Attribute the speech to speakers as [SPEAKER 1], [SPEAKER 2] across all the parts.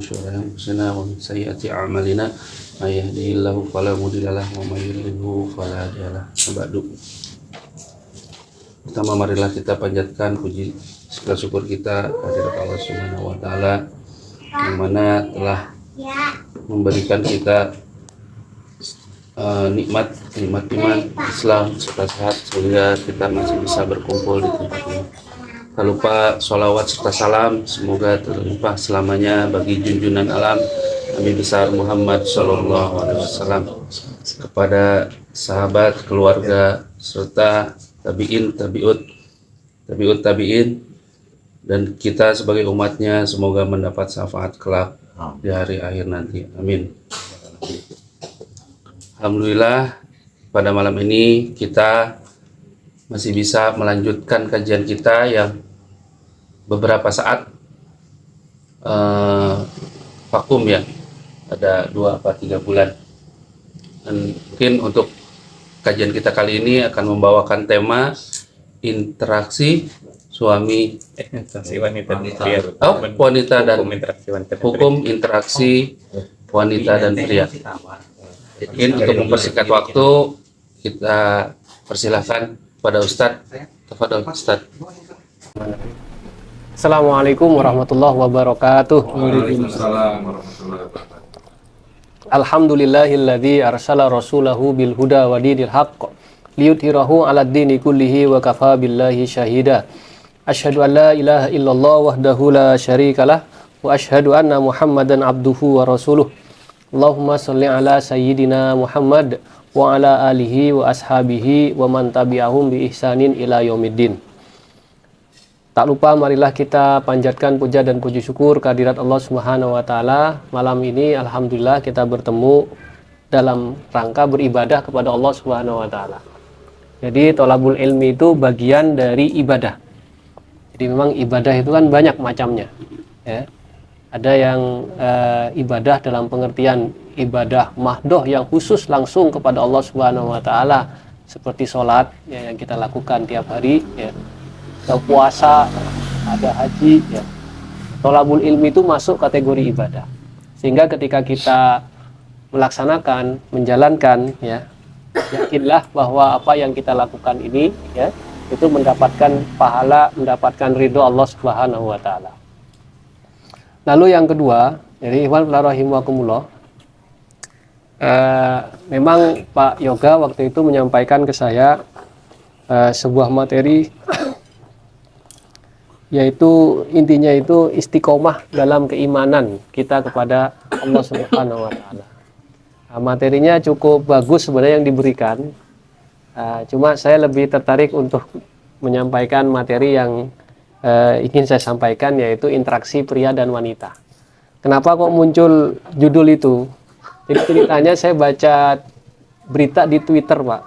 [SPEAKER 1] شرور أنفسنا ومن سيئات أعمالنا من يهده الله فلا مضل له ومن يضلل فلا هادي له. Ba'du. Pertama marilah kita panjatkan puji segala syukur kita kehadirat Allah Subhanahu wa taala yang mana telah memberikan kita nikmat iman, Islam serta sehat sehingga kita masih bisa berkumpul di tempat ini. Tak lupa sholawat serta salam semoga terlimpah selamanya bagi junjungan alam Nabi besar Muhammad Sallallahu Alaihi Wasallam, kepada sahabat, keluarga serta tabi'in, dan kita sebagai umatnya semoga mendapat syafaat kelak di hari akhir nanti. Amin. Alhamdulillah pada malam ini kita masih bisa melanjutkan kajian kita yang beberapa saat vakum ya, ada 2 atau 3 bulan. Dan mungkin untuk kajian kita kali ini akan membawakan tema interaksi suami wanita dan hukum interaksi wanita dan pria. Mungkin untuk mempersingkat waktu kita persilahkan pada Ustadz. Tafadhol Ustadz.
[SPEAKER 2] Assalamualaikum warahmatullahi wabarakatuh.
[SPEAKER 3] Waalaikumsalam warahmatullahi wabarakatuh.
[SPEAKER 2] Alhamdulillahilladzi arsala rasulahu bil huda wa dinil haqq liyudhhirahu 'alad dini kullihi wa kafa billahi syahida. Asyhadu an la ilaha illallah wahdahu la syarikalah wa asyhadu anna Muhammadan abduhu wa rasuluh. Allahumma sholli ala sayyidina Muhammad wa ala alihi wa ashabihi wa man tabi'ahum bi ihsanin ila yaumiddin. Tak lupa marilah kita panjatkan puja dan puji syukur kehadirat Allah Subhanahu wa taala. Malam ini alhamdulillah kita bertemu dalam rangka beribadah kepada Allah Subhanahu wa taala. Jadi thalabul ilmi itu bagian dari ibadah. Jadi memang ibadah itu kan banyak macamnya, ya. Ada yang ibadah dalam pengertian ibadah mahdoh yang khusus langsung kepada Allah Subhanahu wa taala, seperti sholat ya, yang kita lakukan tiap hari ya. Atau puasa, ada haji ya. Thalabul ilmi itu masuk kategori ibadah. Sehingga ketika kita melaksanakan, menjalankan ya, yakinlah bahwa apa yang kita lakukan ini ya, itu mendapatkan pahala, mendapatkan ridho Allah Subhanahu wa taala. Lalu yang kedua, jadi ikhwan rahimakumullah, memang Pak Yoga waktu itu menyampaikan ke saya sebuah materi, yaitu intinya itu istiqomah dalam keimanan kita kepada Allah Subhanahu wa taala. Materinya cukup bagus sebenarnya yang diberikan. Cuma saya lebih tertarik untuk menyampaikan materi yang ingin saya sampaikan, yaitu interaksi pria dan wanita. Kenapa kok muncul judul itu? Jadi ceritanya saya baca berita di Twitter, Pak.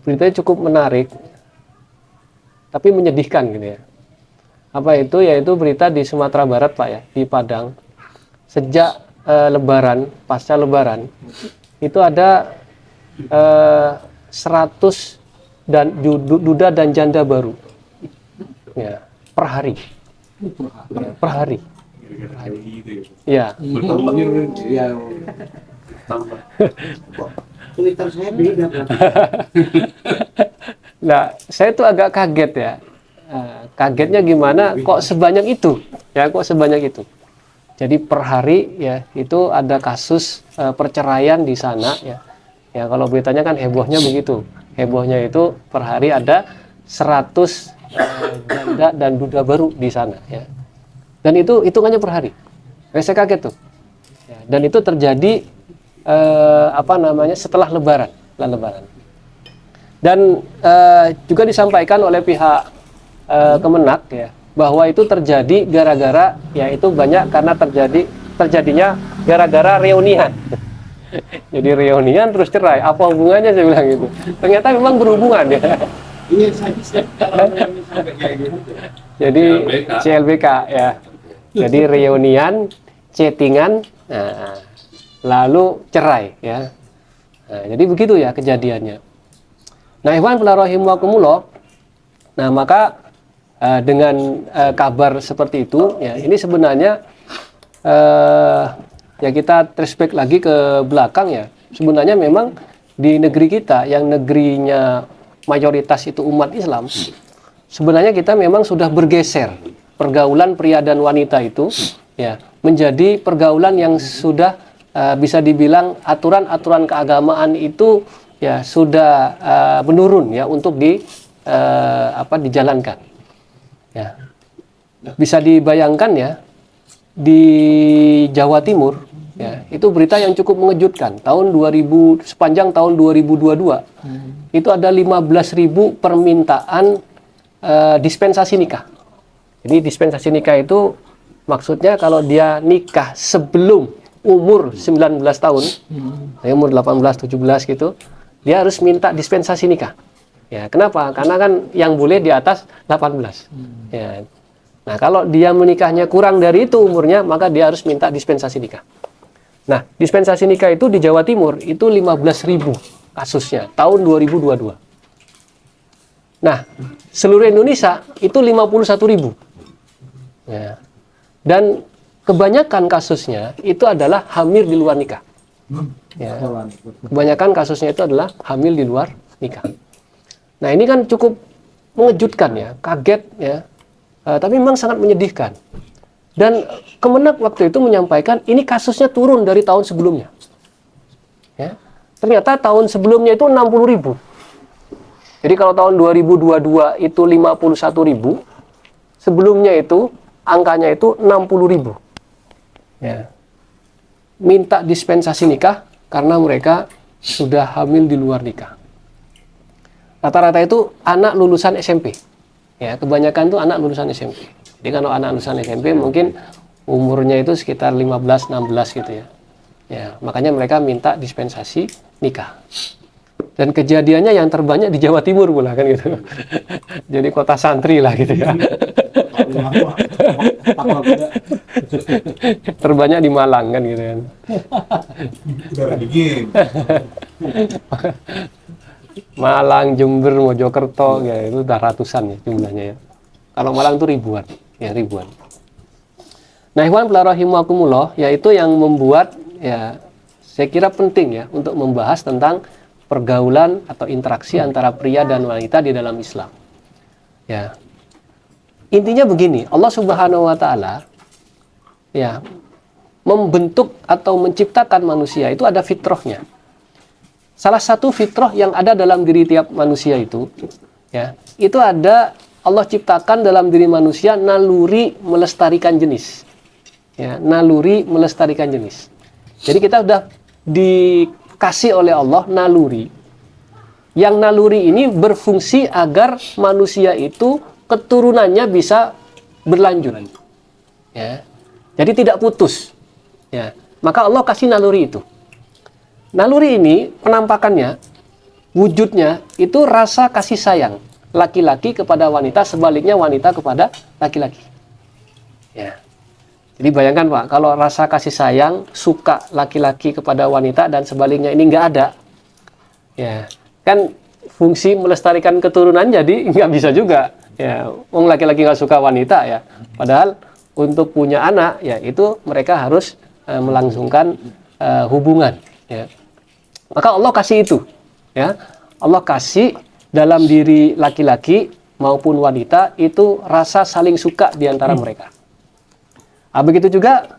[SPEAKER 2] Beritanya cukup menarik, tapi menyedihkan gitu ya. Apa itu? Yaitu berita di Sumatera Barat, Pak ya, di Padang. Sejak Lebaran, pasca Lebaran, itu ada 100 dan duda dan janda baru. Ya. Per hari. Ya, per hari. Ya. Nah, saya tuh agak kaget ya. Kagetnya gimana? Kok sebanyak itu? Ya, kok sebanyak itu? Jadi per hari ya itu ada kasus perceraian di sana ya. Ya kalau beritanya kan hebohnya begitu. Hebohnya itu per hari ada 100 janda dan duda baru di sana ya. Dan itu hitungannya per hari. Saya kaget tuh. Ya, dan itu terjadi setelah Lebaran, Dan juga disampaikan oleh pihak Kemenak ya, bahwa itu terjadi gara-gara ya itu banyak karena terjadinya gara-gara reunian. Jadi reunian terus cerai. Apa hubungannya, saya bilang gitu. Ternyata memang berhubungan ya. Jadi CLBK ya. Jadi reunian, chattingan, lalu cerai ya. Nah, jadi begitu ya kejadiannya. Nah, ikhwan fillah rahimakumullah. Nah, maka dengan kabar seperti itu ya, ini sebenarnya ya kita flashback lagi ke belakang ya. Sebenarnya memang di negeri kita yang negerinya mayoritas itu umat Islam, sebenarnya kita memang sudah bergeser pergaulan pria dan wanita itu ya menjadi pergaulan yang sudah bisa dibilang aturan-aturan keagamaan itu ya sudah menurun ya untuk dijalankan. Ya. Bisa dibayangkan ya di Jawa Timur ya, itu berita yang cukup mengejutkan. Sepanjang tahun 2022 itu ada 15.000 permintaan dispensasi nikah. Jadi dispensasi nikah itu maksudnya kalau dia nikah sebelum umur 19 tahun, umur 18, 17 gitu, dia harus minta dispensasi nikah. Ya, kenapa? Karena kan yang boleh di atas 18. Ya. Nah, kalau dia menikahnya kurang dari itu umurnya, maka dia harus minta dispensasi nikah. Nah, dispensasi nikah itu di Jawa Timur itu 15.000 kasusnya tahun 2022. Nah, seluruh Indonesia itu 51.000. Ya. Dan kebanyakan kasusnya itu adalah hamil di luar nikah. Ya. Kebanyakan kasusnya itu adalah hamil di luar nikah. Nah, ini kan cukup mengejutkan ya, kaget ya. Tapi memang sangat menyedihkan. Dan Kemenak waktu itu menyampaikan ini kasusnya turun dari tahun sebelumnya. Ya. Ternyata tahun sebelumnya itu 60.000. Jadi kalau tahun 2022 itu 51.000, sebelumnya itu angkanya itu 60.000. Ya. Minta dispensasi nikah karena mereka sudah hamil di luar nikah. Rata-rata itu anak lulusan SMP. Ya, kebanyakan itu anak lulusan SMP. Jadi kalau anak lulusan SMP mungkin umurnya itu sekitar 15, 16 gitu ya. Ya, makanya mereka minta dispensasi nikah. Dan kejadiannya yang terbanyak di Jawa Timur pula kan gitu. Jadi kota santri lah gitu ya. Terbanyak di Malang kan gitu kan. Malang, Jember, Mojokerto ya itu udah ratusan ya jumlahnya ya. Kalau Malang itu ribuan, ya ribuan. Nah, ikhwan fillah rahimakumullah, yaitu yang membuat ya saya kira penting ya untuk membahas tentang pergaulan atau interaksi antara pria dan wanita di dalam Islam. Ya. Intinya begini, Allah Subhanahu wa taala ya membentuk atau menciptakan manusia itu ada fitrahnya. Salah satu fitrah yang ada dalam diri tiap manusia itu ya, itu ada Allah ciptakan dalam diri manusia naluri melestarikan jenis. Ya, naluri melestarikan jenis. Jadi kita sudah dikasih oleh Allah naluri. Yang naluri ini berfungsi agar manusia itu keturunannya bisa berlanjut. Ya. Jadi tidak putus. Ya. Maka Allah kasih naluri itu. Naluri ini penampakannya, wujudnya itu rasa kasih sayang laki-laki kepada wanita, sebaliknya wanita kepada laki-laki. Ya. Jadi bayangkan Pak, kalau rasa kasih sayang suka laki-laki kepada wanita dan sebaliknya ini nggak ada, ya kan fungsi melestarikan keturunan jadi nggak bisa juga. Ya, wong laki-laki nggak suka wanita ya. Padahal untuk punya anak ya itu mereka harus melangsungkan hubungan. Ya. Maka Allah kasih itu, ya Allah kasih dalam diri laki-laki maupun wanita itu rasa saling suka di antara mereka. Begitu juga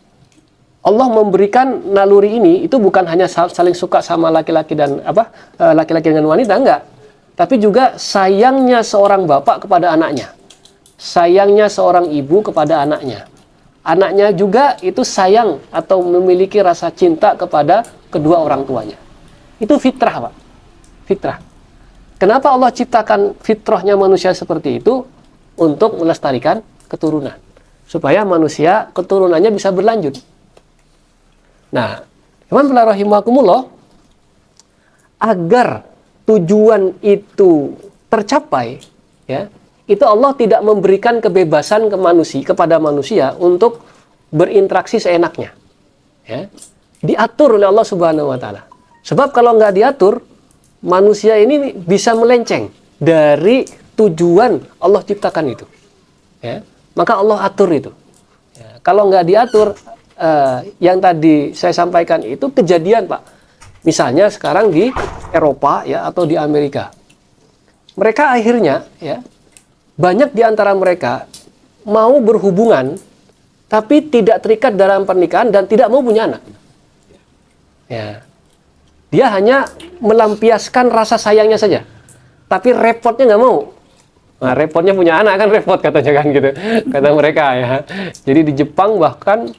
[SPEAKER 2] Allah memberikan naluri ini itu bukan hanya saling suka sama laki-laki dan laki-laki dengan wanita, enggak, tapi juga sayangnya seorang bapak kepada anaknya, sayangnya seorang ibu kepada anaknya. Anaknya juga itu sayang atau memiliki rasa cinta kepada kedua orang tuanya. Itu fitrah, Pak. Fitrah. Kenapa Allah ciptakan fitrahnya manusia seperti itu? Untuk melestarikan keturunan. Supaya manusia keturunannya bisa berlanjut. Nah, ikhwan fillah rahimakumullah, agar tujuan itu tercapai, ya, itu Allah tidak memberikan kebebasan kepada manusia untuk berinteraksi seenaknya. Ya. Diatur oleh Allah Subhanahu wa taala. Sebab kalau nggak diatur, manusia ini bisa melenceng dari tujuan Allah ciptakan itu. Ya. Maka Allah atur itu. Ya. Kalau nggak diatur, yang tadi saya sampaikan itu kejadian, Pak. Misalnya sekarang di Eropa ya atau di Amerika. Mereka akhirnya ya banyak di antara mereka mau berhubungan tapi tidak terikat dalam pernikahan dan tidak mau punya anak. Ya. Dia hanya melampiaskan rasa sayangnya saja. Tapi repotnya nggak mau. Nah, repotnya punya anak kan repot katanya kan gitu. Kata mereka ya. Jadi di Jepang bahkan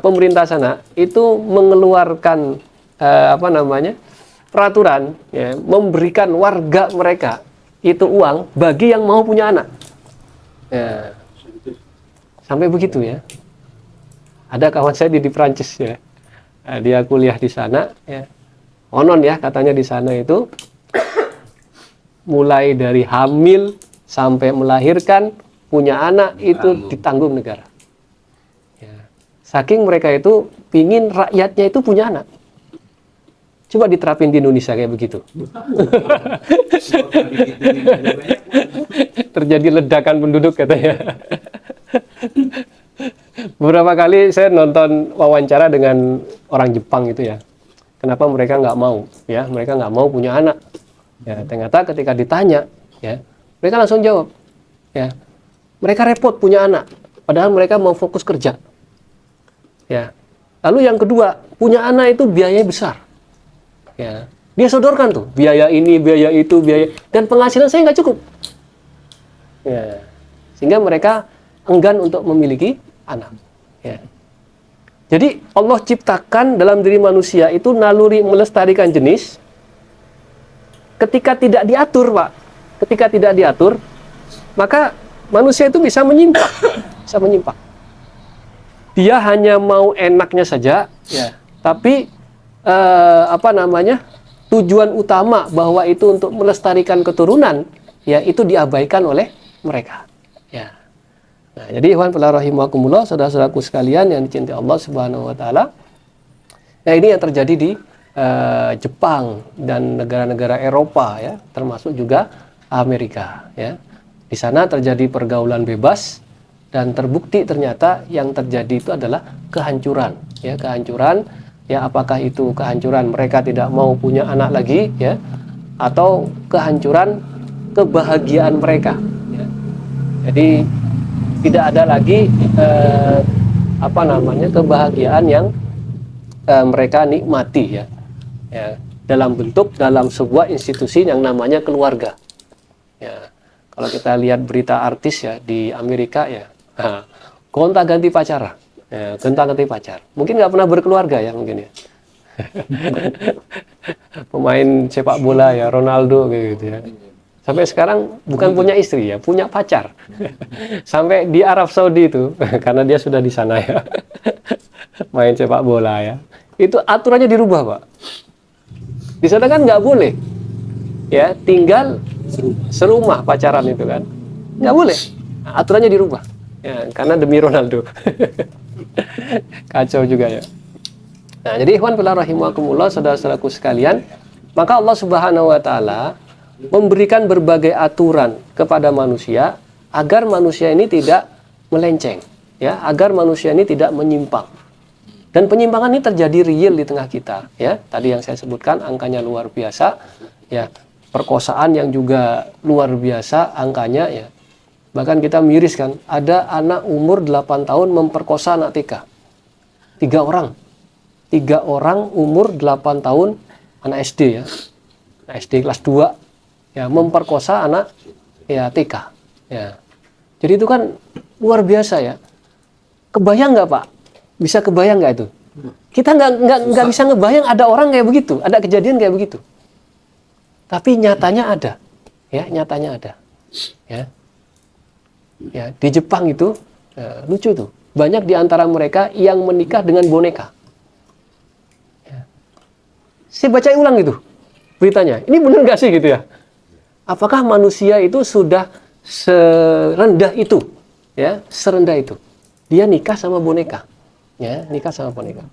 [SPEAKER 2] pemerintah sana itu mengeluarkan peraturan ya, memberikan warga mereka itu uang bagi yang mau punya anak. Ya. Sampai begitu ya. Ada kawan saya di Prancis ya. Dia kuliah di sana ya. Konon ya katanya di sana itu mulai dari hamil sampai melahirkan punya anak itu ditanggung negara. Ya. Saking mereka itu pingin rakyatnya itu punya anak. Coba diterapin di Indonesia kayak begitu. Terjadi ledakan penduduk katanya. Beberapa kali saya nonton wawancara dengan orang Jepang itu ya. Kenapa mereka nggak mau? Ya, mereka nggak mau punya anak. Ya, ternyata ketika ditanya, ya, mereka langsung jawab. Ya, mereka repot punya anak, padahal mereka mau fokus kerja. Ya, lalu yang kedua, punya anak itu biayanya besar. Ya, dia sodorkan tuh biaya ini, biaya itu, biaya dan penghasilan saya nggak cukup. Ya, sehingga mereka enggan untuk memiliki anak. Ya. Jadi Allah ciptakan dalam diri manusia itu naluri melestarikan jenis. Ketika tidak diatur, Pak, ketika tidak diatur, maka manusia itu bisa menyimpang, bisa menyimpang. Dia hanya mau enaknya saja, ya. Tapi tujuan utama bahwa itu untuk melestarikan keturunan, ya itu diabaikan oleh mereka. Ya. Nah, jadi ikhwan fillah rahimakumullah, saudara-saudaraku sekalian yang dicintai Allah Subhanahu wa taala. Nah, ini yang terjadi di Jepang dan negara-negara Eropa ya, termasuk juga Amerika ya. Di sana terjadi pergaulan bebas dan terbukti ternyata yang terjadi itu adalah kehancuran ya, kehancuran ya, apakah itu kehancuran mereka tidak mau punya anak lagi ya, atau kehancuran kebahagiaan mereka ya. Jadi tidak ada lagi kebahagiaan yang mereka nikmati ya, dalam sebuah institusi yang namanya keluarga ya. Kalau kita lihat berita artis ya di Amerika ya, gonta-ganti pacar ya, gonta-ganti pacar, mungkin nggak pernah berkeluarga ya mungkin ya. Pemain sepak bola ya Ronaldo kayak gitu ya, sampai sekarang bukan punya istri ya, punya pacar. Sampai di Arab Saudi itu, karena dia sudah di sana ya, main sepak bola ya. Itu aturannya dirubah, Pak. Di sana kan nggak boleh, ya tinggal serumah pacaran itu kan, nggak boleh. Nah, aturannya dirubah, ya, karena demi Ronaldo. Kacau juga ya. Nah, jadi ikhwan fillah rahimakumullah, saudara-saudaraku sekalian, maka Allah Subhanahu wa taala memberikan berbagai aturan kepada manusia agar manusia ini tidak melenceng ya, agar manusia ini tidak menyimpang. Dan penyimpangan ini terjadi real di tengah kita ya. Tadi yang saya sebutkan angkanya luar biasa ya, perkosaan yang juga luar biasa angkanya ya. Bahkan kita miris kan, ada anak umur 8 tahun memperkosa anak TK. 3 orang umur 8 tahun, anak SD ya. Anak SD kelas 2 ya, memperkosa anak ya TK ya. Jadi itu kan luar biasa ya. Kebayang nggak, Pak? Bisa kebayang nggak itu? Kita nggak bisa ngebayang ada orang kayak begitu, ada kejadian kayak begitu. Tapi nyatanya ada, ya nyatanya ada. Ya, ya di Jepang itu ya, lucu tuh. Banyak di antara mereka yang menikah dengan boneka. Ya. Saya baca ulang itu beritanya. Ini benar nggak sih gitu ya? Apakah manusia itu sudah serendah itu, ya serendah itu? Dia nikah sama boneka. Ya, nikah sama boneka.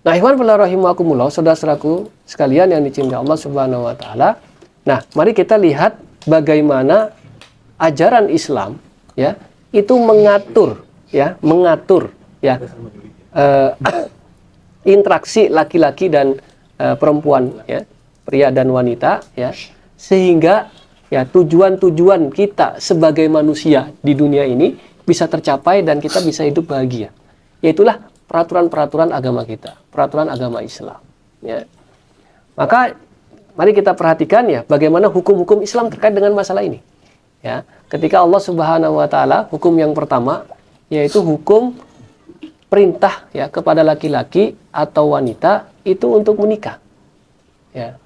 [SPEAKER 2] Nah, ikhwan fillah rahimakumullah, saudara-saudaraku sekalian yang dicintai Allah Subhanahu wa taala. Nah, mari kita lihat bagaimana ajaran Islam ya, itu mengatur ya interaksi laki-laki dan perempuan, ya, pria dan wanita, ya, sehingga ya tujuan-tujuan kita sebagai manusia di dunia ini bisa tercapai dan kita bisa hidup bahagia. Yaitulah peraturan-peraturan agama kita, peraturan agama Islam, ya. Maka mari kita perhatikan ya bagaimana hukum-hukum Islam terkait dengan masalah ini. Ya, ketika Allah Subhanahu wa taala, hukum yang pertama yaitu hukum perintah ya kepada laki-laki atau wanita itu untuk menikah. Ya.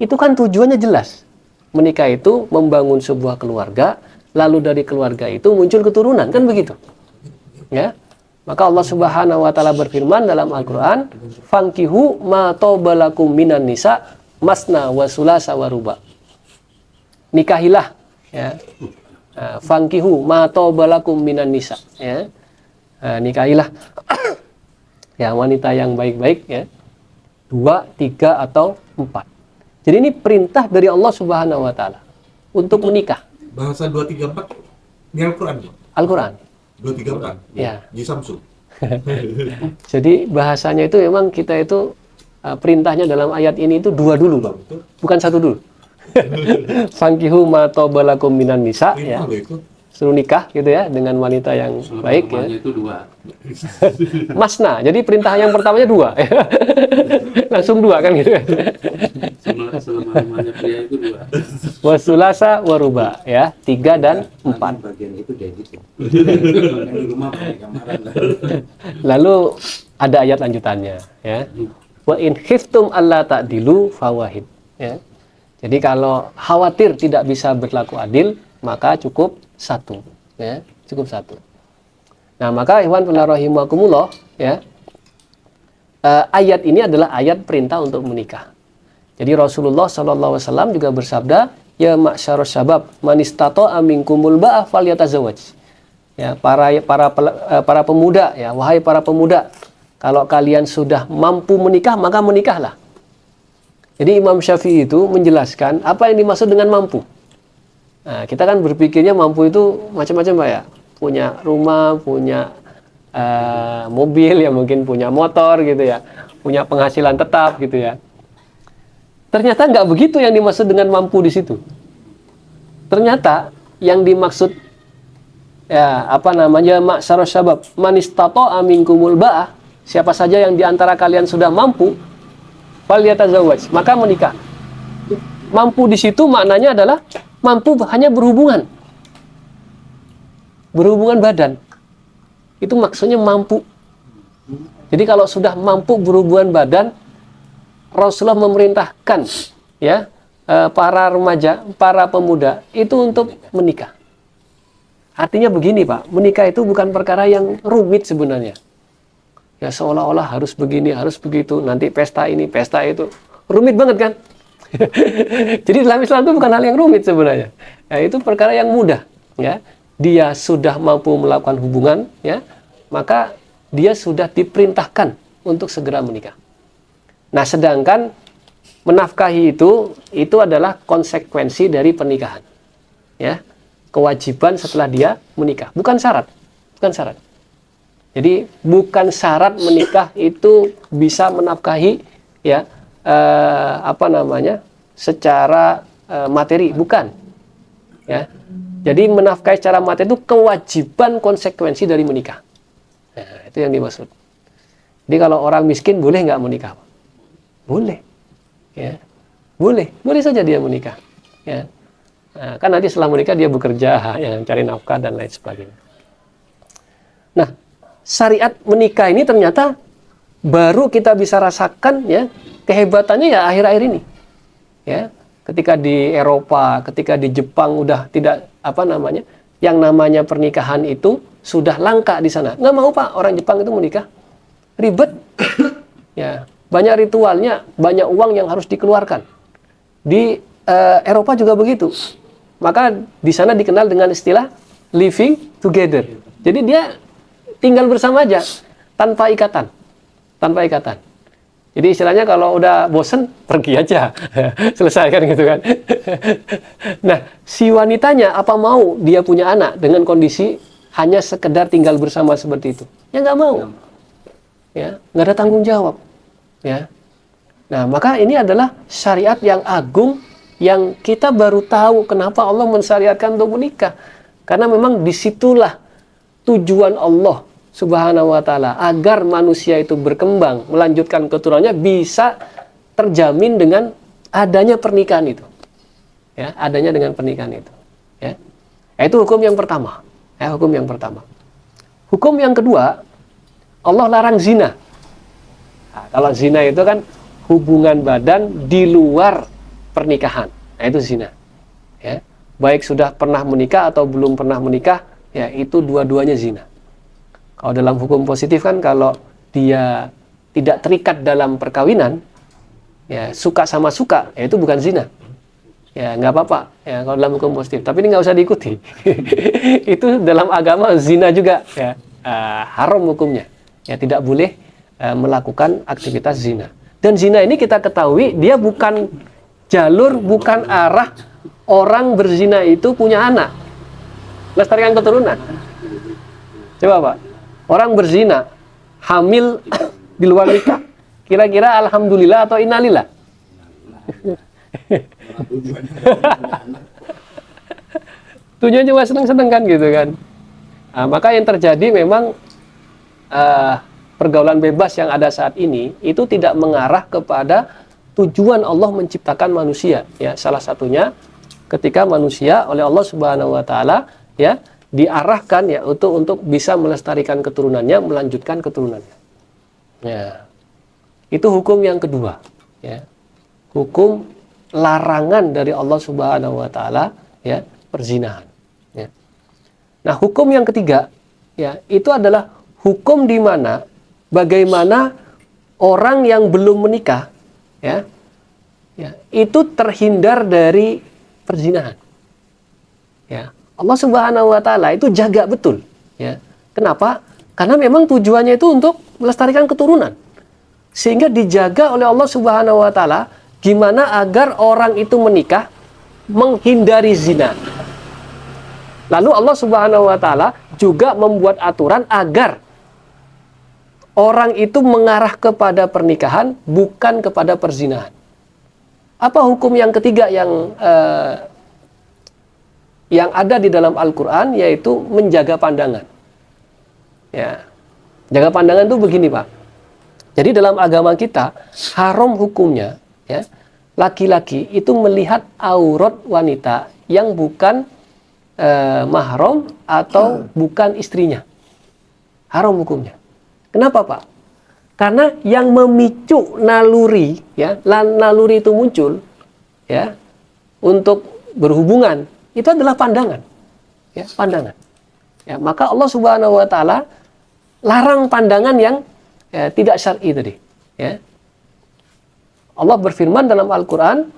[SPEAKER 2] Itu kan tujuannya jelas. Menikah itu membangun sebuah keluarga, lalu dari keluarga itu muncul keturunan, kan begitu. Ya. Maka Allah Subhanahu wa taala berfirman dalam Al-Qur'an, "Fankihu ma tobalakum minan nisa masna wa sulasa wa ruba." Nikahilah, ya. Fankihu ma tobalakum minan nisa, ya. Nikahilah ya wanita yang baik-baik, ya. 2, 3 atau 4. Jadi ini perintah dari Allah Subhanahu wa taala untuk menikah.
[SPEAKER 3] Bahasa 2, 3, 4 ini Al-Qur'an.
[SPEAKER 2] Al-Qur'an.
[SPEAKER 3] 2, 3, 4.
[SPEAKER 2] Ya.
[SPEAKER 3] Di Samsung.
[SPEAKER 2] Jadi bahasanya itu memang kita itu perintahnya dalam ayat ini itu 2 dulu, Bang. Bukan 1 dulu. Fankihu ma tobalakum minan nisa, ya. Suruh nikah gitu ya dengan wanita yang baik, ya.
[SPEAKER 1] Itu 2.
[SPEAKER 2] Masna. Jadi perintah yang pertamanya 2. Langsung 2 kan gitu ya.
[SPEAKER 1] Selama-lamanya pria itu 2.
[SPEAKER 2] Wasulasa waruba, ya, 3 dan 4.
[SPEAKER 4] Bagian itu kayak gitu. Di rumah pakai kamaran.
[SPEAKER 2] Lalu ada ayat lanjutannya, ya. Wa in khiftum alla ta'dilu fawahid, ya. Jadi kalau khawatir tidak bisa berlaku adil, maka cukup 1, ya, cukup 1. Nah, maka ikhwan fillah rahimakumullah, ya. Ayat ini adalah ayat perintah untuk menikah. Jadi Rasulullah SAW juga bersabda, ya ma'syarus syabab man istata'a minkumul ba'ah falyatazawwaj. Ya, para pemuda, ya, wahai para pemuda, kalau kalian sudah mampu menikah, maka menikahlah. Jadi Imam Syafi'i itu menjelaskan apa yang dimaksud dengan mampu. Nah, kita kan berpikirnya mampu itu macam-macam, Pak, ya. Punya rumah, punya mobil, ya, mungkin punya motor gitu ya. Punya penghasilan tetap gitu ya. Ternyata nggak begitu yang dimaksud dengan mampu di situ. Ternyata yang dimaksud ya apa namanya ma'syarus syabab man istata'a minkumul ba'ah, siapa saja yang diantara kalian sudah mampu, falyatazawwaj, maka menikah. Mampu di situ maknanya adalah mampu hanya berhubungan badan. Itu maksudnya mampu. Jadi kalau sudah mampu berhubungan badan, Rasulullah memerintahkan ya para remaja, para pemuda itu untuk menikah. Artinya begini, Pak, menikah itu bukan perkara yang rumit sebenarnya. Ya seolah-olah harus begini, harus begitu, nanti pesta ini, pesta itu. Rumit banget kan? Jadi dalam Islam itu bukan hal yang rumit sebenarnya. Ya, itu perkara yang mudah, ya. Dia sudah mampu melakukan hubungan, ya, maka dia sudah diperintahkan untuk segera menikah. Nah, sedangkan menafkahi itu adalah konsekuensi dari pernikahan. Ya. Kewajiban setelah dia menikah, bukan syarat. Bukan syarat. Jadi bukan syarat menikah itu bisa menafkahi ya secara materi, bukan. Ya. Jadi menafkahi secara materi itu kewajiban konsekuensi dari menikah. Nah, itu yang dimaksud. Jadi kalau orang miskin boleh nggak menikah? Boleh. Ya. Boleh saja dia menikah. Ya. Nah, kan nanti setelah menikah dia bekerja, yang cari nafkah dan lain sebagainya. Nah, syariat menikah ini ternyata baru kita bisa rasakan ya kehebatannya ya akhir-akhir ini. Ya, ketika di Eropa, ketika di Jepang udah tidak yang namanya pernikahan itu sudah langka di sana. Nggak mau, Pak, orang Jepang itu menikah. Ribet. Ya, banyak ritualnya, banyak uang yang harus dikeluarkan. Di Eropa juga begitu. Maka di sana dikenal dengan istilah living together. Jadi dia tinggal bersama aja tanpa ikatan. Tanpa ikatan. Jadi istilahnya kalau udah bosen pergi aja. Selesai kan gitu kan. Nah, si wanitanya apa mau dia punya anak dengan kondisi hanya sekedar tinggal bersama seperti itu. Ya nggak mau. Ya, nggak ada tanggung jawab. Ya. Nah, maka ini adalah syariat yang agung yang kita baru tahu kenapa Allah mensyariatkan untuk menikah. Karena memang disitulah tujuan Allah Subhanahu wa ta'ala agar manusia itu berkembang, melanjutkan keturunannya bisa terjamin dengan adanya pernikahan itu. Ya, adanya dengan pernikahan itu. Ya. Itu hukum yang pertama. Ya, hukum yang pertama. Hukum yang kedua, Allah larang zina. Nah, kalau zina itu kan hubungan badan di luar pernikahan. Nah, itu zina. Ya. Baik sudah pernah menikah atau belum pernah menikah, ya itu dua-duanya zina. Kalau dalam hukum positif kan kalau dia tidak terikat dalam perkawinan, ya suka sama suka, ya itu bukan zina. Ya nggak apa-apa, ya kalau dalam hukum positif. Tapi ini nggak usah diikuti. Itu dalam agama zina juga, ya haram hukumnya. Ya tidak boleh melakukan aktivitas zina. Dan zina ini kita ketahui dia bukan jalur, bukan arah orang berzina itu punya anak, lestarikan keturunan. Coba Pak. Orang berzina, hamil di luar nikah. Kira-kira alhamdulillah atau innalillah? Tujuan cuma seneng-seneng kan gitu kan. Nah, maka yang terjadi memang pergaulan bebas yang ada saat ini itu tidak mengarah kepada tujuan Allah menciptakan manusia. Ya, salah satunya ketika manusia oleh Allah Subhanahu wa taala ya diarahkan ya untuk bisa melestarikan keturunannya, melanjutkan keturunannya. Ya. Itu hukum yang kedua, ya. Hukum larangan dari Allah Subhanahu wa taala ya, perzinahan, ya. Nah, hukum yang ketiga ya, itu adalah hukum di mana bagaimana orang yang belum menikah ya, itu terhindar dari perzinahan. Ya. Allah Subhanahu wa taala itu jaga betul, ya. Kenapa? Karena memang tujuannya itu untuk melestarikan keturunan. Sehingga dijaga oleh Allah Subhanahu wa taala gimana agar orang itu menikah menghindari zina. Lalu Allah Subhanahu wa taala juga membuat aturan agar orang itu mengarah kepada pernikahan bukan kepada perzinahan. Apa hukum yang ketiga yang ada di dalam Al-Quran, yaitu menjaga pandangan. Ya, jaga pandangan itu begini Pak. Jadi dalam agama kita haram hukumnya, ya, laki-laki itu melihat aurat wanita yang bukan mahram atau bukan istrinya. Haram hukumnya. Kenapa Pak? Karena yang memicu naluri, ya, naluri itu muncul, ya, untuk berhubungan. Itu adalah pandangan, ya, pandangan. Ya, maka Allah Subhanahu wa taala larang pandangan yang tidak syar'i tadi, ya. Allah berfirman dalam Al-Qur'an,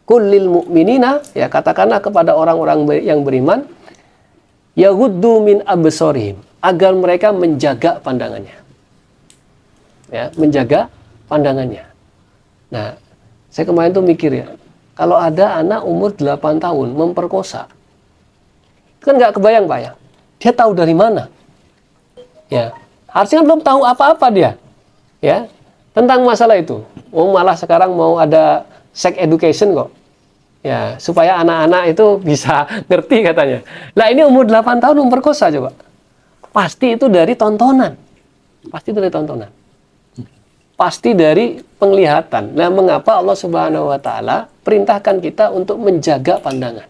[SPEAKER 2] "Qul lil mu'minina", ya, katakanlah kepada orang-orang yang beriman, yaghuddu min absarihim, agar mereka menjaga pandangannya. Ya, menjaga pandangannya. Nah, saya kemarin tuh mikir ya, kalau ada anak umur 8 tahun memperkosa, kan nggak kebayang Pak ya, dia tahu dari mana? Ya, harusnya belum tahu apa-apa dia, ya, tentang masalah itu. Oh, malah sekarang mau ada sex education kok, ya, supaya anak-anak itu bisa ngerti katanya. Lah ini umur 8 tahun memperkosa coba, pasti itu dari tontonan, pasti dari tontonan. Pasti dari penglihatan. Nah, mengapa Allah Subhanahu wa taala perintahkan kita untuk menjaga pandangan?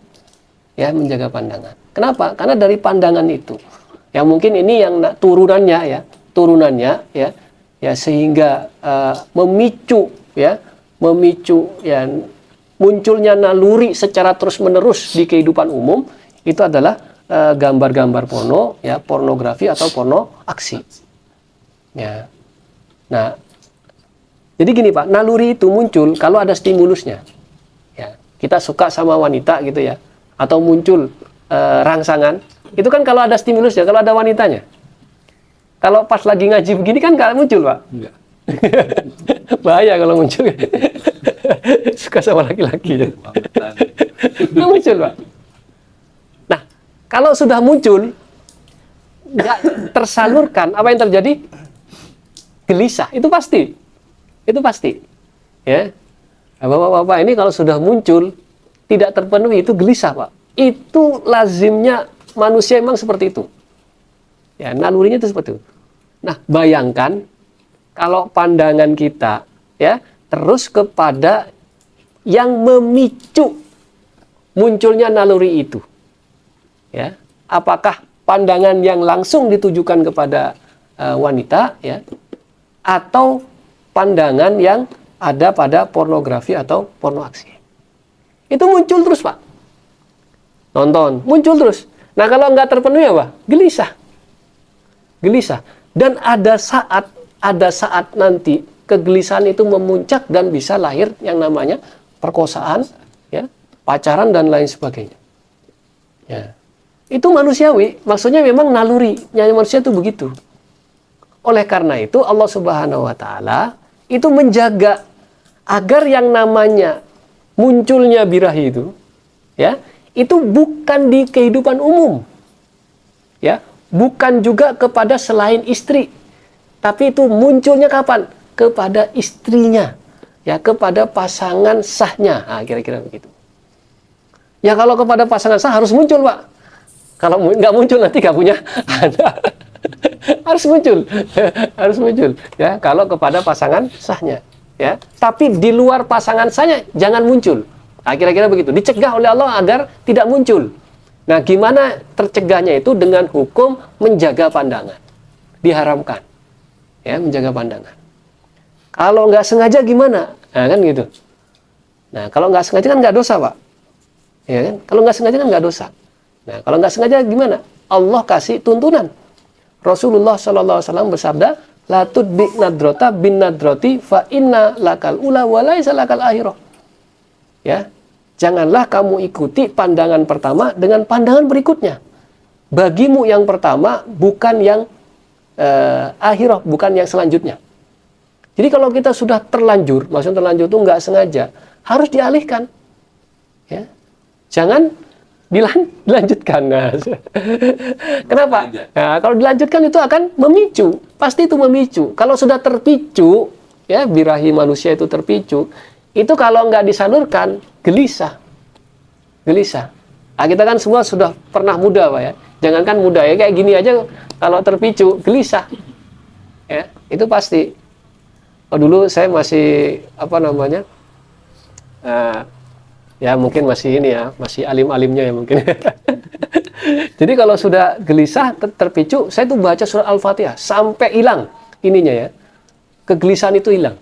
[SPEAKER 2] Ya, menjaga pandangan. Kenapa? Karena dari pandangan itu. Ya mungkin ini yang turunannya ya sehingga memicu ya munculnya naluri secara terus-menerus di kehidupan umum itu adalah gambar-gambar porno, ya, pornografi atau porno aksi. Ya. Nah, jadi gini Pak, naluri itu muncul kalau ada stimulusnya. Ya, kita suka sama wanita gitu ya, atau muncul rangsangan, itu kan kalau ada stimulusnya, kalau ada wanitanya. Kalau pas lagi ngaji begini kan nggak muncul Pak. Enggak. Bahaya kalau muncul. Suka sama laki-laki. Nggak muncul Pak. Nah, kalau sudah muncul, nggak tersalurkan, apa yang terjadi? Gelisah, itu pasti, ya. Nah, bapak-bapak ini kalau sudah muncul tidak terpenuhi itu gelisah, Pak. Itu lazimnya manusia memang seperti itu. Ya, nalurinya itu seperti itu. Nah, bayangkan kalau pandangan kita ya terus kepada yang memicu munculnya naluri itu. Ya, apakah pandangan yang langsung ditujukan kepada wanita ya atau pandangan yang ada pada pornografi atau porno aksi. Itu muncul terus, Pak. Nonton, muncul terus. Nah, kalau nggak terpenuhi apa? Gelisah. Dan ada saat nanti kegelisahan itu memuncak dan bisa lahir yang namanya perkosaan, ya, pacaran dan lain sebagainya. Ya. Itu manusiawi, maksudnya memang nalurinya manusia itu begitu. Oleh karena itu Allah Subhanahu wa taala itu menjaga agar yang namanya munculnya birahi itu ya, itu bukan di kehidupan umum. Ya, bukan juga kepada selain istri. Tapi itu munculnya kapan? Kepada istrinya. Ya, kepada pasangan sahnya. Nah, kira-kira begitu. Ya, kalau kepada pasangan sah harus muncul, Pak. Kalau nggak muncul nanti nggak punya anak. Harus muncul ya kalau kepada pasangan sahnya ya, tapi di luar pasangan sahnya jangan muncul. Nah, kira-kira begitu, dicegah oleh Allah agar tidak muncul. Nah, gimana tercegahnya itu? Dengan hukum menjaga pandangan, diharamkan ya, menjaga pandangan. Kalau nggak sengaja gimana? Nah, kan gitu. Nah, kalau nggak sengaja kan nggak dosa, Pak, ya kan? Kalau nggak sengaja kan nggak dosa. Nah, kalau nggak sengaja gimana? Allah kasih tuntunan. Rasulullah SAW bersabda, la tudbi nadrota bin nadroti fa inna lakal ula wa laisa lakal akhirah. Ya, janganlah kamu ikuti pandangan pertama dengan pandangan berikutnya. Bagimu yang pertama bukan yang akhirah, bukan yang selanjutnya. Jadi kalau kita sudah terlanjur, maksudnya terlanjur itu nggak sengaja, harus dialihkan. Ya, jangan dilanjutkan. Nah, kenapa? Nah, kalau dilanjutkan itu akan memicu, pasti itu memicu. Kalau sudah terpicu, ya birahi manusia itu terpicu, itu kalau nggak disalurkan gelisah. Nah, kita kan semua sudah pernah muda, Pak ya. Jangankan muda ya, kayak gini aja kalau terpicu gelisah, ya itu pasti. Oh, dulu saya masih ya mungkin masih ini ya, masih alim-alimnya ya mungkin. Jadi kalau sudah gelisah, terpicu, saya tuh baca surat Al-Fatihah sampai hilang ininya ya. Kegelisahan itu hilang.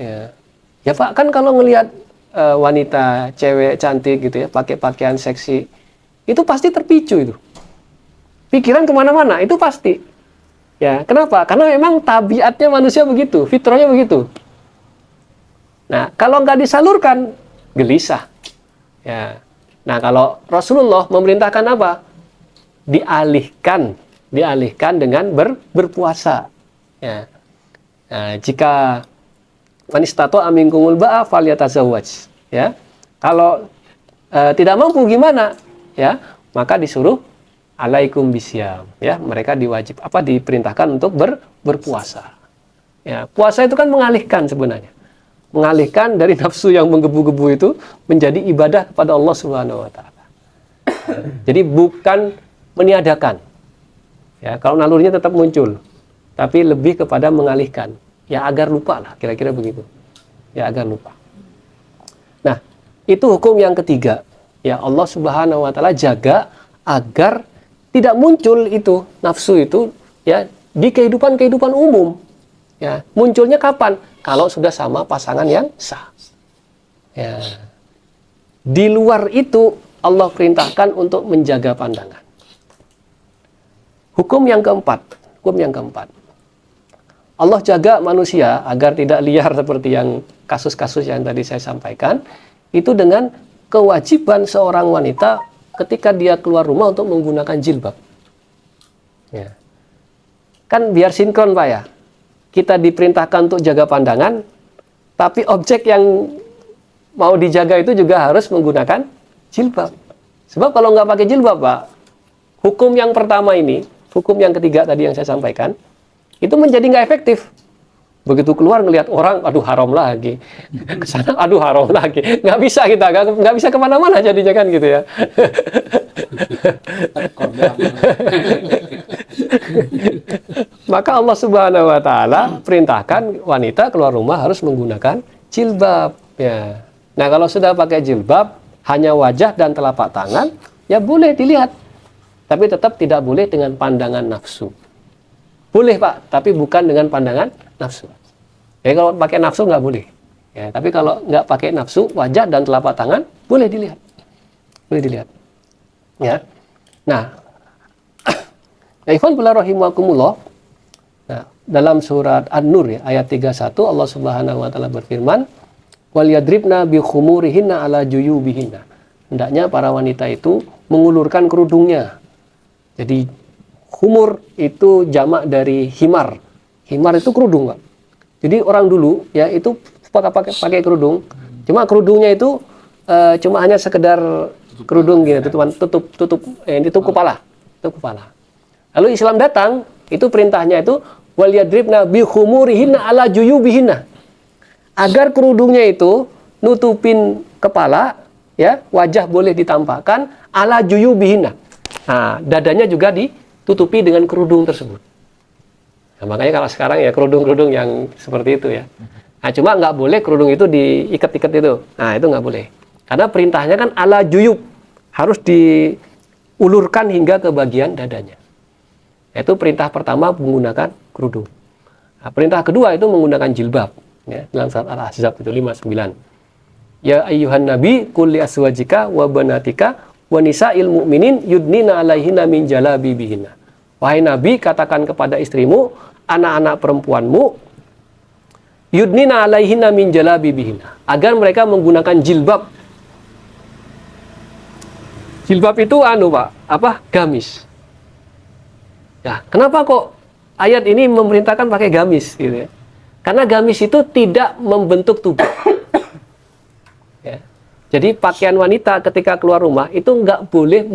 [SPEAKER 2] Ya. Ya Pak, kan kalau ngelihat wanita, cewek cantik gitu ya, pakai pakaian seksi, itu pasti terpicu itu. Pikiran kemana-mana, itu pasti. Ya, kenapa? Karena memang tabiatnya manusia begitu, fitrahnya begitu. Nah, kalau nggak disalurkan, gelisah. Ya. Nah, kalau Rasulullah memerintahkan apa? Dialihkan dengan berpuasa. Ya. Nah, jika manistato aminkumul ba'a falyatazawwaj. Ya. Kalau tidak mampu gimana? Ya, maka disuruh alaikum bisyam. Ya, mereka diperintahkan untuk berpuasa. Ya, puasa itu kan mengalihkan sebenarnya. Mengalihkan dari nafsu yang menggebu-gebu itu menjadi ibadah kepada Allah Subhanahu wa taala. Jadi bukan meniadakan. Ya, kalau nalurinya tetap muncul, tapi lebih kepada mengalihkan. Ya agar lupa lah, kira-kira begitu. Ya agar lupa. Nah, itu hukum yang ketiga. Ya, Allah Subhanahu wa taala jaga agar tidak muncul itu nafsu itu ya di kehidupan umum. Ya, munculnya kapan? Kalau sudah sama pasangan yang sah. Ya. Di luar itu Allah perintahkan untuk menjaga pandangan. Hukum yang keempat. Allah jaga manusia agar tidak liar seperti yang kasus-kasus yang tadi saya sampaikan. Itu dengan kewajiban seorang wanita ketika dia keluar rumah untuk menggunakan jilbab. Ya. Kan biar sinkron, Pak ya. Kita diperintahkan untuk jaga pandangan, tapi objek yang mau dijaga itu juga harus menggunakan jilbab. Sebab kalau nggak pakai jilbab, Pak, hukum yang pertama ini hukum yang ketiga tadi yang saya sampaikan, itu menjadi nggak efektif. Begitu keluar ngelihat orang, aduh haram lagi. Kesana, aduh haram lagi. Nggak bisa kita, nggak bisa kemana-mana jadinya kan gitu ya. Maka Allah Subhanahu Wa Taala perintahkan wanita keluar rumah harus menggunakan jilbab. Ya. Nah kalau sudah pakai jilbab, hanya wajah dan telapak tangan, ya boleh dilihat. Tapi tetap tidak boleh dengan pandangan nafsu. Boleh Pak, tapi bukan dengan pandangan nafsu. Ya kalau pakai nafsu nggak boleh. Ya, tapi kalau nggak pakai nafsu, wajah dan telapak tangan boleh dilihat. Boleh dilihat. Ya. Nah, ya ikhwan fillah rahimakumullah. Nah, dalam surat An-Nur ya, ayat 31 Allah Subhanahu wa taala berfirman, "Wal yadribna bi khumurihinna ala juyubihinna." Hendaknya para wanita itu mengulurkan kerudungnya. Jadi khumur itu jamak dari himar. Himar itu kerudung, Pak. Jadi orang dulu ya itu pakai kerudung. Cuma kerudungnya itu cuma hanya sekedar kerudung gini, tutup kepala. Tutup kepala. Lalu Islam datang, itu perintahnya itu wal yadribna bi khumurihinna ala juyubihinna. Agar kerudungnya itu nutupin kepala, ya, wajah boleh ditampakkan ala juyubihinna. Nah, dadanya juga ditutupi dengan kerudung tersebut. Nah, makanya kalau sekarang ya kerudung-kerudung yang seperti itu ya. Nah, cuma nggak boleh kerudung itu diikat-ikat itu. Nah, itu nggak boleh. Karena perintahnya kan ala juyub. Harus diulurkan hingga ke bagian dadanya. Itu perintah pertama menggunakan kerudung. Nah, perintah kedua itu menggunakan jilbab. Ya, dalam surat Al-Ahzab itu 59. Ya ayyuhan nabi qul li aswajika wa banatika wa nisa'il mu'minin yudnina 'alaihinna min jalabibihinna. Wahai nabi, katakan kepada istrimu, anak-anak perempuanmu, yudnina 'alaihinna min jalabibihinna, agar mereka menggunakan jilbab. Jilbab itu Pak, gamis. Ya, kenapa kok ayat ini memerintahkan pakai gamis gitu ya? Karena gamis itu tidak membentuk tubuh. Ya. Jadi pakaian wanita ketika keluar rumah itu nggak boleh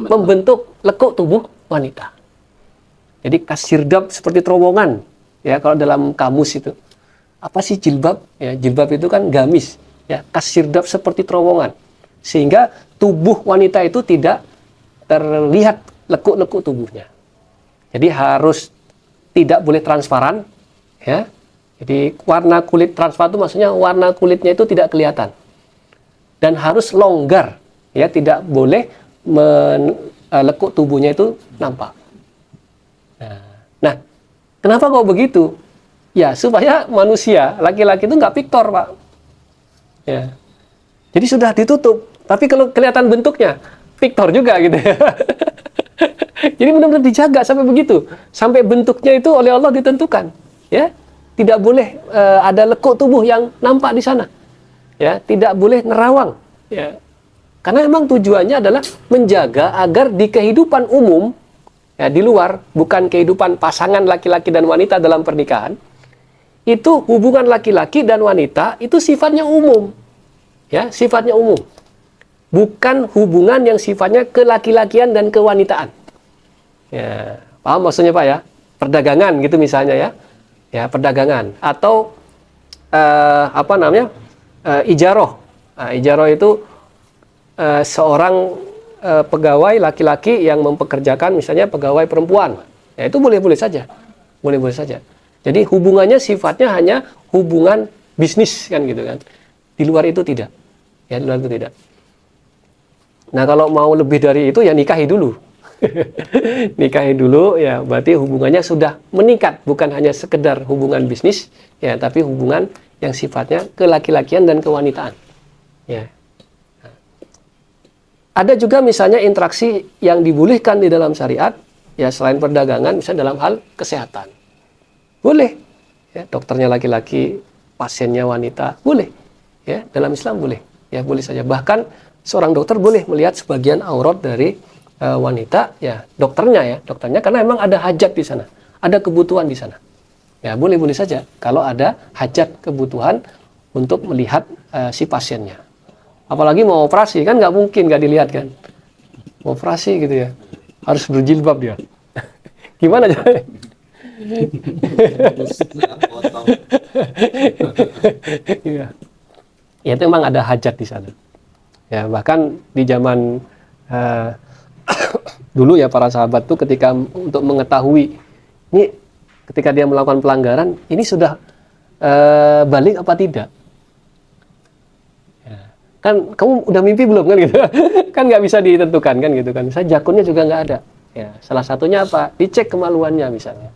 [SPEAKER 2] membentuk lekuk tubuh wanita. Jadi kasirdab seperti terowongan. Ya, kalau dalam kamus itu. Apa sih jilbab? Ya, jilbab itu kan gamis. Ya, kasirdab seperti terowongan. Sehingga tubuh wanita itu tidak terlihat lekuk-lekuk tubuhnya. Jadi harus tidak boleh transparan, ya. Jadi warna kulit transparan itu maksudnya warna kulitnya itu tidak kelihatan. Dan harus longgar, ya, tidak boleh lekuk tubuhnya itu nampak. Nah, kenapa kok begitu? Ya, supaya manusia, laki-laki itu nggak piktor, Pak. Ya. Jadi sudah ditutup, tapi kalau kelihatan bentuknya, piktor juga gitu ya. Jadi benar-benar dijaga sampai begitu, sampai bentuknya itu oleh Allah ditentukan, ya. Tidak boleh ada lekuk tubuh yang nampak di sana, ya. Tidak boleh nerawang, ya. Karena memang tujuannya adalah menjaga agar di kehidupan umum, ya, di luar, bukan kehidupan pasangan laki-laki dan wanita dalam pernikahan, itu hubungan laki-laki dan wanita itu sifatnya umum, ya, sifatnya umum. Bukan hubungan yang sifatnya kelaki-lakian dan kewanitaan. Ya, paham maksudnya Pak ya? Perdagangan gitu misalnya ya. Ya, perdagangan atau ijaroh. Nah, ijaroh itu seorang pegawai laki-laki yang mempekerjakan misalnya pegawai perempuan. Ya, itu boleh-boleh saja. Boleh-boleh saja. Jadi hubungannya sifatnya hanya hubungan bisnis kan gitu kan. Di luar itu tidak. Ya, di luar itu tidak. Nah, kalau mau lebih dari itu ya nikahi dulu. Nikahi dulu ya, berarti hubungannya sudah meningkat, bukan hanya sekedar hubungan bisnis ya, tapi hubungan yang sifatnya kelaki-lakian dan kewanitaan. Ya. Ada juga misalnya interaksi yang dibolehkan di dalam syariat ya, selain perdagangan, misalnya dalam hal kesehatan. Boleh. Ya, dokternya laki-laki, pasiennya wanita, boleh. Ya, dalam Islam boleh. Ya, boleh saja. Bahkan seorang dokter boleh melihat sebagian aurat dari wanita, ya, dokternya karena memang ada hajat di sana, ada kebutuhan di sana. Ya, boleh-boleh saja kalau ada hajat kebutuhan untuk melihat si pasiennya. Apalagi mau operasi kan nggak mungkin nggak dilihat kan, mau operasi gitu ya. harus berjilbab dia. Gimana caranya? Ya. Ya itu memang ada hajat di sana. Ya bahkan di zaman dulu ya para sahabat tuh ketika untuk mengetahui ini ketika dia melakukan pelanggaran ini sudah balik apa tidak? Ya. Kan kamu udah mimpi belum kan gitu? Kan nggak bisa ditentukan kan gitu kan. Misalnya jakunnya juga nggak ada. Ya salah satunya apa? Dicek kemaluannya misalnya.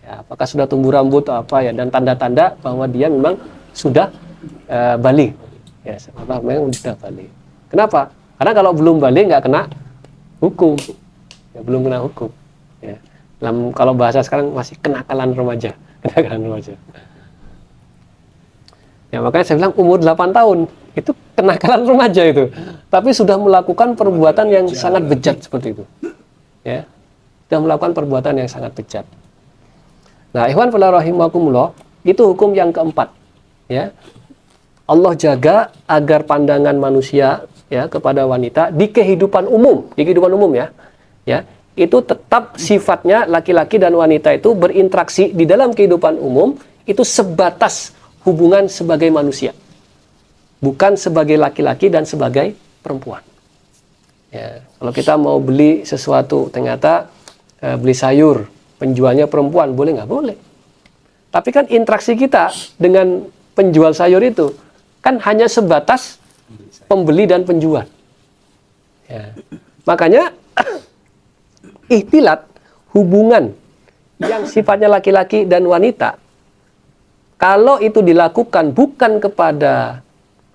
[SPEAKER 2] Ya, apakah sudah tumbuh rambut atau apa ya dan tanda-tanda bahwa dia memang sudah balik. Ya, apa memang sudah balik. Kenapa? Karena kalau belum balik nggak kena hukum. Ya, belum kena hukum. Ya. Kalau bahasa sekarang masih kenakalan remaja, kenakalan remaja. Ya, makanya saya bilang umur 8 tahun itu kenakalan remaja itu. Tapi sudah melakukan perbuatan yang sangat bejat seperti itu. Ya. Sudah melakukan perbuatan yang sangat bejat. Nah, ikhwan fillah rahimakumullah, itu hukum yang keempat. Ya. Allah jaga agar pandangan manusia ya kepada wanita di kehidupan umum, ya, itu tetap sifatnya laki-laki dan wanita itu berinteraksi di dalam kehidupan umum itu sebatas hubungan sebagai manusia, bukan sebagai laki-laki dan sebagai perempuan. Ya, kalau kita mau beli sesuatu, ternyata beli sayur, penjualnya perempuan, boleh nggak? Boleh. Tapi kan interaksi kita dengan penjual sayur itu kan hanya sebatas pembeli dan penjual. Ya. Makanya ihtilat, hubungan yang sifatnya laki-laki dan wanita, kalau itu dilakukan bukan kepada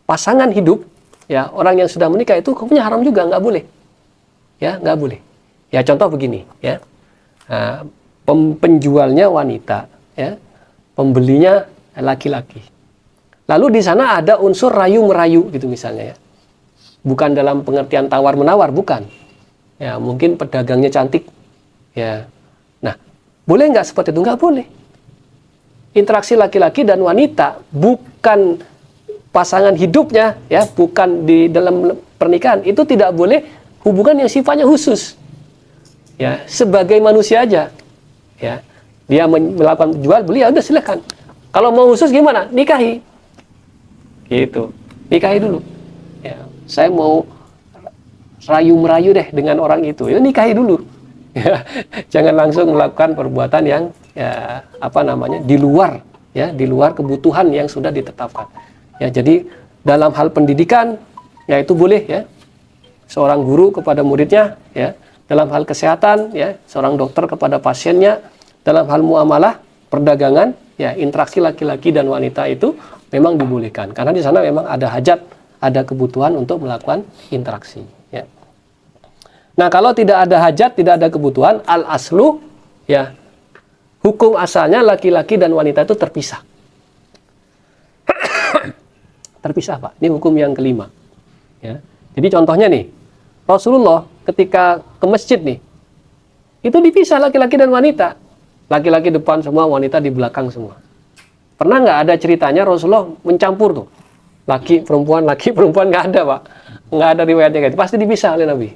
[SPEAKER 2] pasangan hidup, ya orang yang sudah menikah itu hukumnya haram juga, nggak boleh. Ya, nggak boleh. Ya contoh begini, ya. Nah, penjualnya wanita, ya, pembelinya laki-laki. Lalu di sana ada unsur rayu-merayu gitu misalnya ya. Bukan dalam pengertian tawar-menawar, bukan. Ya, mungkin pedagangnya cantik. Ya. Nah, boleh nggak seperti itu? Nggak boleh. Interaksi laki-laki dan wanita bukan pasangan hidupnya, ya, bukan di dalam pernikahan. Itu tidak boleh hubungan yang sifatnya khusus. Ya, sebagai manusia aja. Ya, dia melakukan jual beli, ya udah silakan. Kalau mau khusus gimana? Nikahi, gitu. Nikahi dulu. Ya, saya mau rayu merayu deh dengan orang itu. Ya nikahi dulu. Ya, jangan langsung melakukan perbuatan yang ya apa namanya di luar kebutuhan yang sudah ditetapkan. Ya, jadi dalam hal pendidikan, ya itu boleh ya. Seorang guru kepada muridnya, ya. Dalam hal kesehatan, ya, seorang dokter kepada pasiennya, dalam hal muamalah, perdagangan, ya, interaksi laki-laki dan wanita itu memang dibolehkan. Karena di sana memang ada hajat, ada kebutuhan untuk melakukan interaksi. Ya. Nah, kalau tidak ada hajat, tidak ada kebutuhan, al-aslu, ya, hukum asalnya laki-laki dan wanita itu terpisah. Terpisah, Pak. Ini hukum yang kelima. Ya. Jadi contohnya nih, Rasulullah ketika ke masjid nih, itu dipisah laki-laki dan wanita. Laki-laki depan semua, wanita di belakang semua. Pernah nggak ada ceritanya Rasulullah mencampur tuh? Laki, perempuan, nggak ada, Pak. Nggak ada riwayatnya kayak itu. Pasti dipisah oleh Nabi.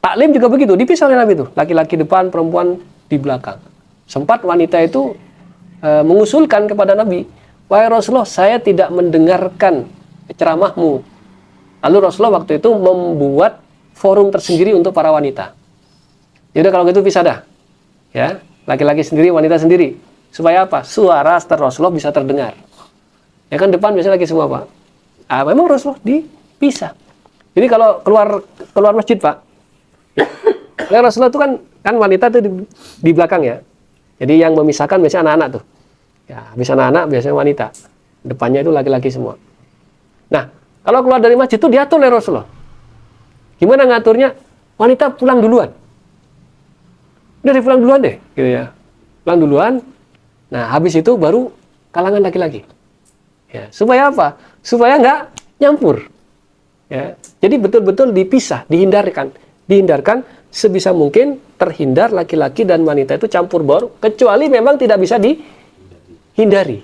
[SPEAKER 2] Taklim juga begitu, dipisah oleh Nabi tuh. Laki-laki depan, perempuan di belakang. Sempat wanita itu mengusulkan kepada Nabi, wahai Rasulullah, saya tidak mendengarkan ceramahmu. Lalu Rasulullah waktu itu membuat forum tersendiri untuk para wanita. Yaudah kalau gitu pisah dah. Ya, laki-laki sendiri, wanita sendiri. Supaya apa? Suara Rasulullah bisa terdengar. Ya kan depan biasanya lagi semua, Pak. Ah, memang Rasulullah dipisah. Jadi kalau keluar masjid, Pak. Ya, Rasulullah itu kan wanita itu di belakang ya. Jadi yang memisahkan biasanya anak-anak tuh. Ya, habis anak-anak biasanya wanita. Depannya itu laki-laki semua. Nah, kalau keluar dari masjid itu diatur oleh Rasulullah. Gimana ngaturnya? Wanita pulang duluan. Udah pulang duluan deh, gitu ya. Pulang duluan. Nah, habis itu baru kalangan laki-laki. Ya, supaya apa? Supaya nggak nyampur. Ya, jadi betul-betul dipisah, dihindarkan sebisa mungkin terhindar laki-laki dan wanita itu campur baur, kecuali memang tidak bisa dihindari.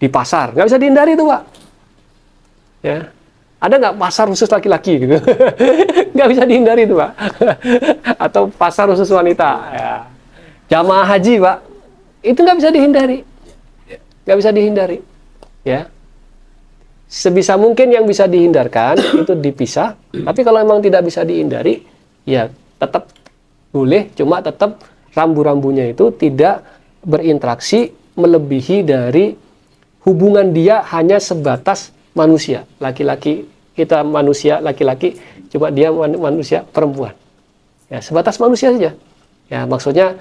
[SPEAKER 2] Di pasar nggak bisa dihindari itu, Pak. Ya. Ada nggak pasar khusus laki-laki gitu? Nggak bisa dihindari itu, Pak. Atau pasar khusus wanita. Ya. Jamaah haji, Pak. Itu nggak bisa dihindari. Nggak bisa dihindari. Ya. Sebisa mungkin yang bisa dihindarkan itu dipisah. Tapi kalau memang tidak bisa dihindari, ya tetap boleh. Cuma tetap rambu-rambunya itu tidak berinteraksi melebihi dari hubungan dia hanya sebatas manusia, laki-laki, kita manusia laki-laki, coba dia manusia perempuan. Ya, sebatas manusia saja. Ya, maksudnya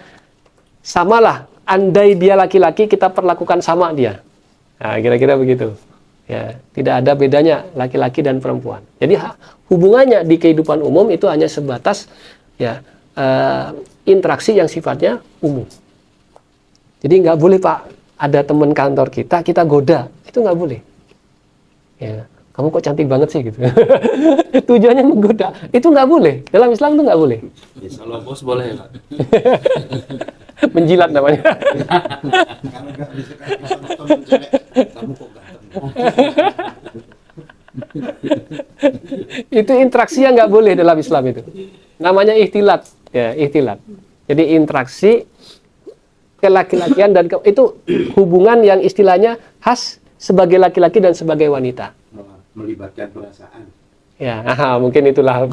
[SPEAKER 2] samalah, andai dia laki-laki, kita perlakukan sama dia. Nah, kira-kira begitu. Ya, tidak ada bedanya laki-laki dan perempuan. Jadi hubungannya di kehidupan umum itu hanya sebatas ya interaksi yang sifatnya umum. Jadi nggak boleh, Pak, ada teman kantor kita goda, itu nggak boleh. Ya, kamu kok cantik banget sih gitu. Tujuannya menggoda. Itu nggak boleh. Dalam Islam itu nggak boleh.
[SPEAKER 1] Insya Allah bos boleh, Pak.
[SPEAKER 2] Menjilat namanya.
[SPEAKER 4] Kalau nggak bisa sama temen cewek, kamu kok ganteng.
[SPEAKER 2] Itu interaksi yang nggak boleh dalam Islam itu. Namanya ikhtilat. Ya, ikhtilat. Jadi interaksi kelaki-lakian dan itu hubungan yang istilahnya khas sebagai laki-laki dan sebagai wanita.
[SPEAKER 4] Melibatkan perasaan.
[SPEAKER 2] Ya, mungkin itulah.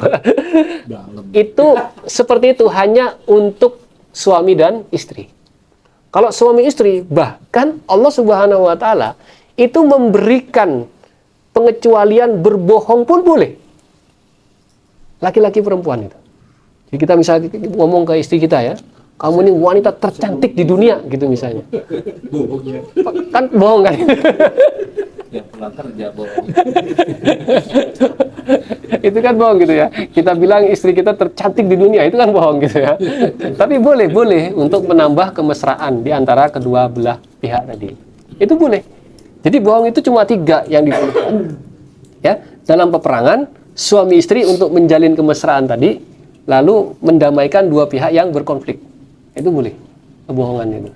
[SPEAKER 2] Itu seperti itu hanya untuk suami dan istri. Kalau suami istri, bahkan Allah Subhanahu wa taala itu memberikan pengecualian berbohong pun boleh. Laki-laki perempuan itu. Jadi kita misalnya ngomong ke istri kita ya, kamu ini wanita tercantik di dunia gitu misalnya.
[SPEAKER 4] Bohongnya.
[SPEAKER 2] Kan bohong kan?
[SPEAKER 1] Yang pulang kerja bohong.
[SPEAKER 2] Itu kan bohong gitu ya. Kita bilang istri kita tercantik di dunia, itu kan bohong gitu ya. Tapi boleh untuk menambah kemesraan di antara kedua belah pihak tadi. Itu boleh. Jadi bohong itu cuma 3 yang dibolehkan. Ya, dalam peperangan suami istri untuk menjalin kemesraan tadi, lalu mendamaikan dua pihak yang berkonflik. Itu boleh, kebohongan itu.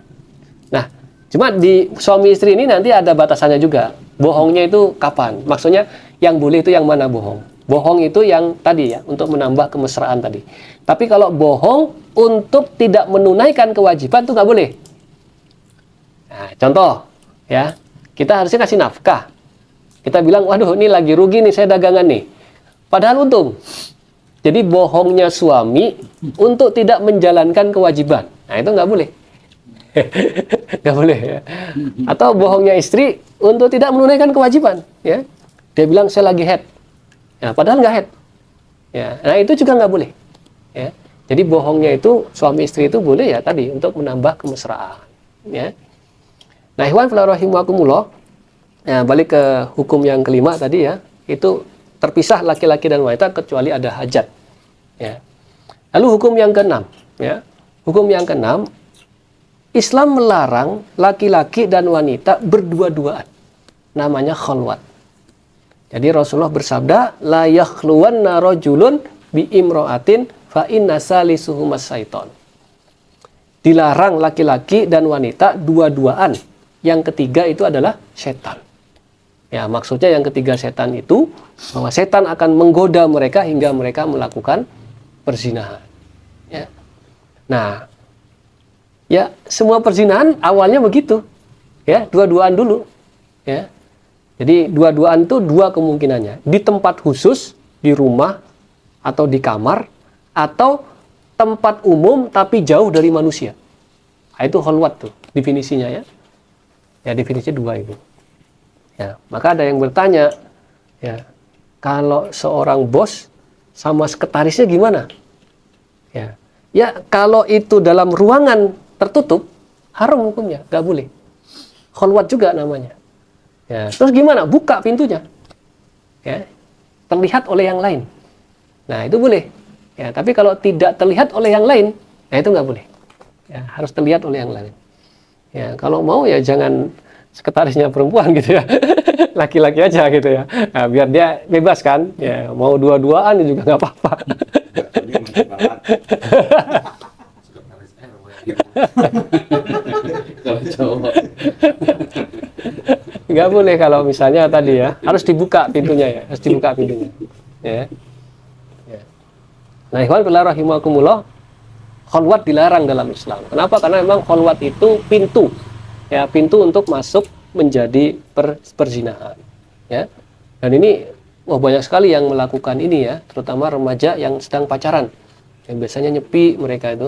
[SPEAKER 2] Nah, cuma di suami istri ini nanti ada batasannya juga. Bohongnya itu kapan? Maksudnya yang boleh itu yang mana bohong? Bohong itu yang tadi ya, untuk menambah kemesraan tadi. Tapi kalau bohong untuk tidak menunaikan kewajiban itu nggak boleh. Nah, contoh ya, kita harusnya kasih nafkah. Kita bilang, waduh ini lagi rugi nih saya dagangan nih. Padahal untung. Jadi bohongnya suami untuk tidak menjalankan kewajiban. Nah itu nggak boleh. Nggak boleh ya. Atau bohongnya istri untuk tidak menunaikan kewajiban. Ya. Dia bilang saya lagi head. Ya, padahal nggak head. Ya. Nah itu juga nggak boleh. Ya. Jadi bohongnya itu suami istri itu boleh ya tadi untuk menambah kemesraan. Ya. Nah ikhwan fillah rahimakumullah. Ya, balik ke hukum yang kelima tadi ya. Itu terpisah laki-laki dan wanita kecuali ada hajat. Ya. Lalu hukum yang keenam, ya. Hukum yang keenam, Islam melarang laki-laki dan wanita berdua-duaan. Namanya khalwat. Jadi Rasulullah bersabda, la yakhluwanna rajulun bi imra'atin fa inna salisuhumas syaiton. Dilarang laki-laki dan wanita dua-duaan. Yang ketiga itu adalah setan. Ya, maksudnya yang ketiga setan itu bahwa setan akan menggoda mereka hingga mereka melakukan perzinahan. Ya. Nah, ya semua perzinahan awalnya begitu. Ya, dua-duaan dulu. Ya. Jadi dua-duaan itu dua kemungkinannya. Di tempat khusus, di rumah atau di kamar atau tempat umum tapi jauh dari manusia. Nah, itu khalwat tuh definisinya ya. Ya, definisinya dua itu. Ya, maka ada yang bertanya, ya, kalau seorang bos sama sekretarisnya gimana? Ya, kalau itu dalam ruangan tertutup, haram hukumnya, nggak boleh. Khalwat juga namanya. Ya, terus gimana? Buka pintunya, ya, terlihat oleh yang lain. Nah, itu boleh. Ya, tapi kalau tidak terlihat oleh yang lain, nah itu nggak boleh. Ya, harus terlihat oleh yang lain. Ya, kalau mau ya jangan sekretarisnya perempuan gitu ya, laki-laki aja gitu ya, nah, biar dia bebas kan, ya mau dua-duaan juga nggak apa-apa.
[SPEAKER 1] Kalau cowok
[SPEAKER 2] nggak boleh kalau misalnya tadi ya, harus dibuka pintunya ya, harus dibuka pintunya. Ya. Ya. Nah, ikhwan fillah rahimakumullah, khalwat dilarang dalam Islam. Kenapa? Karena memang khalwat itu pintu, ya, pintu untuk masuk menjadi perzinahan. Ya. Dan ini banyak sekali yang melakukan ini ya, terutama remaja yang sedang pacaran. Yang biasanya nyepi mereka itu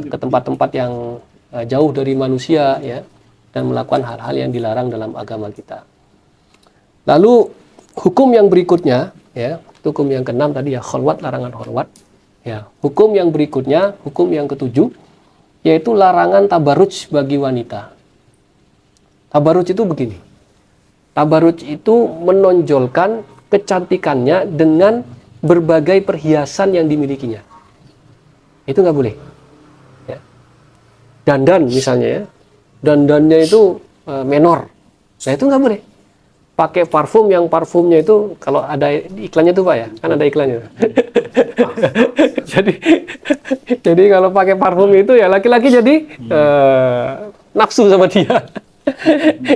[SPEAKER 2] ke tempat-tempat yang jauh dari manusia ya, dan melakukan hal-hal yang dilarang dalam agama kita. Lalu hukum yang berikutnya ya, hukum yang keenam tadi ya, khalwat, larangan khalwat ya. Hukum yang berikutnya, hukum yang ketujuh, yaitu larangan tabarruj bagi wanita. Tabarruj itu begini, tabarruj itu menonjolkan kecantikannya dengan berbagai perhiasan yang dimilikinya. Itu nggak boleh ya. Dandan misalnya ya, dandannya itu menor, nah itu nggak boleh. Pakai parfum yang parfumnya itu, kalau ada iklannya tuh Pak ya, kan ada iklannya. jadi kalau pakai parfum itu ya laki-laki jadi nafsu sama dia.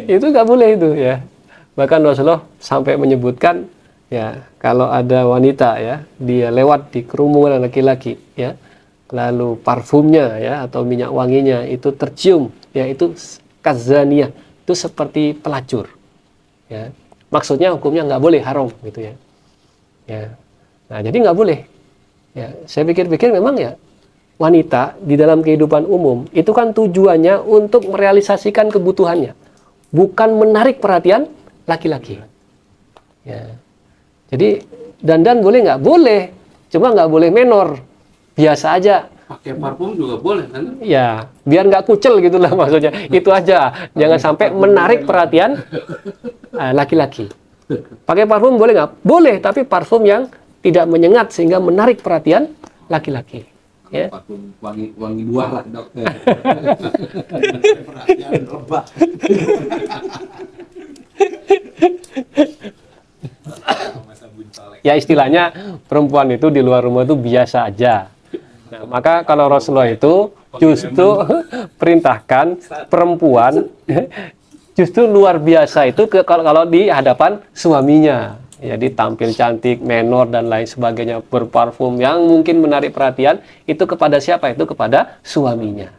[SPEAKER 2] Itu nggak boleh itu ya. Bahkan Rasulullah sampai menyebutkan ya, kalau ada wanita ya, dia lewat di kerumunan laki-laki ya, lalu parfumnya ya atau minyak wanginya itu tercium, ya itu kazaniyah, itu seperti pelacur ya. Maksudnya hukumnya nggak boleh, haram gitu ya. Ya. Nah, jadi nggak boleh. Ya, saya pikir-pikir memang ya, wanita di dalam kehidupan umum itu kan tujuannya untuk merealisasikan kebutuhannya, bukan menarik perhatian laki-laki. Ya. Jadi dandan boleh nggak? Boleh, cuma nggak boleh menor, biasa aja.
[SPEAKER 1] Pakai parfum juga boleh kan?
[SPEAKER 2] Ya, biar nggak kucel gitulah maksudnya. Itu aja, jangan sampai menarik perhatian laki-laki. Pakai parfum boleh nggak? Boleh, tapi parfum yang tidak menyengat sehingga menarik perhatian laki-laki. Ya.
[SPEAKER 4] Parfum wangi buah lah dokter. Perhatian lebah.
[SPEAKER 2] Ya istilahnya perempuan itu di luar rumah itu biasa aja. Nah, maka kalau Rasulullah itu justru perintahkan perempuan justru luar biasa itu kalau di hadapan suaminya. Jadi tampil cantik, menor dan lain sebagainya, berparfum yang mungkin menarik perhatian itu kepada siapa? Itu kepada suaminya.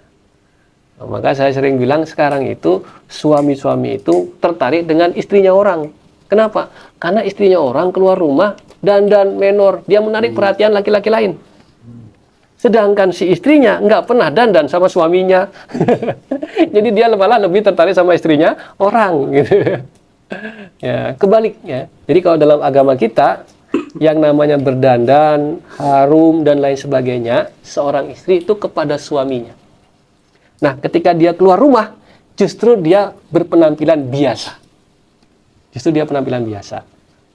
[SPEAKER 2] Nah, maka saya sering bilang sekarang itu suami-suami itu tertarik dengan istrinya orang. Kenapa? Karena istrinya orang keluar rumah dan menor, dia menarik perhatian laki-laki lain. Sedangkan si istrinya nggak pernah dandan sama suaminya. Jadi dia malah lebih tertarik sama istrinya orang gitu. Ya, kebalik ya. Jadi kalau dalam agama kita yang namanya berdandan, harum dan lain sebagainya, seorang istri itu kepada suaminya. Nah, ketika dia keluar rumah, justru dia berpenampilan biasa. Justru dia penampilan biasa.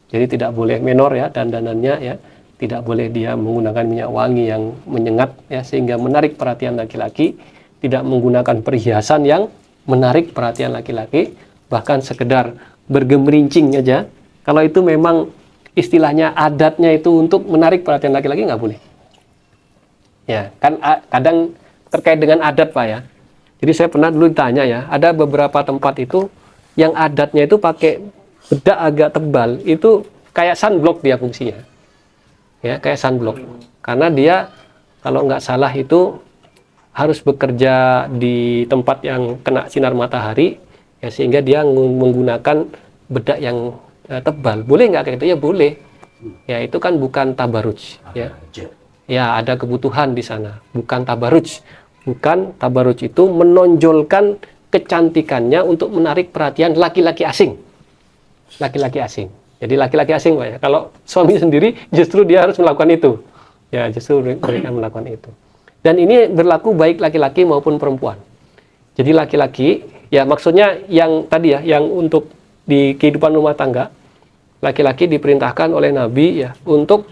[SPEAKER 2] Jadi tidak boleh menor ya dandanannya ya. Tidak boleh dia menggunakan minyak wangi yang menyengat ya, sehingga menarik perhatian laki-laki, tidak menggunakan perhiasan yang menarik perhatian laki-laki, bahkan sekedar bergemerincing aja. Kalau itu memang istilahnya adatnya itu untuk menarik perhatian laki-laki, nggak boleh. Ya, kan kadang terkait dengan adat Pak ya. Jadi saya pernah dulu ditanya ya, ada beberapa tempat itu yang adatnya itu pakai bedak agak tebal, itu kayak sunblock dia fungsinya. Ya, kayak sunblock. Karena dia kalau nggak salah itu harus bekerja di tempat yang kena sinar matahari ya, sehingga dia menggunakan bedak yang tebal. Boleh nggak kayak gitu? Ya boleh. Ya itu kan bukan tabarruj ya. Ya ada kebutuhan di sana, bukan tabarruj. Bukan tabarruj itu menonjolkan kecantikannya untuk menarik perhatian laki-laki asing. Laki-laki asing. Jadi laki-laki asing Pak ya. Kalau suami sendiri justru dia harus melakukan itu. Ya justru mereka melakukan itu. Dan ini berlaku baik laki-laki maupun perempuan. Jadi laki-laki ya maksudnya yang tadi ya, yang untuk di kehidupan rumah tangga, laki-laki diperintahkan oleh Nabi ya untuk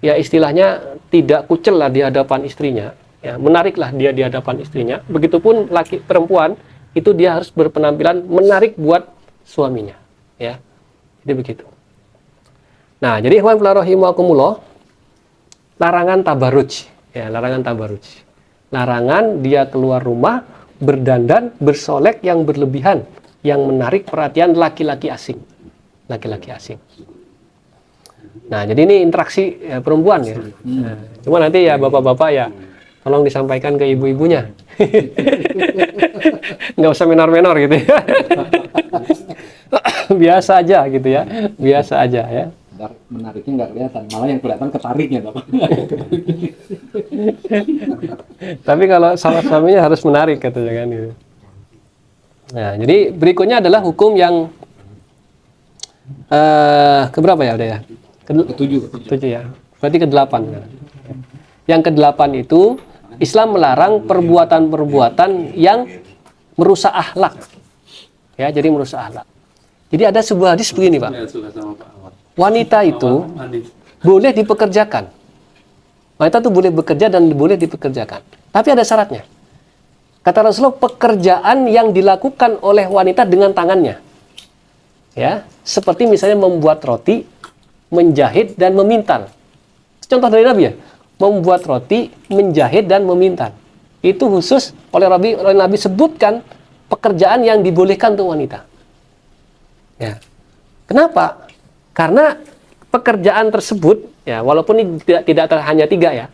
[SPEAKER 2] ya istilahnya tidak kucel lah di hadapan istrinya. Ya, menariklah dia di hadapan istrinya. Begitupun perempuan itu dia harus berpenampilan menarik buat suaminya. Ya, jadi begitu. Nah, jadi ikhwan fillah rahimakumullah, larangan tabarruj, ya, larangan tabarruj. Larangan dia keluar rumah berdandan, bersolek yang berlebihan yang menarik perhatian laki-laki asing. Laki-laki asing. Nah, jadi ini interaksi perempuan ya. Nah, cuma nanti ya bapak-bapak ya, tolong disampaikan ke ibu-ibunya. Nggak usah menor-menor gitu ya. Biasa aja gitu ya. Biasa aja ya.
[SPEAKER 5] Menariknya nggak kelihatan, malah yang kelihatan ketariknya, Bapak.
[SPEAKER 2] Tapi kalau salah suaminya harus menarik katanya kan gitu. Nah, jadi berikutnya adalah hukum yang keberapa ya udah ya? Ketujuh ya. Berarti ke-8. Yang ke-8 itu Islam melarang perbuatan-perbuatan yang merusak akhlak. Ya, jadi merusak akhlak. Jadi ada sebuah hadis begini, Pak. Wanita itu boleh dipekerjakan. Wanita itu boleh bekerja dan boleh dipekerjakan. Tapi ada syaratnya. Kata Rasulullah, pekerjaan yang dilakukan oleh wanita dengan tangannya. Ya, seperti misalnya membuat roti, menjahit dan memintal. Contoh dari Nabi ya, membuat roti, menjahit dan memintal. Itu khusus oleh Nabi sebutkan pekerjaan yang dibolehkan untuk wanita. Ya. Kenapa? Karena pekerjaan tersebut, ya walaupun ini tidak hanya 3 ya,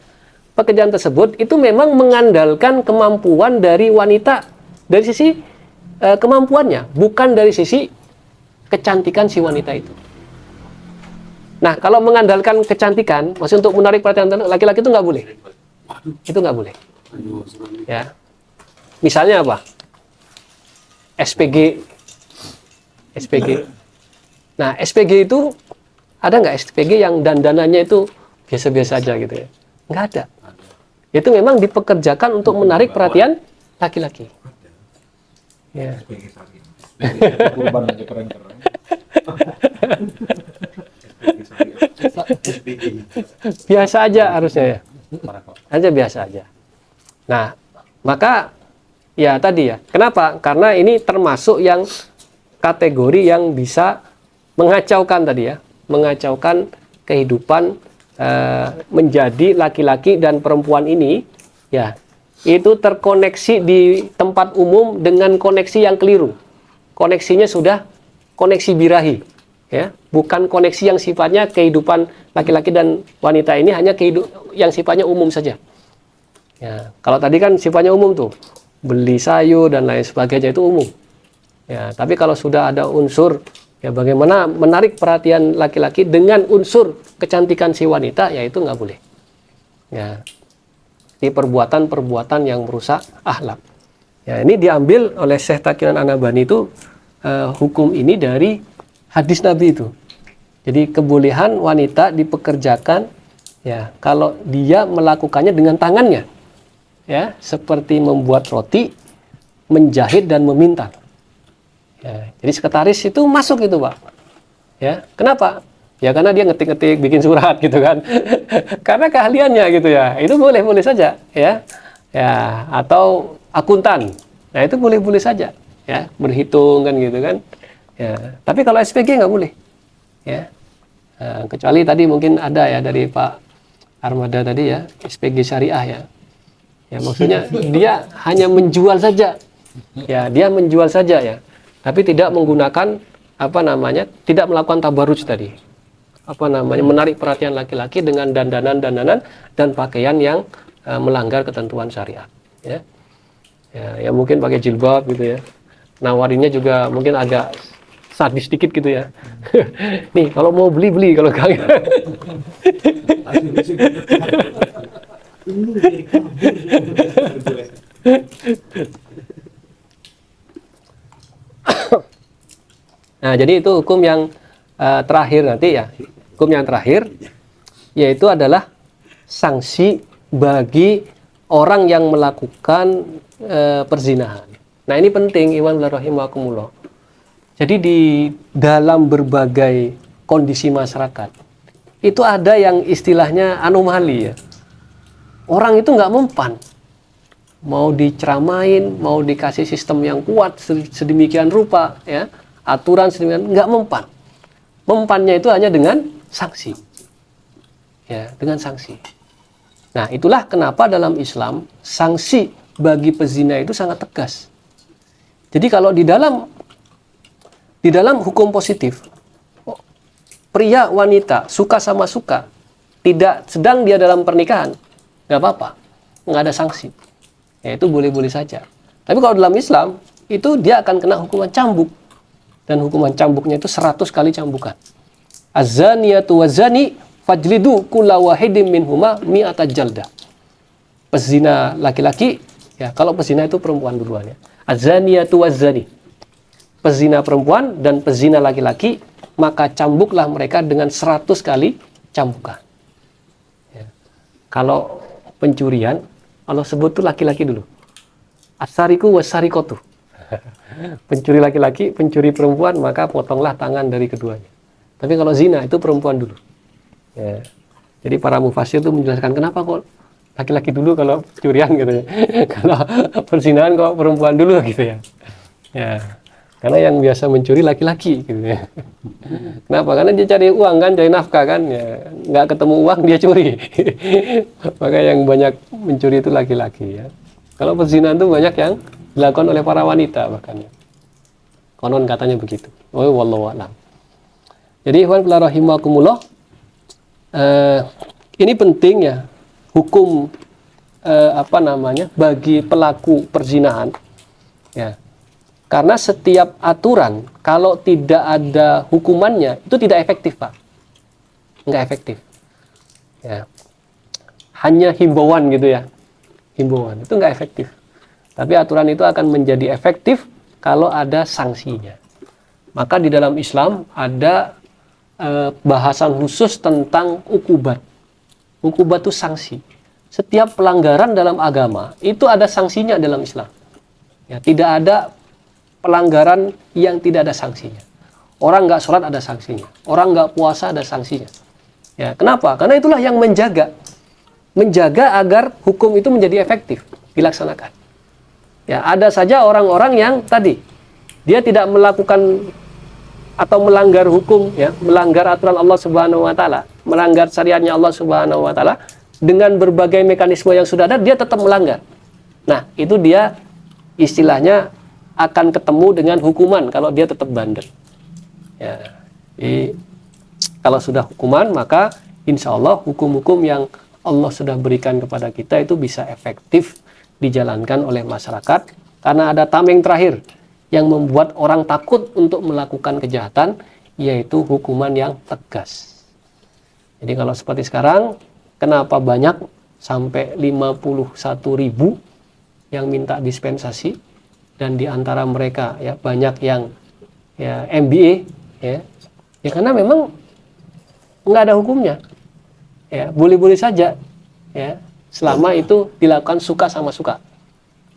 [SPEAKER 2] pekerjaan tersebut itu memang mengandalkan kemampuan dari wanita dari sisi kemampuannya, bukan dari sisi kecantikan si wanita itu. Nah, kalau mengandalkan kecantikan, maksud untuk menarik perhatian laki-laki itu nggak boleh. Itu nggak boleh. Ya, misalnya apa? SPG. Nah, SPG itu ada nggak SPG yang dandanannya itu biasa-biasa aja gitu ya? Nggak ada. Itu memang dipekerjakan untuk menarik perhatian laki-laki. Ya.
[SPEAKER 5] Kurban aja keren-keren.
[SPEAKER 2] Biasa aja harusnya ya. Aja biasa aja. Nah, maka ya tadi ya. Kenapa? Karena ini termasuk yang kategori yang bisa mengacaukan tadi ya, mengacaukan kehidupan menjadi laki-laki dan perempuan ini ya, itu terkoneksi di tempat umum dengan koneksi yang keliru. Koneksinya sudah koneksi birahi ya, bukan koneksi yang sifatnya kehidupan laki-laki dan wanita ini hanya yang sifatnya umum saja. Ya, kalau tadi kan sifatnya umum tuh, beli sayur dan lain sebagainya itu umum. Ya, tapi kalau sudah ada unsur ya bagaimana menarik perhatian laki-laki dengan unsur kecantikan si wanita, ya itu nggak boleh. Ya, ini perbuatan-perbuatan yang merusak akhlak. Ya, ini diambil oleh Syekh Taqiyuddin An-Nabhani itu hukum ini dari hadis Nabi itu. Jadi kebolehan wanita dipekerjakan ya kalau dia melakukannya dengan tangannya. Ya, seperti membuat roti, menjahit dan memintal. Ya, jadi sekretaris itu masuk itu, Pak. Ya, kenapa? Ya karena dia ngetik-ngetik, bikin surat gitu kan. Karena keahliannya gitu ya. Itu boleh-boleh saja, ya. Ya, atau akuntan. Nah, itu boleh-boleh saja, ya, berhitung kan gitu kan. Ya, tapi kalau SPG nggak boleh. Ya. Nah, kecuali tadi mungkin ada ya dari Pak Armada tadi ya, SPG syariah ya. Ya, maksudnya dia hanya menjual saja. Ya, dia menjual saja ya. Tapi tidak menggunakan tidak melakukan tabarruj tadi. Menarik perhatian laki-laki dengan dandanan-dandanan dan pakaian yang melanggar ketentuan syariat, ya. Ya, mungkin pakai jilbab gitu ya. Nawarinnya juga mungkin agak sadis dikit gitu ya. Nih, kalau mau beli kalau kagak. Nah, jadi itu hukum yang terakhir nanti ya. Hukum yang terakhir yaitu adalah sanksi bagi orang yang melakukan perzinahan. Nah, ini penting, Iwan rahimakumullah. Jadi di dalam berbagai kondisi masyarakat itu ada yang istilahnya anomali ya. Orang itu nggak mempan. Mau diceramain, mau dikasih sistem yang kuat sedemikian rupa ya, aturan sedemikian, nggak mempan. Mempannya itu hanya dengan sanksi. Ya, dengan sanksi. Nah, itulah kenapa dalam Islam sanksi bagi pezina itu sangat tegas. Jadi kalau di dalam Di dalam hukum positif, pria wanita suka sama suka, tidak sedang dia dalam pernikahan, nggak apa-apa, nggak ada sanksi. Ya, itu boleh-boleh saja. Tapi kalau dalam Islam, itu dia akan kena hukuman cambuk. Dan hukuman cambuknya itu 100 kali cambukan. Az-zaniyatu waz-zani fajlidu kulla wahidin minhuma mi'ata jaldah. Pezina laki-laki, ya kalau pezina itu perempuan duluan ya. Az-zaniyatu waz-zani. Pezina perempuan dan pezina laki-laki, maka cambuklah mereka dengan 100 kali cambukan. Ya. Kalau pencurian, Allah sebut tuh laki-laki dulu. As-sariku was-sarikotu. Pencuri laki-laki, pencuri perempuan, maka potonglah tangan dari keduanya. Tapi kalau zina itu perempuan dulu. Ya. Jadi para mufasir itu menjelaskan kenapa kok laki-laki dulu kalau pencurian gitu ya. Kalau perzinahan kok perempuan dulu gitu ya. Ya. Karena yang biasa mencuri laki-laki gitu ya. Kenapa? Karena dia cari uang kan, cari nafkah kan. Ya. Nggak ketemu uang dia curi. Maka yang banyak mencuri itu laki-laki ya. Kalau perzinahan itu banyak yang dilakukan oleh para wanita bahkan ya. Konon katanya begitu. Oh, wallahu a'lam. Jadi ikhwan fillah rahimakumullah, ini penting ya hukum bagi pelaku perzinahan ya. Karena setiap aturan kalau tidak ada hukumannya itu tidak efektif, Pak. Nggak efektif. Ya. Hanya himbauan gitu ya. Himbauan itu nggak efektif. Tapi aturan itu akan menjadi efektif kalau ada sanksinya. Maka di dalam Islam ada bahasan khusus tentang ukubat. Ukubat itu sanksi. Setiap pelanggaran dalam agama itu ada sanksinya dalam Islam. Ya, tidak ada pelanggaran yang tidak ada sanksinya. Orang nggak sholat ada sanksinya. Orang nggak puasa ada sanksinya. Ya, kenapa? Karena itulah yang menjaga agar hukum itu menjadi efektif dilaksanakan. Ya, ada saja orang-orang yang tadi dia tidak melakukan atau melanggar hukum ya, melanggar aturan Allah Subhanahu wa taala, melanggar syariatnya Allah Subhanahu wa taala dengan berbagai mekanisme yang sudah ada, dia tetap melanggar. Nah, itu dia istilahnya akan ketemu dengan hukuman kalau dia tetap bandel. Ya. Jadi kalau sudah hukuman, maka insya Allah hukum-hukum yang Allah sudah berikan kepada kita itu bisa efektif dijalankan oleh masyarakat, karena ada tameng terakhir yang membuat orang takut untuk melakukan kejahatan, yaitu hukuman yang tegas. Jadi kalau seperti sekarang, kenapa banyak sampai 51.000 yang minta dispensasi, dan di antara mereka ya banyak yang ya MBA ya karena memang nggak ada hukumnya ya, boleh-boleh saja ya, selama itu dilakukan suka sama suka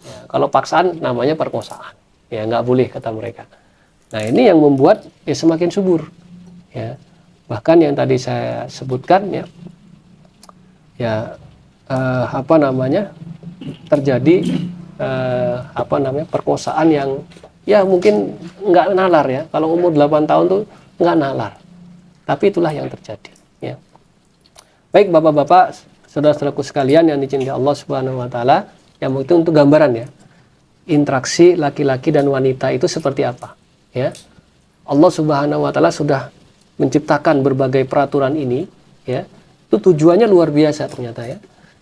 [SPEAKER 2] ya. Kalau paksaan namanya perkosaan ya, nggak boleh kata mereka. Nah, ini yang membuat ya semakin subur ya. Bahkan yang tadi saya sebutkan terjadi perkosaan yang ya mungkin nggak nalar ya, kalau umur 8 tahun tuh nggak nalar, tapi itulah yang terjadi ya. Baik bapak-bapak, saudara-saudaraku sekalian yang dicintai Allah Subhanahu wa taala, yang itu untuk gambaran ya, interaksi laki-laki dan wanita itu seperti apa ya. Allah Subhanahu wa taala sudah menciptakan berbagai peraturan ini ya, itu tujuannya luar biasa ternyata ya.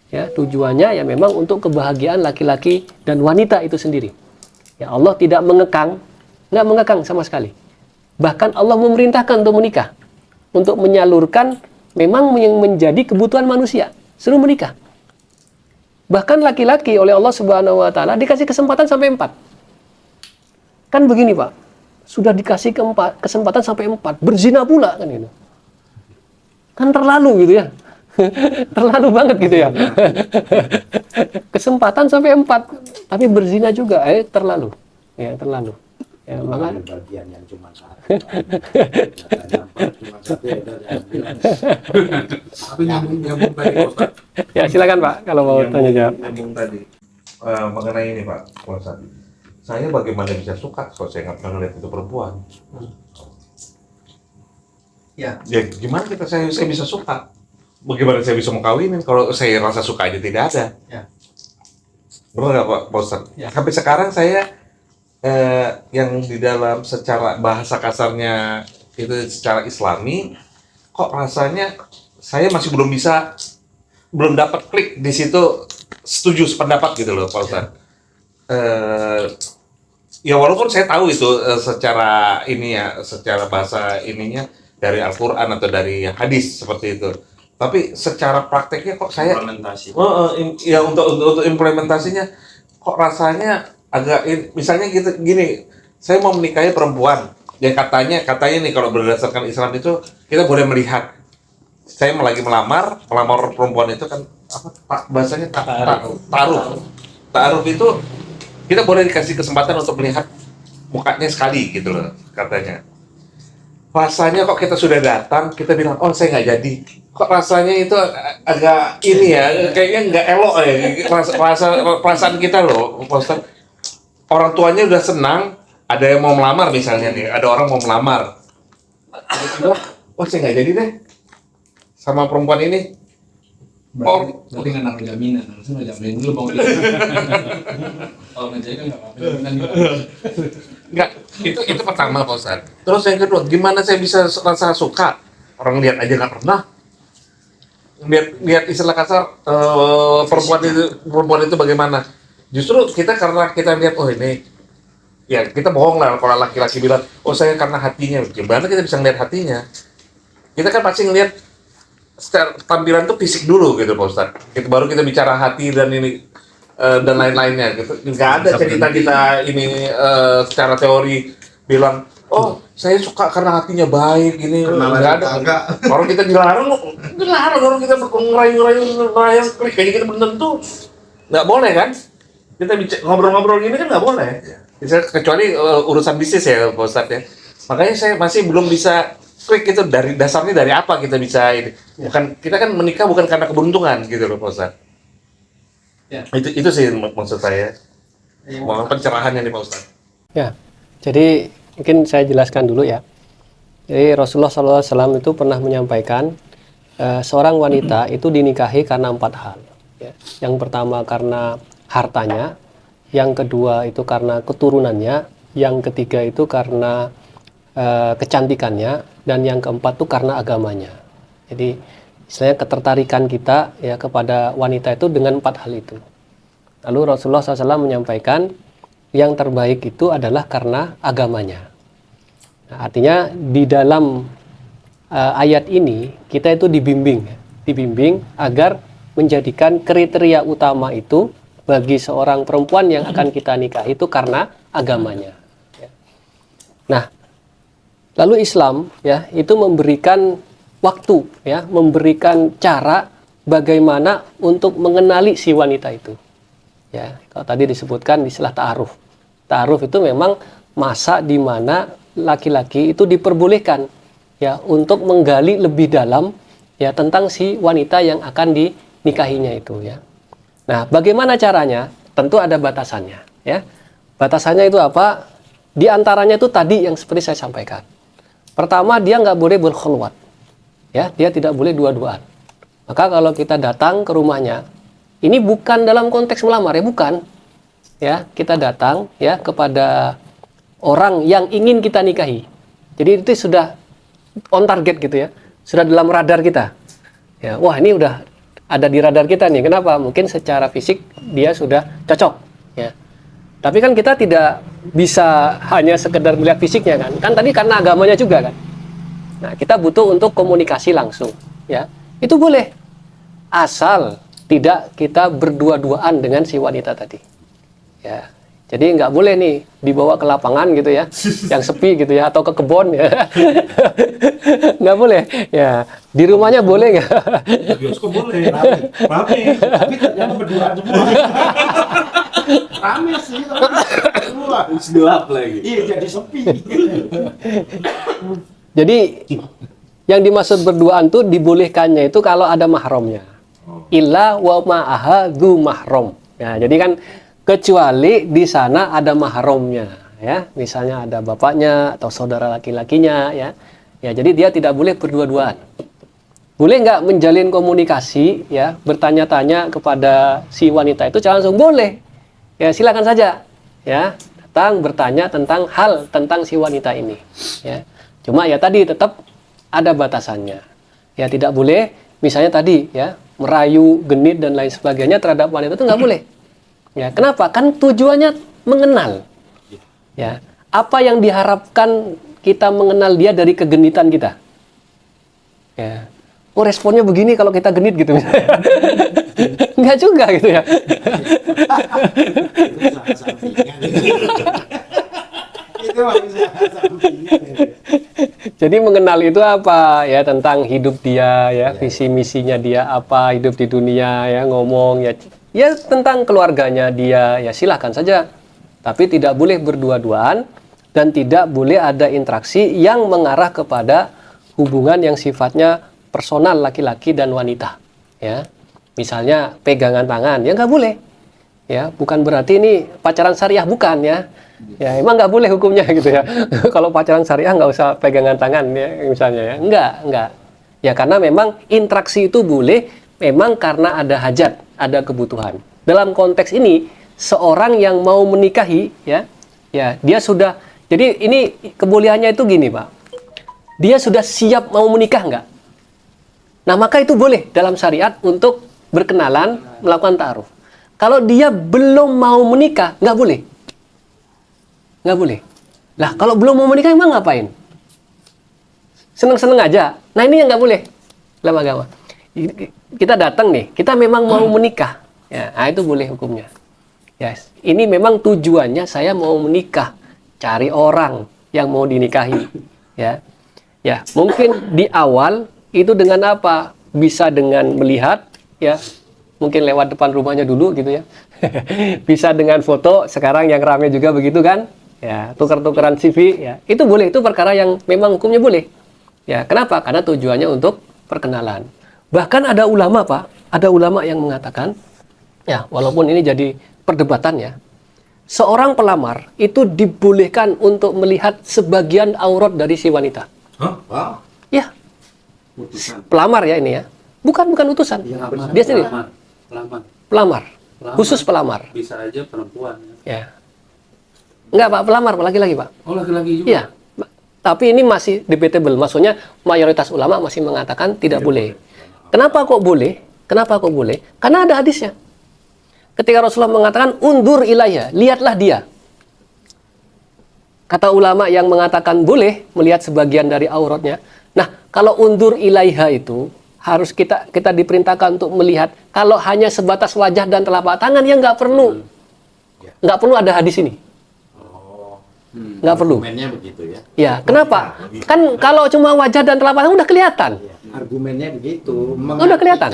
[SPEAKER 2] Ya, tujuannya ya memang untuk kebahagiaan laki-laki dan wanita itu sendiri. Ya, Allah tidak mengekang, nggak mengekang sama sekali. Bahkan Allah memerintahkan untuk menikah, untuk menyalurkan memang yang menjadi kebutuhan manusia, suruh menikah. Bahkan laki-laki oleh Allah Subhanahu wa taala dikasih kesempatan sampai 4. Kan begini, Pak. Sudah dikasih kesempatan sampai 4, berzina pula kan gitu. Kan terlalu gitu ya. Terlalu banget gitu ya. Kesempatan sampai 4, tapi berzina juga terlalu. Ya, terlalu. Ya, maka
[SPEAKER 4] bagian yang cuma satu.
[SPEAKER 3] Tapi nyambung tadi Pak Ustaz.
[SPEAKER 2] ya silakan Pak kalau mau tanya jawab.
[SPEAKER 6] Nyambung tadi mengenai ini Pak Ustaz. Saya bagaimana bisa suka kalau saya nggak pernah lihat itu perempuan? Ya gimana saya bisa suka? Bagaimana saya bisa mau kawinin kalau saya rasa suka aja tidak ada?
[SPEAKER 3] Ya.
[SPEAKER 6] Benar nggak Pak Ustaz?
[SPEAKER 3] Ya.
[SPEAKER 6] Sampai sekarang saya yang di dalam secara bahasa kasarnya itu secara Islami, kok rasanya saya masih belum dapat klik di situ setuju sependapat gitu loh Pak Ustadz. Ya walaupun saya tahu itu secara ini ya, secara bahasa ininya dari Al-Quran atau dari hadis seperti itu. Tapi secara prakteknya kok saya
[SPEAKER 1] Implementasi.
[SPEAKER 6] ya untuk implementasinya kok rasanya agak misalnya gitu gini, saya mau menikahi perempuan yang katanya nih kalau berdasarkan Islam itu kita boleh melihat. Saya lagi melamar perempuan itu kan apa bahasanya taruh itu kita boleh dikasih kesempatan untuk melihat mukanya sekali gitu loh katanya. Rasanya kok kita sudah datang kita bilang oh saya nggak jadi, kok rasanya itu agak ini ya kayaknya nggak elok ya perasaan kita loh Pak Ustadz. Orang tuanya udah senang, ada yang mau melamar misalnya nih, ada orang mau melamar, oh saya nggak jadi deh sama perempuan ini.
[SPEAKER 5] Berarti nggak naruh jaminan, harusnya nggak jaminan dulu mau dia. Kalau nggak jadi kan nggak apa-apa, jaminan gitu.
[SPEAKER 6] Enggak, itu pertama Pak Ustadz. Terus yang kedua, gimana saya bisa rasa suka? Orang lihat aja nggak pernah. Lihat istilah kasar perempuan itu bagaimana? Justru karena kita lihat oh ini, ya kita bohong lah kalau laki-laki bilang oh saya karena hatinya. Gimana kita bisa ngeliat hatinya? Kita kan pasti ngelihat secara tampilan tuh fisik dulu gitu Pak Ustadz. Baru kita bicara hati dan ini dan lain-lainnya gitu. Nggak ada cerita kita ini secara teori bilang oh saya suka karena hatinya baik gini. Nggak ada. Orang kita dilarang orang kita ngerayu klik kayaknya kita belum tentu. Nggak boleh kan? Kita ngobrol-ngobrol gini kan nggak boleh. Kecuali urusan bisnis ya Pak Ustadz ya. Makanya saya masih belum bisa klik itu dari dasarnya dari apa kita bisa ini. Bukan kita kan menikah bukan karena keberuntungan gitu loh Pak Ustadz.
[SPEAKER 5] Ya.
[SPEAKER 6] Itu sih maksud saya. Mohon pencerahannya nih Pak Ustadz.
[SPEAKER 2] Ya, jadi mungkin saya jelaskan dulu ya. Jadi Rasulullah SAW itu pernah menyampaikan seorang wanita itu dinikahi karena 4 hal. Ya. Yang pertama karena hartanya, yang kedua itu karena keturunannya, yang ketiga itu karena kecantikannya, dan yang keempat itu karena agamanya. Jadi istilahnya ketertarikan kita ya kepada wanita itu dengan 4 hal itu. Lalu Rasulullah SAW menyampaikan yang terbaik itu adalah karena agamanya. Nah, artinya di dalam ayat ini kita itu dibimbing agar menjadikan kriteria utama itu bagi seorang perempuan yang akan kita nikahi itu karena agamanya. Nah, lalu Islam ya itu memberikan waktu ya, memberikan cara bagaimana untuk mengenali si wanita itu. Ya, kalau tadi disebutkan istilah ta'aruf. Ta'aruf itu memang masa di mana laki-laki itu diperbolehkan ya untuk menggali lebih dalam ya tentang si wanita yang akan dinikahinya itu ya. Nah, bagaimana caranya? Tentu ada batasannya ya. Batasannya itu apa? Di antaranya itu tadi yang seperti saya sampaikan. Pertama, dia nggak boleh berkhulwat. Ya, dia tidak boleh dua-duaan. Maka kalau kita datang ke rumahnya, ini bukan dalam konteks melamar ya, bukan. Ya, kita datang ya kepada orang yang ingin kita nikahi. Jadi itu sudah on target gitu ya. Sudah dalam radar kita. Ya, wah ini udah ada di radar kita nih. Kenapa? Mungkin secara fisik dia sudah cocok ya. Tapi kan kita tidak bisa hanya sekedar melihat fisiknya kan. Kan tadi karena agamanya juga kan. Nah, kita butuh untuk komunikasi langsung ya. Itu boleh. Asal tidak kita berdua-duaan dengan si wanita tadi. Ya. Jadi nggak boleh nih dibawa ke lapangan gitu ya, yang sepi gitu ya, atau ke kebun ya. Nggak boleh. Ya, di rumahnya boleh nggak?
[SPEAKER 3] Bioskop boleh, rame, tapi ternyata berdua semua. Rame sih, semua.
[SPEAKER 4] Gelap lagi.
[SPEAKER 3] Iya, jadi sepi.
[SPEAKER 2] Jadi yang dimaksud berduaan tuh dibolehkannya itu kalau ada mahramnya. Illa wa ma'aha dzu mahram. Ya, jadi kan kecuali di sana ada mahramnya ya, misalnya ada bapaknya atau saudara laki-lakinya ya. Ya, jadi dia tidak boleh berdua-duaan. Boleh nggak menjalin komunikasi ya, bertanya-tanya kepada si wanita itu langsung boleh. Ya, silakan saja ya. datang bertanya tentang hal tentang si wanita ini. Ya. Cuma ya tadi tetap ada batasannya. Ya tidak boleh, misalnya tadi ya merayu, genit dan lain sebagainya terhadap wanita itu nggak boleh. Ya kenapa? Kan tujuannya mengenal. Ya apa yang diharapkan kita mengenal dia dari kegenitan kita? Ya. Oh responnya begini kalau kita genit gitu misalnya. Enggak juga gitu ya.
[SPEAKER 4] Itu usaha sampingan. Itu mah usaha sampingan.
[SPEAKER 2] Jadi mengenal itu apa ya, tentang hidup dia ya, visi misinya dia apa, hidup di dunia ya, ngomong ya tentang keluarganya dia ya, silahkan saja. Tapi tidak boleh berdua-duaan dan tidak boleh ada interaksi yang mengarah kepada hubungan yang sifatnya personal laki-laki dan wanita ya. Misalnya pegangan tangan ya nggak boleh ya, bukan berarti ini pacaran syariah, bukan ya. Ya emang nggak boleh hukumnya gitu ya. Kalau pacaran syariah nggak usah pegangan tangan ya misalnya ya, enggak ya, karena memang interaksi itu boleh memang karena ada hajat, ada kebutuhan. Dalam konteks ini seorang yang mau menikahi ya dia sudah, jadi ini kebolehannya itu gini Pak, dia sudah siap mau menikah nggak? Nah maka itu boleh dalam syariat untuk berkenalan, melakukan ta'aruf. Kalau dia belum mau menikah, nggak boleh. Nggak boleh. Lah kalau belum mau menikah emang ngapain? Seneng-seneng aja. Nah ini yang nggak boleh dalam agama. Kita datang nih, kita memang mau menikah. Ya, nah itu boleh hukumnya. Yes. Ini memang tujuannya saya mau menikah, cari orang yang mau dinikahi. Ya, ya mungkin di awal itu dengan apa? Bisa dengan melihat, ya, mungkin lewat depan rumahnya dulu gitu ya. Bisa dengan foto, sekarang yang ramai juga begitu kan? Ya, tukar-tukaran CV, ya. Itu boleh, itu perkara yang memang hukumnya boleh. Ya, kenapa? Karena tujuannya untuk perkenalan. Bahkan ada ulama, Pak, ada ulama yang mengatakan, ya, walaupun ini jadi perdebatan ya, seorang pelamar itu dibolehkan untuk melihat sebagian aurat dari si wanita.
[SPEAKER 3] Hah?
[SPEAKER 4] Wow.
[SPEAKER 2] Ya,
[SPEAKER 3] Putusan.
[SPEAKER 2] pelamar ya ini ya. Bukan utusan. Dia sendiri. Pelamar. Khusus pelamar.
[SPEAKER 1] Bisa aja perempuan.
[SPEAKER 2] Ya. Enggak, Pak, pelamar, laki-laki, Pak.
[SPEAKER 1] Oh, laki-laki juga?
[SPEAKER 2] Iya. Tapi ini masih debatable. Maksudnya mayoritas ulama masih mengatakan tidak boleh. Kenapa kok boleh? Kenapa kok boleh? Karena ada hadisnya. Ketika Rasulullah mengatakan undur ilaiha, lihatlah dia. Kata ulama yang mengatakan boleh melihat sebagian dari auratnya. Nah, kalau undur ilaiha itu harus kita diperintahkan untuk melihat. Kalau hanya sebatas wajah dan telapak tangan ya nggak perlu. Nggak perlu ada hadis ini. Nggak perlu.
[SPEAKER 4] Argumennya begitu ya.
[SPEAKER 2] Ya, kenapa? Kan kalau cuma wajah dan telapak tangan udah kelihatan.
[SPEAKER 4] Argumennya begitu.
[SPEAKER 2] Udah kelihatan.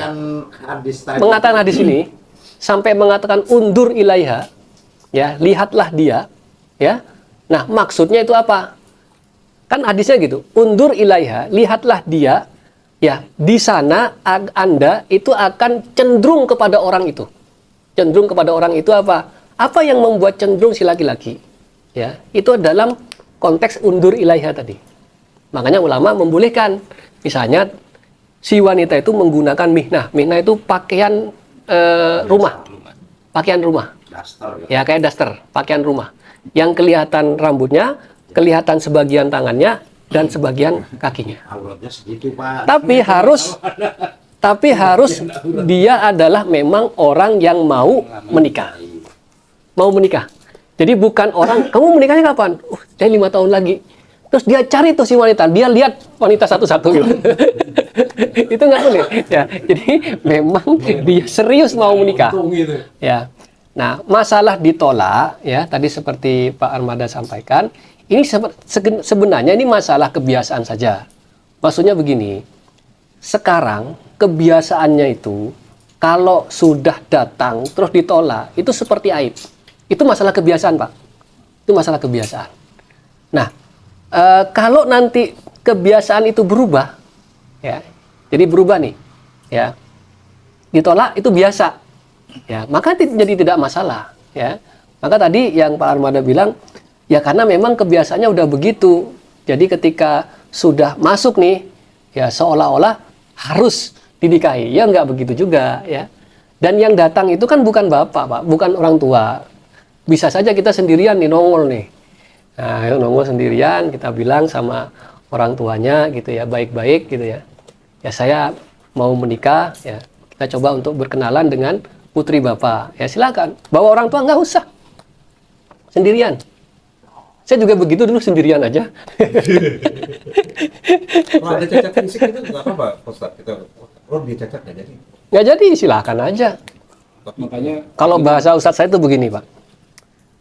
[SPEAKER 4] Hadis tadi.
[SPEAKER 2] Mengatakan hadis ini sampai mengatakan undur ilaiha, ya, lihatlah dia, ya. Nah, maksudnya itu apa? Kan hadisnya gitu, undur ilaiha, lihatlah dia, ya, di sana Anda itu akan cenderung kepada orang itu. Cenderung kepada orang itu apa? Apa yang membuat cenderung si laki-laki? Ya, itu dalam konteks undur ilaiha tadi. Makanya ulama membolehkan, misalnya si wanita itu menggunakan mihnah. Mihnah itu pakaian rumah, pakaian rumah. Ya, kayak daster, pakaian rumah. Yang kelihatan rambutnya, kelihatan sebagian tangannya, dan sebagian kakinya.
[SPEAKER 4] Auratnya segitu, Pak.
[SPEAKER 2] Tapi harus dia adalah memang orang yang mau menikah. Mau menikah. Jadi bukan orang, kamu menikahnya kapan? Saya 5 tahun lagi. Terus dia cari tuh si wanita, dia lihat wanita satu-satu gitu. Itu nggak boleh. Ya, jadi memang dia serius mau menikah. Ya. Nah, masalah ditolak, ya tadi seperti Pak Armada sampaikan, ini sebenarnya ini masalah kebiasaan saja. Maksudnya begini, sekarang kebiasaannya itu kalau sudah datang terus ditolak, itu seperti aib. Itu masalah kebiasaan, Pak. Itu masalah kebiasaan. Nah, kalau nanti kebiasaan itu berubah, ya, jadi berubah nih, ya, ditolak itu biasa, ya, maka jadi tidak masalah, ya. Maka tadi yang Pak Armada bilang, ya karena memang kebiasaannya udah begitu, jadi ketika sudah masuk nih, ya seolah-olah harus dinikahi, ya nggak begitu juga, ya. Dan yang datang itu kan bukan bapak, Pak, bukan orang tua. bisa saja kita sendirian nih nongol nih. Nah, nongol sendirian, kita bilang sama orang tuanya gitu ya, baik-baik gitu ya. Ya saya mau menikah, ya kita coba untuk berkenalan dengan putri bapak. Ya silakan, bawa orang tua nggak usah, sendirian. Saya juga begitu dulu sendirian aja.
[SPEAKER 4] Kalau ada cacat fisik itu nggak apa-apa, Ustaz. Kita, dia cacat nggak jadi.
[SPEAKER 2] Nggak jadi, silakan aja.
[SPEAKER 5] Makanya
[SPEAKER 2] Kalau bahasa Ustadz saya itu begini, Pak.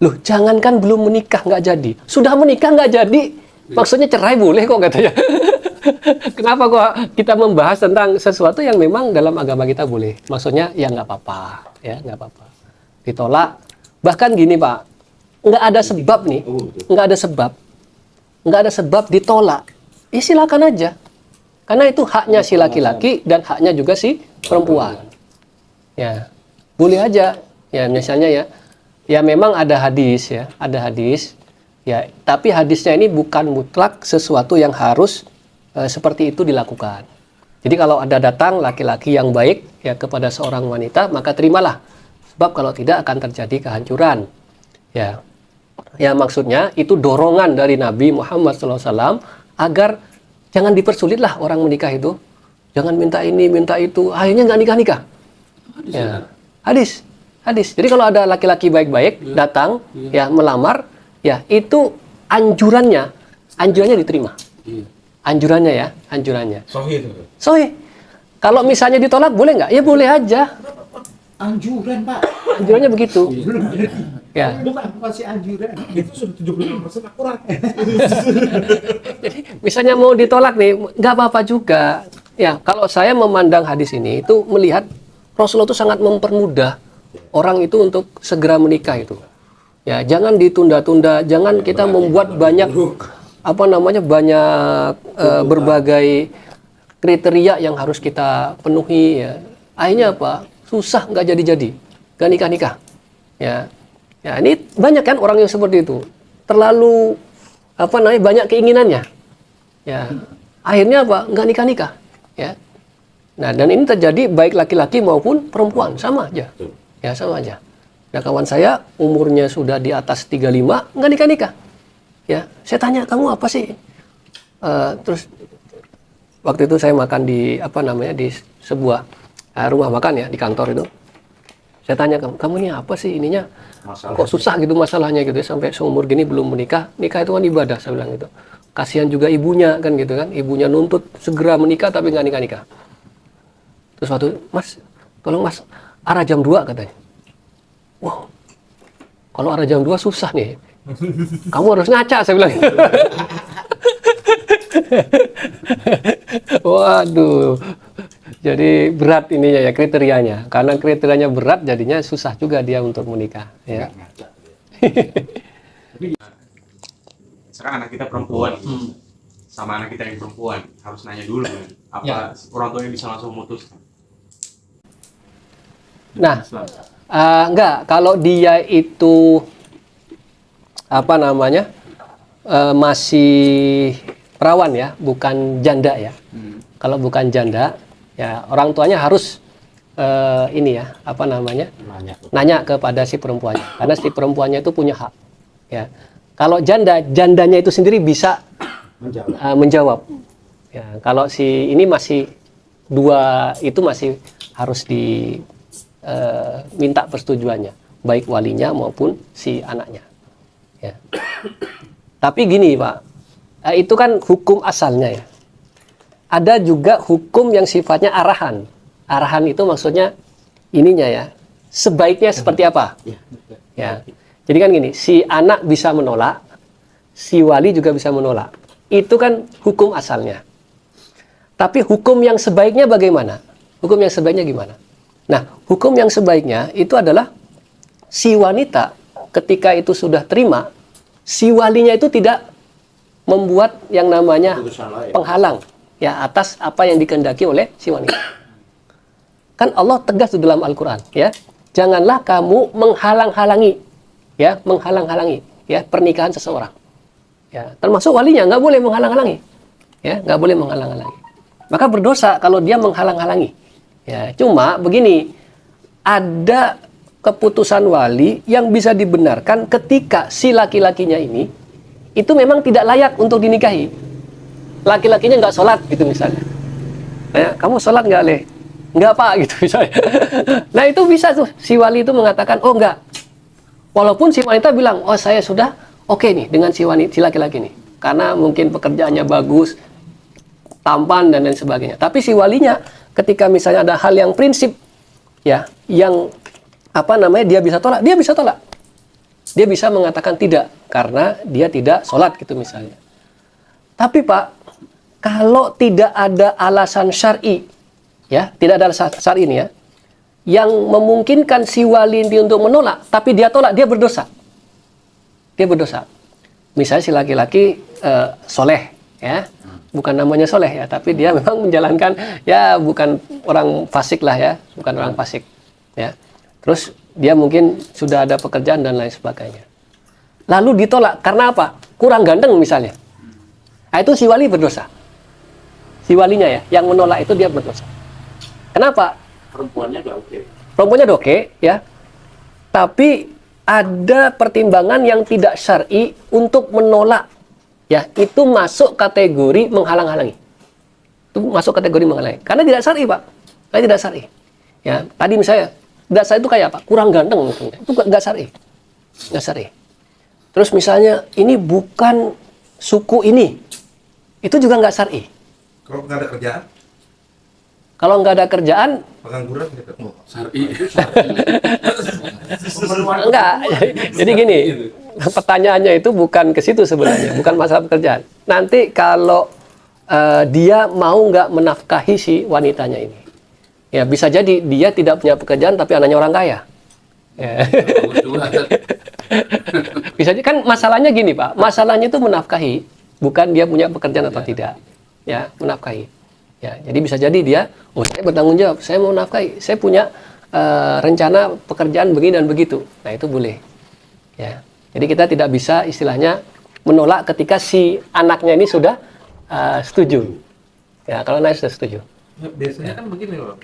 [SPEAKER 2] Loh, jangankan belum menikah nggak jadi, sudah menikah nggak jadi. Maksudnya cerai boleh kok katanya. Kenapa kok kita membahas tentang sesuatu yang memang dalam agama kita boleh? Maksudnya ya nggak apa-apa, ya nggak apa-apa. Ditolak. Bahkan gini, Pak, nggak ada sebab nih, nggak ada sebab ditolak. Ya silakan aja. Karena itu haknya si laki-laki dan haknya juga si perempuan. Ya, boleh aja. Ya misalnya ya memang ada hadis ya, ya, tapi hadisnya ini bukan mutlak sesuatu yang harus seperti itu dilakukan. Jadi kalau ada datang laki-laki yang baik ya kepada seorang wanita, maka terimalah. Sebab kalau tidak akan terjadi kehancuran. Ya, maksudnya itu dorongan dari Nabi Muhammad SAW agar jangan dipersulitlah orang menikah itu. Jangan minta ini, minta itu, akhirnya nggak nikah-nikah. Ya, hadis. Jadi kalau ada laki-laki baik-baik datang ya melamar, ya itu anjurannya diterima. Anjurannya.
[SPEAKER 4] Sahih itu.
[SPEAKER 2] Sahih. Kalau misalnya ditolak boleh nggak? Ya boleh aja.
[SPEAKER 3] Anjuran, Pak.
[SPEAKER 2] Anjurannya begitu. Ya.
[SPEAKER 3] Bukan sih anjuran.
[SPEAKER 4] Itu sudah 75% akurat.
[SPEAKER 2] Jadi misalnya mau ditolak nih, nggak apa-apa juga. Ya, kalau saya memandang hadis ini itu melihat Rasulullah itu sangat mempermudah orang itu untuk segera menikah itu. Ya, jangan ditunda-tunda, jangan kita membuat banyak berbagai kriteria yang harus kita penuhi ya. Akhirnya apa? Susah, nggak jadi-jadi, nggak nikah-nikah. Ya, ini banyak kan orang yang seperti itu. Terlalu banyak keinginannya. Ya, akhirnya apa? Nggak nikah-nikah. Ya. Nah, dan ini terjadi baik laki-laki maupun perempuan, sama aja. Ya, sama aja. Nah, kawan saya umurnya sudah di atas 35, nggak nikah-nikah. Ya, saya tanya, kamu apa sih? Terus waktu itu saya makan di di sebuah rumah makan ya di kantor itu. Saya tanya, kamu ini apa sih ininya? Kok susah gitu masalahnya gitu ya, sampai seumur gini belum menikah. Nikah itu kan ibadah, saya bilang gitu. Kasihan juga ibunya kan gitu kan. Ibunya nuntut segera menikah tapi nggak nikah-nikah. Terus waktu, Mas, tolong Mas, arah jam 2 katanya. Wow, kalau arah jam 2 susah nih. Kamu harus ngaca, saya bilang. Waduh, jadi berat ininya ya kriterianya. Karena kriterianya berat, jadinya susah juga dia untuk menikah. Ya.
[SPEAKER 7] Sekarang anak kita perempuan, sama anak kita yang perempuan harus nanya dulu kan, apa orang tuanya bisa langsung memutuskan.
[SPEAKER 2] Nah, enggak, kalau dia itu masih perawan ya, bukan janda ya. Kalau bukan janda, ya orang tuanya harus nanya kepada si perempuannya, karena si perempuannya itu punya hak. Ya, kalau jandanya itu sendiri bisa menjawab. Ya, kalau si ini masih dua itu masih harus minta persetujuannya, baik walinya maupun si anaknya. Ya. Tapi gini Pak, itu kan hukum asalnya ya. Ada juga hukum yang sifatnya arahan. Arahan itu maksudnya ininya ya, sebaiknya seperti apa? Ya. Jadi kan gini, si anak bisa menolak, si wali juga bisa menolak. Itu kan hukum asalnya. Tapi hukum yang sebaiknya bagaimana? Hukum yang sebaiknya gimana? Nah, hukum yang sebaiknya itu adalah si wanita ketika itu sudah terima, si walinya itu tidak membuat yang namanya penghalang ya atas apa yang dikehendaki oleh si wanita. Kan Allah tegas di dalam Al-Qur'an ya. Janganlah kamu menghalang-halangi pernikahan seseorang. Ya, termasuk walinya nggak boleh menghalang-halangi. Ya, nggak boleh menghalang-halangi. Maka berdosa kalau dia menghalang-halangi. Ya, cuma begini, ada keputusan wali yang bisa dibenarkan ketika si laki-lakinya ini itu memang tidak layak untuk dinikahi. Laki-lakinya nggak sholat gitu misalnya. Nah, kamu sholat nggak, Le? Nggak, Pak, gitu misalnya. Nah, itu bisa tuh si wali itu mengatakan, oh nggak. Walaupun si wanita bilang, oh saya sudah oke nih dengan si laki-laki nih. Karena mungkin pekerjaannya bagus, tampan dan lain sebagainya. Tapi si walinya ketika misalnya ada hal yang prinsip ya, yang dia bisa tolak, dia bisa tolak. Dia bisa mengatakan tidak karena dia tidak sholat gitu misalnya. Tapi Pak, kalau tidak ada alasan syar'i, ya, tidak ada alasan syar'i ini ya, yang memungkinkan si wali ini untuk menolak, tapi dia tolak, dia berdosa. Dia berdosa. Misalnya si laki-laki soleh, ya, bukan namanya soleh ya, tapi dia memang menjalankan, ya, bukan orang fasik lah ya, bukan orang fasik, ya. Terus dia mungkin sudah ada pekerjaan dan lain sebagainya. Lalu ditolak karena apa? Kurang ganteng misalnya. Nah, itu si wali berdosa. Si walinya ya, yang menolak itu dia berdosa. Kenapa?
[SPEAKER 6] Perempuannya udah oke.
[SPEAKER 2] Perempuannya udah oke, ya. Tapi ada pertimbangan yang tidak syar'i untuk menolak. Ya, itu masuk kategori menghalang-halangi. Itu masuk kategori menghalangi. Karena tidak syar'i, Pak. Karena tidak syar'i. Ya, tadi misalnya tidak syar'i itu kayak apa? Kurang ganteng misalnya. Itu enggak syar'i. Enggak syar'i. Terus misalnya ini bukan suku ini. Itu juga enggak syar'i.
[SPEAKER 3] Kalau nggak ada kerjaan,
[SPEAKER 2] Kalau nggak ada kerjaan,
[SPEAKER 3] pengangguran gitu.
[SPEAKER 1] Syar'i.
[SPEAKER 2] enggak. Jadi gini, pertanyaannya itu bukan ke situ sebenarnya, bukan masalah pekerjaan. Nanti kalau dia mau nggak menafkahi si wanitanya ini, ya bisa jadi dia tidak punya pekerjaan tapi anaknya orang kaya. Ya. Bisa jadi, kan masalahnya gini Pak, masalahnya itu menafkahi, bukan dia punya pekerjaan atau tidak. Ya, menafkahi. Ya, jadi bisa jadi dia, oh saya bertanggung jawab, saya mau nafkahi, saya punya rencana pekerjaan begini dan begitu. Nah itu boleh. Ya, jadi kita tidak bisa istilahnya menolak ketika si anaknya ini sudah setuju. Ya, kalau anaknya sudah setuju.
[SPEAKER 6] Ya, biasanya kan begini loh.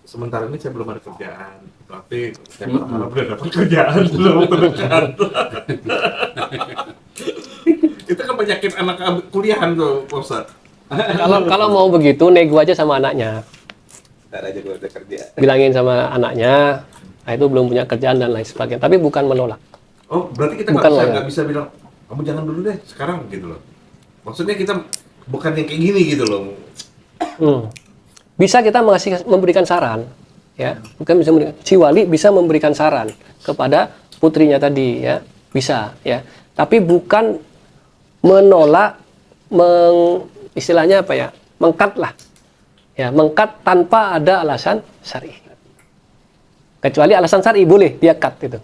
[SPEAKER 6] Sementara ini saya belum ada kerjaan, tapi saya berharap udah dapat kerjaan belum terdekat. Itu kan penyakit anak kuliahan tuh, Pak Ustadz.
[SPEAKER 2] Kalau mau begitu, nego aja sama anaknya.
[SPEAKER 4] Ntar aja gue udah kerja.
[SPEAKER 2] Bilangin sama anaknya, nah itu belum punya kerjaan dan lain sebagainya. Tapi bukan menolak.
[SPEAKER 6] Oh, berarti kita
[SPEAKER 2] Bukan
[SPEAKER 6] nggak bisa bilang, kamu jangan dulu deh sekarang gitu loh. Maksudnya kita bukan yang kayak gini gitu loh.
[SPEAKER 2] Bisa kita memberikan saran, ya. Bukan bisa memberikan. Si wali bisa memberikan saran kepada putrinya tadi, ya. Bisa, ya. Tapi bukan menolak, istilahnya apa ya? Mengkat lah. Ya, mengkat tanpa ada alasan syar'i. Kecuali alasan syar'i boleh dia cut itu.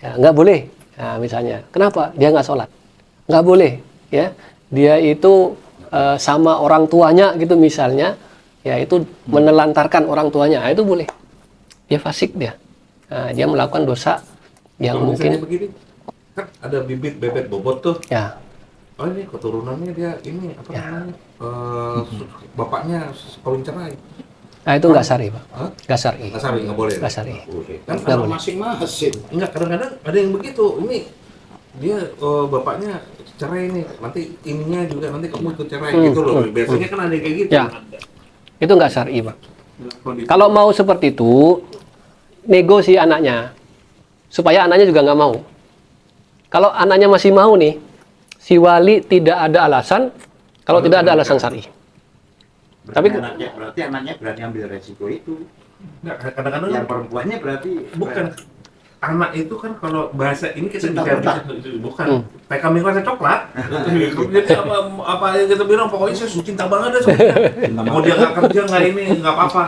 [SPEAKER 2] Ya, nggak boleh. Nah, misalnya, kenapa? Dia nggak sholat. Nggak boleh. Ya, dia itu sama orang tuanya gitu misalnya. Ya, itu menelantarkan orang tuanya. Nah, itu boleh. Dia fasik dia. Nah, dia melakukan dosa yang
[SPEAKER 6] Kalau
[SPEAKER 2] mungkin.
[SPEAKER 6] misalnya begini, kan ada bibit bebek bobot tuh.
[SPEAKER 2] Ya,
[SPEAKER 6] Oh ini keturunannya dia ini apa namanya? Bapaknya kawin cerai.
[SPEAKER 2] nah itu nggak syar'i, Pak.
[SPEAKER 6] Hah?
[SPEAKER 2] Nggak syar'i.
[SPEAKER 6] Nggak syar'i, nggak boleh.
[SPEAKER 2] Nggak syar'i.
[SPEAKER 6] Kan
[SPEAKER 2] Nggak boleh.
[SPEAKER 4] Masing-masing.
[SPEAKER 6] enggak, kadang-kadang ada yang begitu. Ini dia bapaknya cerai nih, nanti ininya juga nanti kamu ikut cerai gitu loh. Biasanya kan ada yang kayak gitu.
[SPEAKER 2] Ya, itu nggak syar'i, Pak. Kalau mau seperti itu, nego si anaknya, supaya anaknya juga nggak mau. Kalau anaknya masih mau nih, si wali tidak ada alasan, kalau tidak ada alasan syar'i. Tapi
[SPEAKER 4] Berarti anaknya berani ambil resiko itu.
[SPEAKER 6] Enggak, kadang-kadang
[SPEAKER 4] Yang perempuannya berarti
[SPEAKER 6] bukan anak itu kan kalau bahasa ini kita
[SPEAKER 4] Cinta
[SPEAKER 6] bicara bukan kayak kambing rasa coklat. Jadi apa yang kita bilang pokoknya saya cinta banget deh sama dia. Mau dia nggak kerja nggak ini nggak apa-apa.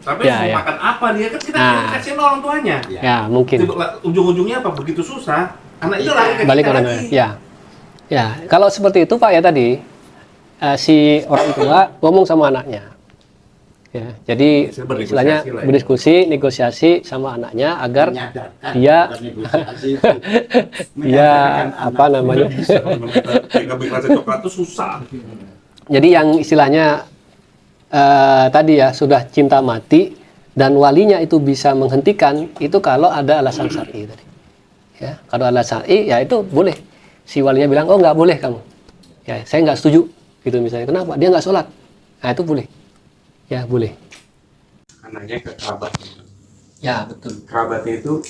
[SPEAKER 6] Tapi
[SPEAKER 2] Ya,
[SPEAKER 6] mau
[SPEAKER 2] ya.
[SPEAKER 6] makan apa dia kan kita
[SPEAKER 2] Nah.
[SPEAKER 6] kasih orang tuanya.
[SPEAKER 2] ya mungkin
[SPEAKER 6] Ujung-ujungnya apa begitu susah anak itu lari ke
[SPEAKER 2] balik
[SPEAKER 6] kita
[SPEAKER 2] orang
[SPEAKER 6] lagi.
[SPEAKER 2] tua. Ya, ya. Kalau seperti itu Pak ya tadi, si orang tua ngomong sama anaknya. Ya, jadi
[SPEAKER 6] Bisa bernegosiasi
[SPEAKER 2] istilahnya
[SPEAKER 6] lah ya.
[SPEAKER 2] berdiskusi, negosiasi sama anaknya agar
[SPEAKER 4] menyadarkan
[SPEAKER 2] dia
[SPEAKER 4] bukan negosiasi itu.
[SPEAKER 2] dia
[SPEAKER 4] Menyadarkan
[SPEAKER 2] apa
[SPEAKER 4] anak.
[SPEAKER 2] namanya?
[SPEAKER 6] Kayak kambing rasa coklat itu susah.
[SPEAKER 2] Jadi yang istilahnya tadi ya sudah cinta mati, dan walinya itu bisa menghentikan itu kalau ada alasan syar'i tadi. Ya, kalau alasan syar'i ya itu boleh. Si walinya bilang, oh nggak boleh kamu. Ya, saya nggak setuju. Gitu misalnya. Kenapa? Dia nggak sholat. Nah itu boleh. Ya boleh.
[SPEAKER 7] Karena ke kerabat.
[SPEAKER 2] Ya betul.
[SPEAKER 7] Kerabatnya itu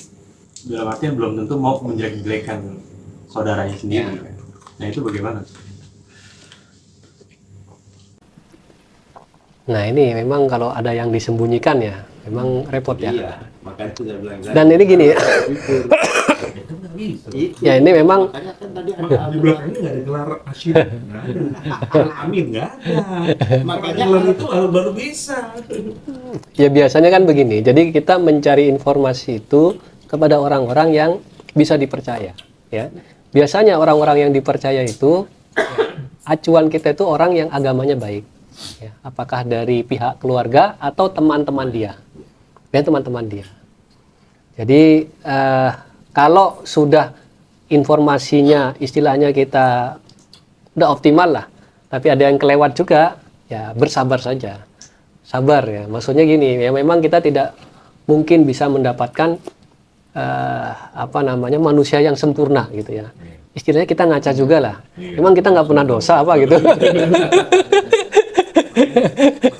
[SPEAKER 7] dalam artian belum tentu mau menjelek-jelekan saudaranya sendiri. Kan? Nah itu bagaimana?
[SPEAKER 2] Nah ini memang kalau ada yang disembunyikan ya, memang repot ya.
[SPEAKER 4] Iya, makanya itu saya bilang.
[SPEAKER 2] Dan ini gini ya.
[SPEAKER 3] Itu nggak bisa.
[SPEAKER 2] Ya ini memang
[SPEAKER 4] Makanya kan tadi ada
[SPEAKER 3] Di belakangnya nggak ada gelar asyid. Nggak ada. Amin nggak ada.
[SPEAKER 4] Makanya
[SPEAKER 3] Gelar itu baru bisa.
[SPEAKER 2] ya biasanya kan begini. Jadi kita mencari informasi itu kepada orang-orang yang bisa dipercaya. Ya, biasanya orang-orang yang dipercaya itu acuan kita itu orang yang agamanya baik. Ya, apakah dari pihak keluarga atau teman-teman dia, dan teman-teman dia. Jadi kalau sudah informasinya istilahnya kita udah optimal lah, tapi ada yang kelewat juga, ya bersabar saja, sabar ya. Maksudnya gini, ya memang kita tidak mungkin bisa mendapatkan manusia yang sempurna gitu ya. Istilahnya kita ngaca juga lah. Memang kita nggak pernah dosa apa gitu.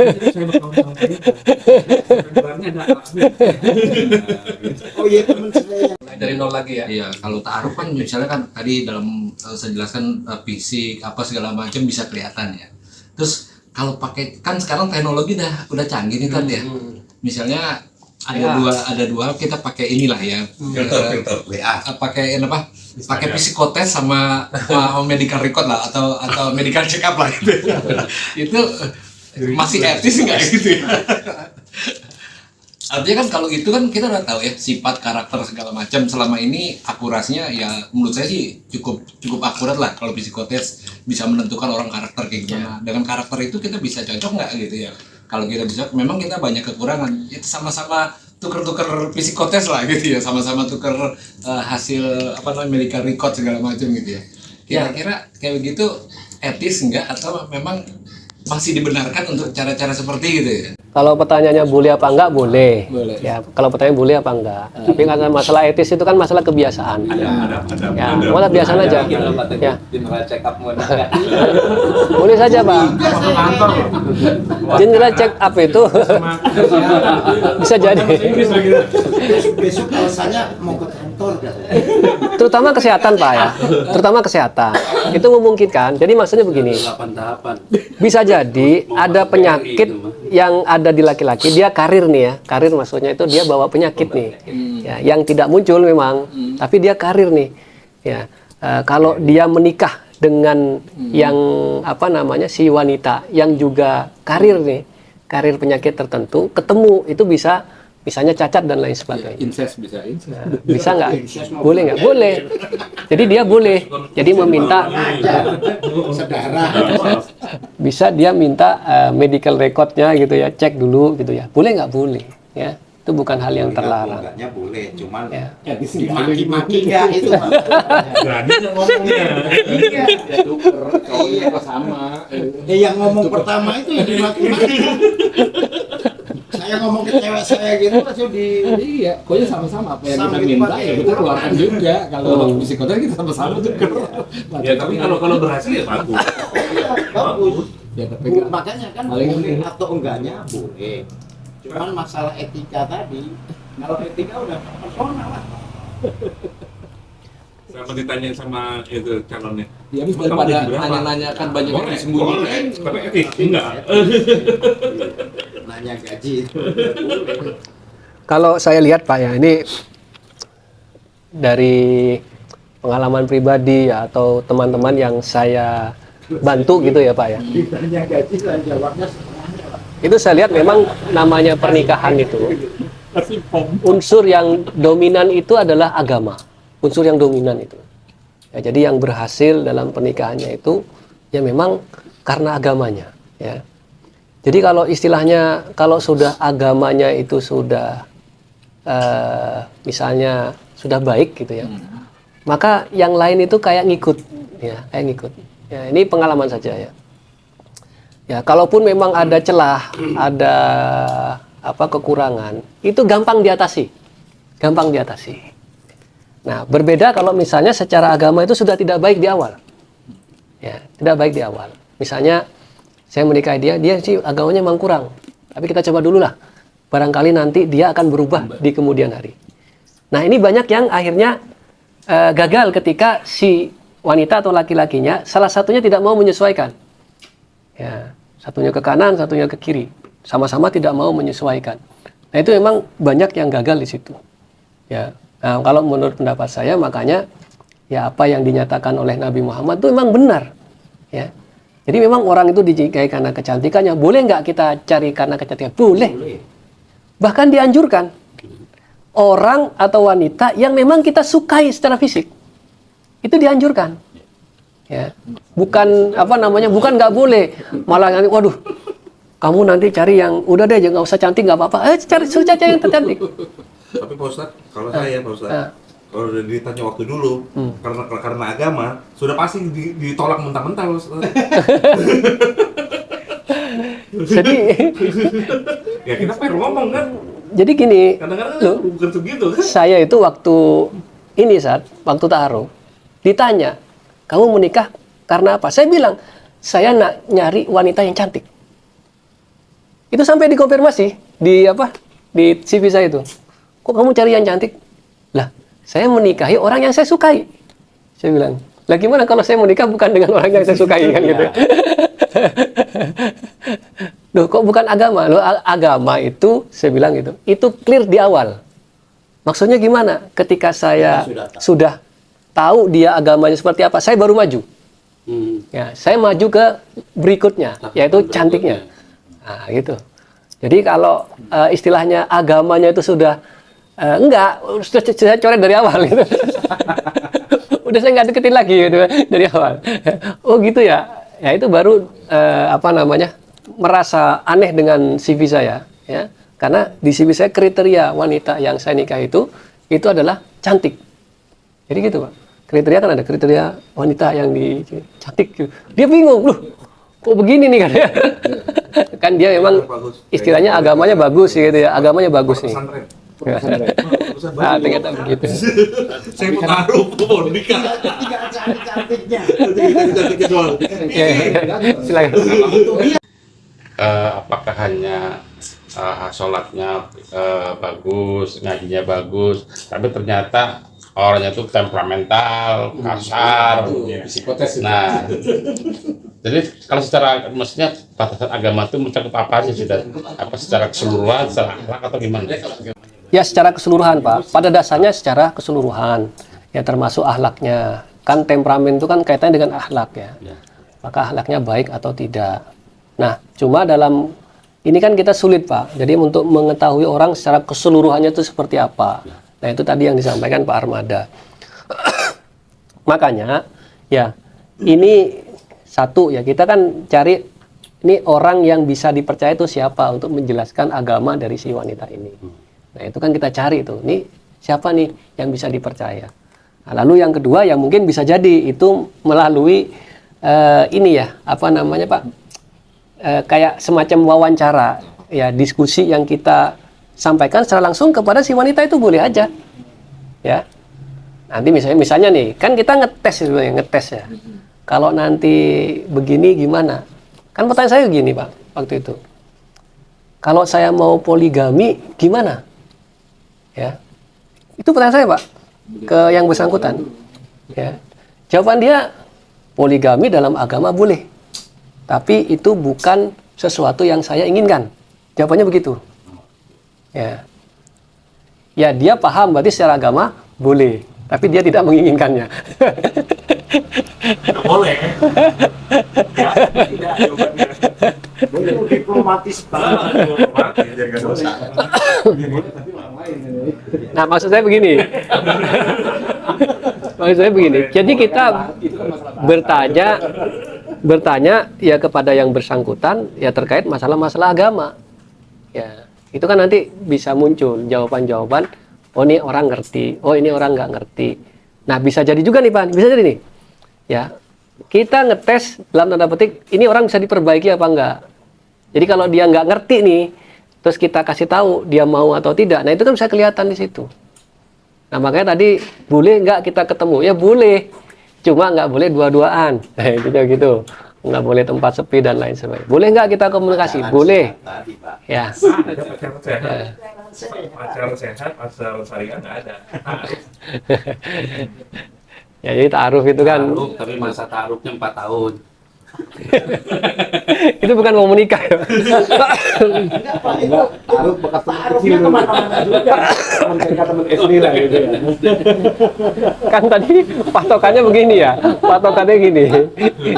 [SPEAKER 3] Saya berkawan sama kita. Gelarnya ada amin.
[SPEAKER 4] oh iya teman saya.
[SPEAKER 5] Dari nol lagi ya. Iya, kalau ta'aruf kan misalnya kan tadi dalam saya jelaskan fisik apa segala macam bisa kelihatan ya. Terus kalau pakai kan sekarang teknologi udah canggih nih tadi ya. Misalnya ada dua kita pakai inilah ya.
[SPEAKER 4] Filter WA.
[SPEAKER 5] Pakai apa? Pakai psikotes sama medical record lah atau medical check up lah gitu. Itu masih etis nggak gitu ya? Artinya kan kalau itu kan kita udah tahu ya sifat karakter segala macam selama ini akurasinya ya menurut saya sih cukup akurat lah kalau psikotes bisa menentukan orang karakter kayak gimana. Dengan karakter itu kita bisa cocok nggak gitu ya? Kalau kita bisa, memang kita banyak kekurangan. Itu sama-sama tuker-tuker psikotes lah gitu ya, sama-sama tuker hasil medical record segala macam gitu ya. Kira-kira kayak begitu etis enggak atau memang masih dibenarkan untuk cara-cara seperti gitu ya?
[SPEAKER 2] Kalau pertanyaannya boleh apa enggak, boleh. Ya, kalau pertanyaan boleh apa enggak. Tapi karena masalah etis itu kan masalah kebiasaan. Ya, malah biasa aja. Ya. Boleh saja, Pak. General check up itu bisa jadi.
[SPEAKER 4] Besok alasannya mau ke kantor kan.
[SPEAKER 2] Terutama kesehatan, Pak ya. Terutama kesehatan. Itu memungkinkan. Jadi maksudnya begini. Bisa jadi ada penyakit yang ada di laki-laki, dia karir nih ya. Karir maksudnya itu dia bawa penyakit nih. Ya, yang tidak muncul memang, tapi dia karir nih. Ya. Kalau dia menikah dengan yang si wanita yang juga karir nih, karir penyakit tertentu, ketemu itu bisa misalnya cacat dan lain sebagainya.
[SPEAKER 3] Incest bisa.
[SPEAKER 2] Bisa nggak? Boleh nggak? Boleh. Jadi dia boleh. Jadi meminta bisa dia minta medical recordnya gitu ya, cek dulu gitu ya. Boleh nggak? Boleh. Ya, itu bukan hal yang terlarang.
[SPEAKER 4] Enggaknya boleh, cuman
[SPEAKER 2] Ya.
[SPEAKER 4] dimaki-maki enggak itu.
[SPEAKER 3] Berani nggak ngomongnya.
[SPEAKER 4] Iya.
[SPEAKER 3] Sama.
[SPEAKER 4] Yang ngomong pertama itu yang dimaki-maki. Saya ngomong ke cewek saya gitu langsung
[SPEAKER 3] Iya, pokoknya sama-sama apa yang
[SPEAKER 4] Sama
[SPEAKER 3] kita
[SPEAKER 4] gitu,
[SPEAKER 3] minta
[SPEAKER 4] Pak.
[SPEAKER 3] ya kita keluarkan juga. Kalau psikotes kita sama-sama juga. Ya tapi kalau berhasil ya bagus.
[SPEAKER 4] Iya, bagus.
[SPEAKER 3] Ya tapi
[SPEAKER 4] Makanya kan
[SPEAKER 3] paling
[SPEAKER 4] boleh atau enggaknya boleh. Cuman masalah etika tadi, kalau etika udah personal lah.
[SPEAKER 3] sama ditanya sama itu calonnya.
[SPEAKER 5] Ya habis
[SPEAKER 3] Kamu
[SPEAKER 5] daripada
[SPEAKER 3] jadi berapa?
[SPEAKER 5] nanya-nanya kan banyak yang
[SPEAKER 3] Boleh,
[SPEAKER 5] disembunyikan.
[SPEAKER 3] tapi etik enggak.
[SPEAKER 4] Nanya gaji itu.
[SPEAKER 2] Kalau saya lihat Pak ya, ini dari pengalaman pribadi ya, atau teman-teman yang saya bantu gitu ya Pak ya.
[SPEAKER 4] Ditanya gaji lah jawabnya setengahnya lah.
[SPEAKER 2] Itu saya lihat memang namanya pernikahan itu unsur yang dominan itu adalah agama. Unsur yang dominan itu. Ya, jadi yang berhasil dalam pernikahannya itu ya memang karena agamanya ya. Jadi kalau istilahnya kalau sudah agamanya itu sudah misalnya sudah baik gitu ya. Maka yang lain itu kayak ngikut ya, kayak ngikut. Ya, ini pengalaman saja ya. Ya, kalaupun memang ada celah, ada kekurangan, itu gampang diatasi. Gampang diatasi. Nah, berbeda kalau misalnya secara agama itu sudah tidak baik di awal. Ya, tidak baik di awal. Misalnya saya menikahi dia sih agamanya memang kurang. Tapi kita coba dulu lah. Barangkali nanti dia akan berubah di kemudian hari. Nah, ini banyak yang akhirnya gagal ketika si wanita atau laki-lakinya salah satunya tidak mau menyesuaikan. Ya, satunya ke kanan, satunya ke kiri. Sama-sama tidak mau menyesuaikan. Nah, itu memang banyak yang gagal di situ. Ya. Nah, kalau menurut pendapat saya, makanya ya apa yang dinyatakan oleh Nabi Muhammad itu memang benar. Ya. Jadi memang orang itu dinikahi karena kecantikannya. Boleh nggak kita cari karena kecantikan? Boleh. Bahkan dianjurkan. Orang atau wanita yang memang kita sukai secara fisik. Itu dianjurkan. Ya. Bukan bukan nggak boleh. Malah nanti, waduh, kamu nanti cari yang udah deh, nggak usah cantik, nggak apa-apa. Suruh cari yang tercantik.
[SPEAKER 6] Tapi Pak Ustadz, kalau saya Pak Ustadz, kalau udah ditanya waktu dulu, karena agama, sudah pasti ditolak mentah-mentah Pak Ustadz.
[SPEAKER 2] Jadi
[SPEAKER 6] Ya kita pengen ngomong kan,
[SPEAKER 2] jadi gini,
[SPEAKER 6] kadang-kadang
[SPEAKER 2] loh,
[SPEAKER 6] bukan segitu kan.
[SPEAKER 2] saya itu waktu ta'aruf ditanya, kamu menikah karena apa? Saya bilang, saya nak nyari wanita yang cantik. Itu sampai dikonfirmasi di CV saya itu. Kok kamu cari yang cantik? Lah, saya menikahi orang yang saya sukai. Saya bilang, lah gimana kalau saya menikah bukan dengan orang yang saya sukai kan gitu. Loh, kok bukan agama? Loh, agama itu, saya bilang gitu, itu clear di awal. Maksudnya gimana? Ketika saya sudah tahu dia agamanya seperti apa, saya baru maju. Ya, saya maju ke berikutnya, yaitu cantiknya. Nah, gitu. Jadi kalau istilahnya agamanya itu sudah sudah saya coret dari awal gitu. Udah saya nggak deketin lagi gitu dari awal. Oh gitu ya. Ya itu baru merasa aneh dengan CV saya, ya. Karena di CV saya kriteria wanita yang saya nikah itu adalah cantik. Jadi gitu, Pak. Kriteria kan ada kriteria wanita yang cantik. Dia bingung, loh, kok begini nih kan? Kan dia memang istilahnya agamanya bagus gitu ya, agamanya bagus nih. Nah, ternyata begitu.
[SPEAKER 6] Saya mau taruh, mau nikah.
[SPEAKER 4] Cantik-cantiknya.
[SPEAKER 2] Silakan.
[SPEAKER 1] Apakah hanya sholatnya bagus, ngajinya bagus, tapi ternyata orangnya itu temperamental, kasar,
[SPEAKER 3] psikotes.
[SPEAKER 1] Nah, jadi kalau secara maksudnya batasan agama itu mencakup apa sih sudah? Apa secara keseluruhan, secara akhlak atau gimana?
[SPEAKER 2] Ya secara keseluruhan Pak, pada dasarnya secara keseluruhan, ya termasuk akhlaknya. Kan temperamen itu kan kaitannya dengan akhlak ya. Maka akhlaknya baik atau tidak. Nah, cuma dalam ini kan kita sulit Pak. Jadi untuk mengetahui orang secara keseluruhannya itu seperti apa. Nah itu tadi yang disampaikan Pak Armada. Makanya ya ini satu ya, kita kan cari ini orang yang bisa dipercaya itu siapa untuk menjelaskan agama dari si wanita ini. Nah itu kan kita cari tuh, ini siapa nih yang bisa dipercaya. Nah, lalu yang kedua yang mungkin bisa jadi itu melalui ini ya, Pak, kayak semacam wawancara ya, diskusi yang kita sampaikan secara langsung kepada si wanita itu boleh aja ya. Nanti misalnya nih kan kita ngetes ya, kalau nanti begini gimana, kan pertanyaan saya gini Pak waktu itu, kalau saya mau poligami gimana ya, itu pertanyaan saya Pak ke yang bersangkutan ya. Jawaban dia, poligami dalam agama boleh, tapi itu bukan sesuatu yang saya inginkan. Jawabannya begitu. Ya. Ya dia paham berarti secara agama boleh, tapi dia tidak menginginkannya.
[SPEAKER 6] Boleh.
[SPEAKER 3] Ya, tidak jawabannya.
[SPEAKER 4] Boleh diplomatis banget.
[SPEAKER 2] Nah maksud saya begini. Jadi kita bertanya ya kepada yang bersangkutan ya terkait masalah-masalah agama. Ya. Itu kan nanti bisa muncul jawaban-jawaban, oh ini orang ngerti, oh ini orang nggak ngerti. Nah bisa jadi juga nih Pak, bisa jadi nih, ya kita ngetes dalam tanda petik, ini orang bisa diperbaiki apa enggak. Jadi kalau dia nggak ngerti nih, terus kita kasih tahu dia mau atau tidak, nah itu kan bisa kelihatan di situ. Nah makanya tadi boleh nggak kita ketemu? Ya boleh, cuma nggak boleh dua-duaan. Intinya gitu, nggak boleh tempat sepi dan lain sebagainya. Boleh nggak kita komunikasi? Boleh.
[SPEAKER 4] Tadi, Pak.
[SPEAKER 2] Ya.
[SPEAKER 6] Ada pacaran sehat, pacaran syariah nggak ada.
[SPEAKER 2] Ya jadi ta'aruf itu kan
[SPEAKER 1] Taruh, tapi masa taruhnya 4 tahun.
[SPEAKER 2] itu bukan mau menikah ya.
[SPEAKER 4] Enggak, Pak, itu taruh bekas taruhnya kemana-mana juga.
[SPEAKER 7] Teman SD lah gitu ya.
[SPEAKER 2] Kan tadi patokannya begini ya, patokannya gini.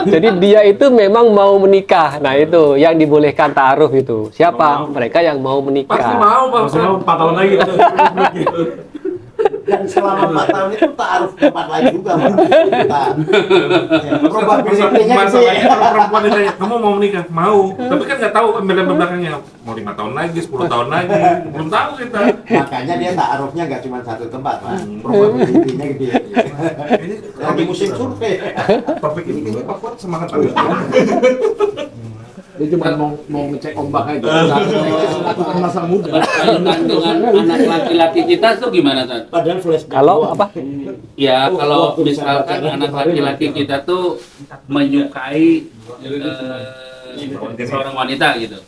[SPEAKER 2] Jadi dia itu memang mau menikah. Nah itu yang dibolehkan ta'aruf itu. Siapa? Mereka yang mau
[SPEAKER 6] Pasti
[SPEAKER 2] menikah.
[SPEAKER 6] mau Bang.
[SPEAKER 7] Maksudnya 4 tahun lagi gitu.
[SPEAKER 4] Dan selama 4 tahun itu taruh tempat lain juga, Pak. Ya, probabilitasnya
[SPEAKER 6] Masalahnya
[SPEAKER 4] gede.
[SPEAKER 6] kalau perempuan ditanya, kamu mau menikah? Mau. Tapi kan nggak tahu embel-embel belakangnya. Mau 5 tahun lagi, 10 tahun lagi. Belum tahu kita.
[SPEAKER 4] Makanya dia taruhnya nggak cuma satu tempat, Pak. Probabilitasnya gede.
[SPEAKER 6] Ini
[SPEAKER 4] Lagi musim survei.
[SPEAKER 6] topik ini kayaknya Pak Fuad semangat banget.
[SPEAKER 3] Dia cuma mau ngecek ombak aja. Lakukan masa muda.
[SPEAKER 1] Dengan anak laki-laki kita tuh gimana, Tan?
[SPEAKER 4] Padahal flashback.
[SPEAKER 2] Kalau
[SPEAKER 4] doang.
[SPEAKER 2] apa?
[SPEAKER 1] Ya, kalau
[SPEAKER 4] waktu
[SPEAKER 1] misalkan
[SPEAKER 4] pacaran
[SPEAKER 1] anak
[SPEAKER 4] kemarin
[SPEAKER 1] laki-laki
[SPEAKER 4] ya.
[SPEAKER 1] kita tuh menyukai seorang wanita gitu.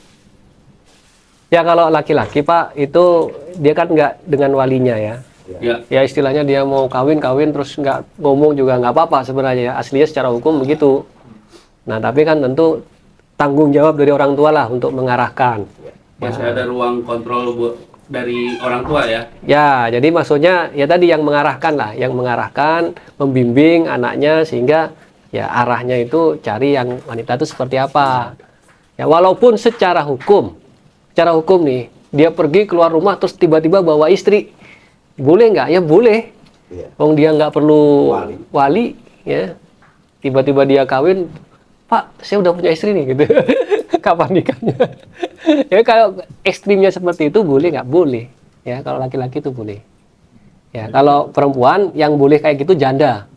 [SPEAKER 2] Ya kalau laki-laki Pak itu dia kan nggak dengan walinya ya.
[SPEAKER 1] Ya,
[SPEAKER 2] Ya istilahnya dia mau kawin terus nggak ngomong juga nggak apa-apa sebenarnya ya. Aslinya secara hukum begitu. Nah tapi kan tentu tanggung jawab dari orang tua lah untuk mengarahkan.
[SPEAKER 1] masih ada ruang kontrol dari orang tua ya.
[SPEAKER 2] Ya jadi maksudnya ya tadi yang mengarahkan lah, yang mengarahkan, membimbing anaknya sehingga ya arahnya itu cari yang wanita itu seperti apa. Ya walaupun secara hukum nih dia pergi keluar rumah terus tiba-tiba bawa istri, boleh nggak? Ya boleh.
[SPEAKER 4] Iya.
[SPEAKER 2] Wong dia nggak perlu wali, ya. Tiba-tiba dia kawin, Pak, saya udah punya istri nih, gitu. Kapan nikahnya? Ya kalau ekstrimnya seperti itu boleh nggak? Boleh. Ya kalau laki-laki itu boleh. Ya kalau perempuan yang boleh kayak gitu janda.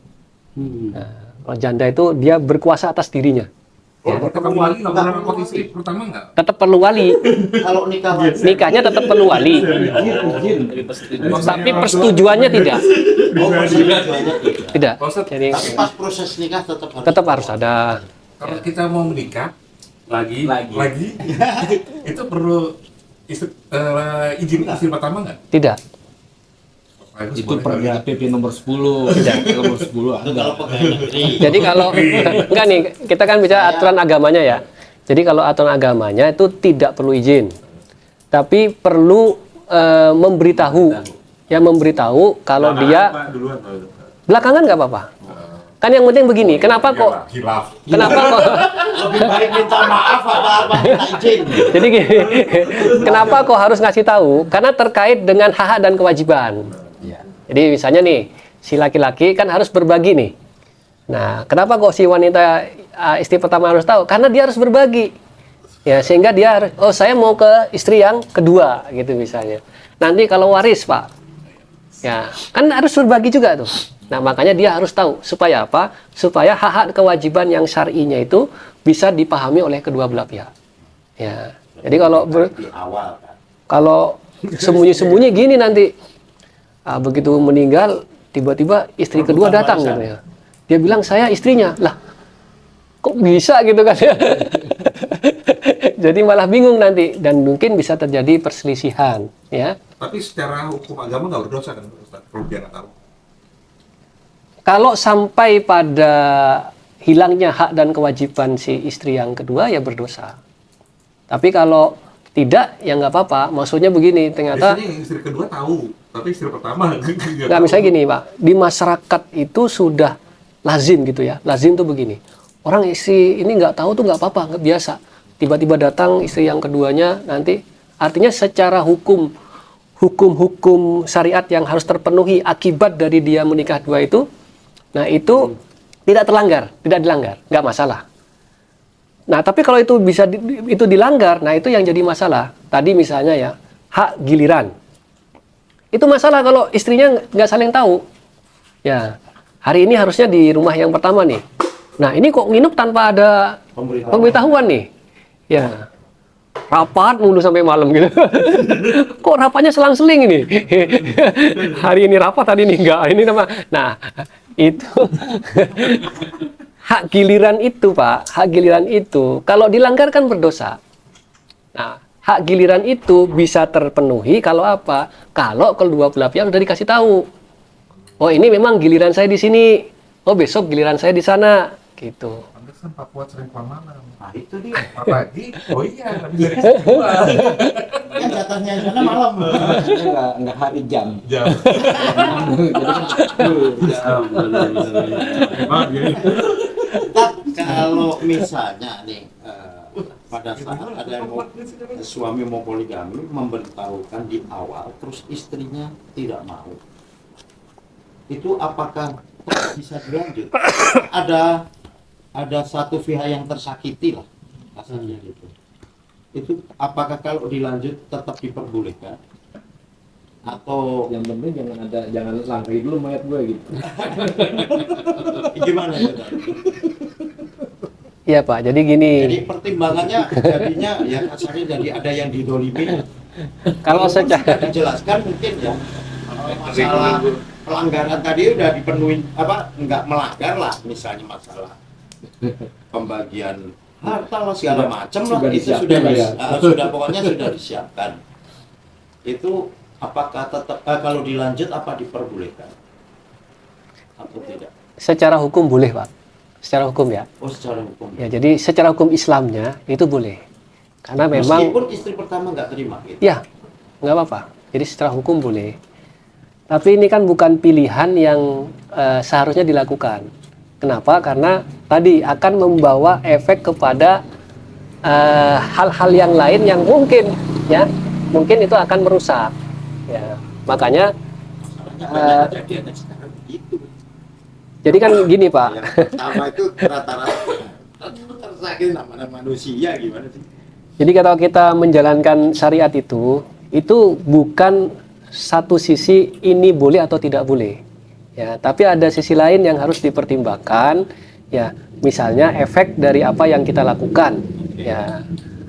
[SPEAKER 2] Nah, kalau janda itu dia berkuasa atas dirinya.
[SPEAKER 6] Kalau ketemu wali nggak pernah repot istri pertama nggak?
[SPEAKER 2] Tetap perlu wali.
[SPEAKER 4] Kalau nikah wajib.
[SPEAKER 2] Nikahnya tetap perlu wali. Tapi persetujuannya tidak.
[SPEAKER 4] Oh, persetujuannya tidak.
[SPEAKER 2] Tidak.
[SPEAKER 6] Ustaz,
[SPEAKER 2] Jadi
[SPEAKER 4] Tapi pas proses nikah
[SPEAKER 2] tetap harus ada.
[SPEAKER 6] Kalau kita mau menikah
[SPEAKER 1] Lagi.
[SPEAKER 6] itu perlu izin istri pertama nggak?
[SPEAKER 2] Tidak.
[SPEAKER 3] Itu perda PP nomor 10. Nomor 10
[SPEAKER 4] itu kalau pegawai negeri.
[SPEAKER 2] Jadi kalau enggak nih, kita kan bicara aturan agamanya ya. Jadi kalau aturan agamanya itu tidak perlu izin. Tapi perlu memberitahu. Ya memberitahu kalau dia belakangan nggak apa-apa. Kan yang penting begini, kenapa kok
[SPEAKER 6] Hilaf.
[SPEAKER 4] Lebih baik minta maaf apa minta izin.
[SPEAKER 2] jadi gini, kenapa kok harus ngasih tahu? Karena terkait dengan hak dan kewajiban. Jadi misalnya nih, si laki-laki kan harus berbagi nih. Nah, kenapa kok si wanita istri pertama harus tahu? Karena dia harus berbagi. Ya, sehingga dia harus, oh saya mau ke istri yang kedua gitu misalnya. Nanti kalau waris, Pak. Ya, kan harus berbagi juga tuh. Nah, makanya dia harus tahu supaya apa? Supaya hak-hak kewajiban yang syar'inya itu bisa dipahami oleh kedua belah pihak. Ya. Jadi
[SPEAKER 4] Di awal kan.
[SPEAKER 2] kalau sembunyi-sembunyi gini nanti begitu meninggal tiba-tiba istri kedua datang gitu ya. Dia bilang saya istrinya. Lah, kok bisa gitu kan ya? Jadi malah bingung nanti dan mungkin bisa terjadi perselisihan, ya.
[SPEAKER 6] Tapi secara hukum agama nggak berdosa kan Ustaz? Perlu dia nggak tahu.
[SPEAKER 2] Kalau sampai pada hilangnya hak dan kewajiban si istri yang kedua ya berdosa. Tapi kalau tidak ya nggak apa-apa. Maksudnya begini, ternyata
[SPEAKER 6] Biasanya istri kedua tahu, tapi istri pertama
[SPEAKER 2] nggak, misalnya gini Pak, di masyarakat itu sudah lazim gitu ya. Lazim tuh begini, orang istri ini nggak tahu tuh nggak apa-apa, nggak biasa. Tiba-tiba datang istri yang keduanya nanti, artinya secara hukum syariat yang harus terpenuhi akibat dari dia menikah dua itu, nah itu tidak dilanggar, nggak masalah. Nah tapi kalau itu bisa itu dilanggar, nah itu yang jadi masalah. Tadi misalnya ya hak giliran, itu masalah kalau istrinya nggak saling tahu. Ya hari ini harusnya di rumah yang pertama nih. Nah ini kok nginep tanpa ada pemberitahuan nih. Ya rapat mulu sampai malam gitu. Kok rapatnya selang-seling ini? Hari ini rapat, hari ini enggak. Ini nama. Nah, itu hak giliran itu, Pak. Hak giliran itu kalau dilanggar kan berdosa. Nah, hak giliran itu bisa terpenuhi kalau apa? Kalau kedua belah pihak sudah dikasih tahu. Oh, ini memang giliran saya di sini. Oh, besok giliran saya di sana. Gitu.
[SPEAKER 6] Pantesan Papua sering pulang malam.
[SPEAKER 4] Nah itu dia.
[SPEAKER 6] Pagi, oh iya, lebih dari kedua.
[SPEAKER 4] Kan jatahnya di sana malam.
[SPEAKER 8] Enggak hari jam.
[SPEAKER 6] Jam.
[SPEAKER 4] Tetap kalau misalnya nih pada saat ada yang suami mau poligami memberitahukan di awal terus istrinya tidak mau, itu apakah bisa dilanjut? Ada satu pihak yang tersakiti lah kasarnya gitu. Itu apakah kalau dilanjut tetap diperbolehkan atau
[SPEAKER 8] Yang penting jangan langkai dulu mayat gue gitu.
[SPEAKER 4] gimana itu?
[SPEAKER 2] Iya, Pak. Jadi gini.
[SPEAKER 4] Jadi pertimbangannya jadinya ya kasarnya jadi ada yang didolimin.
[SPEAKER 2] Kalau secara
[SPEAKER 4] Sudah dijelaskan mungkin ya masalah pelanggaran tadi udah dipenuhi apa enggak melanggar lah, misalnya masalah pembagian harta lah segala macam lah,
[SPEAKER 8] sudah
[SPEAKER 4] itu
[SPEAKER 8] disiapkan ya.
[SPEAKER 4] sudah pokoknya sudah disiapkan. Itu apakah tetap kalau dilanjut apa diperbolehkan atau tidak?
[SPEAKER 2] secara hukum boleh, Pak. Secara hukum ya.
[SPEAKER 4] Oh, secara hukum.
[SPEAKER 2] Ya, jadi secara hukum Islamnya itu boleh. Karena memang
[SPEAKER 4] Meskipun istri pertama nggak terima gitu.
[SPEAKER 2] ya, nggak apa-apa. Jadi secara hukum boleh. Tapi ini kan bukan pilihan yang seharusnya dilakukan. Kenapa? Karena tadi akan membawa efek kepada hal-hal yang lain yang mungkin itu akan merusak. Ya, makanya
[SPEAKER 4] Masalahnya banyak kejadian sekarang begitu.
[SPEAKER 2] jadi kan gini, Pak.
[SPEAKER 4] Yang pertama itu rata-rata tersakit namanya manusia gimana sih?
[SPEAKER 2] Jadi kalau kita menjalankan syariat itu bukan satu sisi ini boleh atau tidak boleh. Ya, tapi ada sisi lain yang harus dipertimbangkan. Ya, misalnya efek dari apa yang kita lakukan. Ya,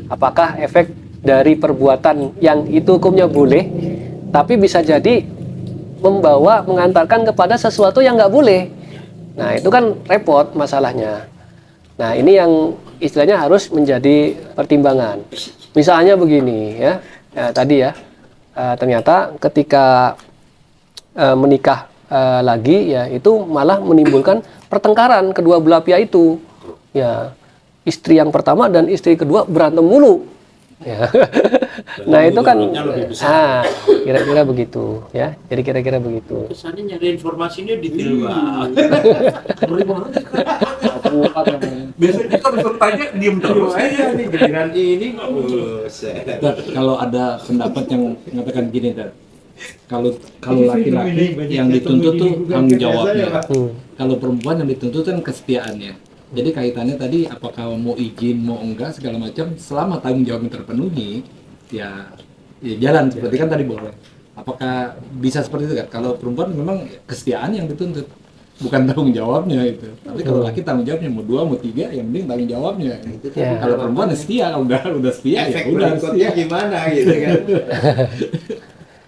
[SPEAKER 2] apakah efek dari perbuatan yang itu hukumnya boleh, tapi bisa jadi mengantarkan kepada sesuatu yang nggak boleh. Nah, itu kan repot masalahnya. Nah, ini yang istilahnya harus menjadi pertimbangan. Misalnya begini ya, tadi ya, ternyata ketika menikah lagi ya, itu malah menimbulkan pertengkaran kedua belah pihak itu. Ya, istri yang pertama dan istri kedua berantem mulu. Ya. Nah, itu kan kira-kira begitu ya. Jadi kira-kira begitu.
[SPEAKER 4] Kesannya nyari informasinya detail banget.
[SPEAKER 6] Biasanya kita disuruh tanya, diem terus.
[SPEAKER 4] Iya nih giliran ini
[SPEAKER 5] Tar, kalau ada pendapat yang mengatakan gini, Tar. Kalau laki-laki yang dituntut tuh tanggung jawabnya. Kalau perempuan yang dituntut kan kesetiaannya. Jadi kaitannya tadi apakah mau izin mau enggak segala macam, selama tanggung jawabnya terpenuhi ya jalan seperti kan tadi boleh. Apakah bisa seperti itu kan? Kalau perempuan memang kesetiaan yang dituntut, bukan tanggung jawabnya itu. Tapi kalau laki tanggung jawabnya mau 2 mau 3, yang penting tanggung jawabnya.
[SPEAKER 2] Ya.
[SPEAKER 5] Kalau perempuan setia, udah setia
[SPEAKER 4] efek
[SPEAKER 5] ya udah
[SPEAKER 4] berikutnya
[SPEAKER 5] setia.
[SPEAKER 4] gimana gitu kan.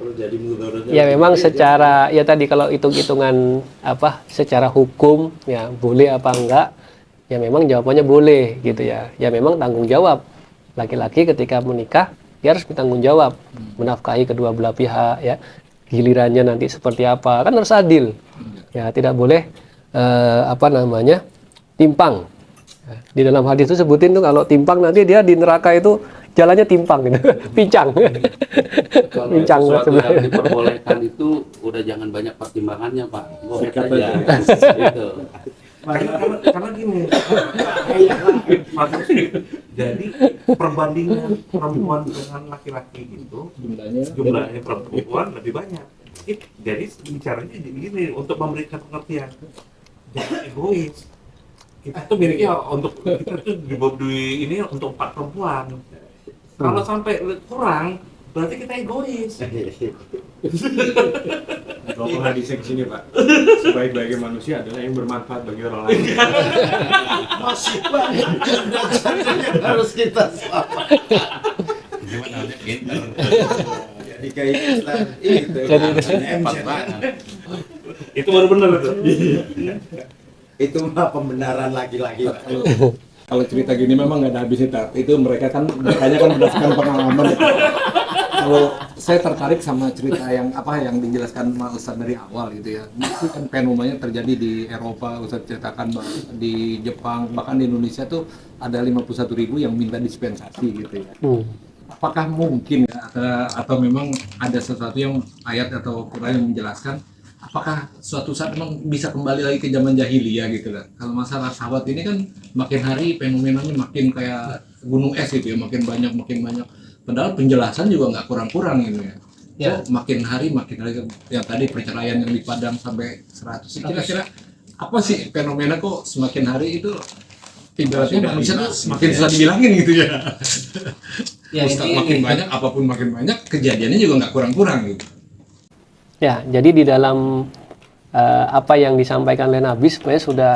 [SPEAKER 4] Kalau jadi mudaratnya
[SPEAKER 2] Ya memang secara ya tadi kalau hitung-hitungan secara hukum ya boleh apa enggak, ya memang jawabannya boleh gitu ya. Ya memang tanggung jawab. Laki-laki ketika menikah dia harus bertanggung jawab menafkahi kedua belah pihak ya. Gilirannya nanti seperti apa kan harus adil. Ya tidak boleh timpang. Di dalam hadis itu sebutin tuh kalau timpang nanti dia di neraka itu jalannya timpang gitu. Pincang.
[SPEAKER 1] Kalau
[SPEAKER 2] Pincang
[SPEAKER 1] sesuatu
[SPEAKER 2] sebenarnya.
[SPEAKER 1] yang diperbolehkan itu udah jangan banyak pertimbangannya, Pak. Boleh aja. Gitu.
[SPEAKER 6] Karena gini, jadi perbandingan perempuan dengan laki-laki itu jumlahnya perempuan lebih banyak. Jadi bicaranya jadi gini untuk memberikan pengertian, jangan egois. Kita tuh miliknya kita tuh di ini untuk 4 perempuan. Kalau sampai kurang, berarti kita egois.
[SPEAKER 7] Kalau pernah di sini Pak, sebaik-baiknya manusia adalah yang bermanfaat bagi orang lain.
[SPEAKER 4] Masih banyak ganda-ganda yang harus kita selamatkan.
[SPEAKER 5] Gimana aja pinter.
[SPEAKER 4] Jadi kayak itu hebat banget.
[SPEAKER 6] Itu baru benar tuh.
[SPEAKER 4] Itu mah pembenaran laki-laki.
[SPEAKER 3] Kalau cerita gini memang nggak ada habisnya, Tar. Itu mereka kan berdasarkan pengalaman. Kalau saya tertarik sama cerita yang dijelaskan Mas Ustadz dari awal gitu ya. Itu kan fenomenanya terjadi di Eropa, Ustadz ceritakan di Jepang, bahkan di Indonesia tuh ada 51.000 yang minta dispensasi gitu ya. Apakah mungkin ya, atau memang ada sesuatu yang ayat atau Quran yang menjelaskan apakah suatu saat memang bisa kembali lagi ke zaman jahiliyah gitu kan? Kalau masalah sahabat ini kan makin hari fenomenanya makin kayak gunung es gitu ya, makin banyak. Padahal penjelasan juga nggak kurang-kurang gitu ya.
[SPEAKER 2] Ya.
[SPEAKER 3] Kok makin hari yang tadi perceraian yang di Padang sampai 100. Kira-kira apa sih fenomena kok semakin hari itu ibaratnya manusia tuh semakin susah dibilangin gitu ya.
[SPEAKER 2] Ya,
[SPEAKER 3] Ustaz
[SPEAKER 2] ini-
[SPEAKER 3] makin banyak, apapun makin banyak, kejadiannya juga nggak kurang-kurang gitu.
[SPEAKER 2] Ya, jadi di dalam apa yang disampaikan oleh Nabi sebenarnya sudah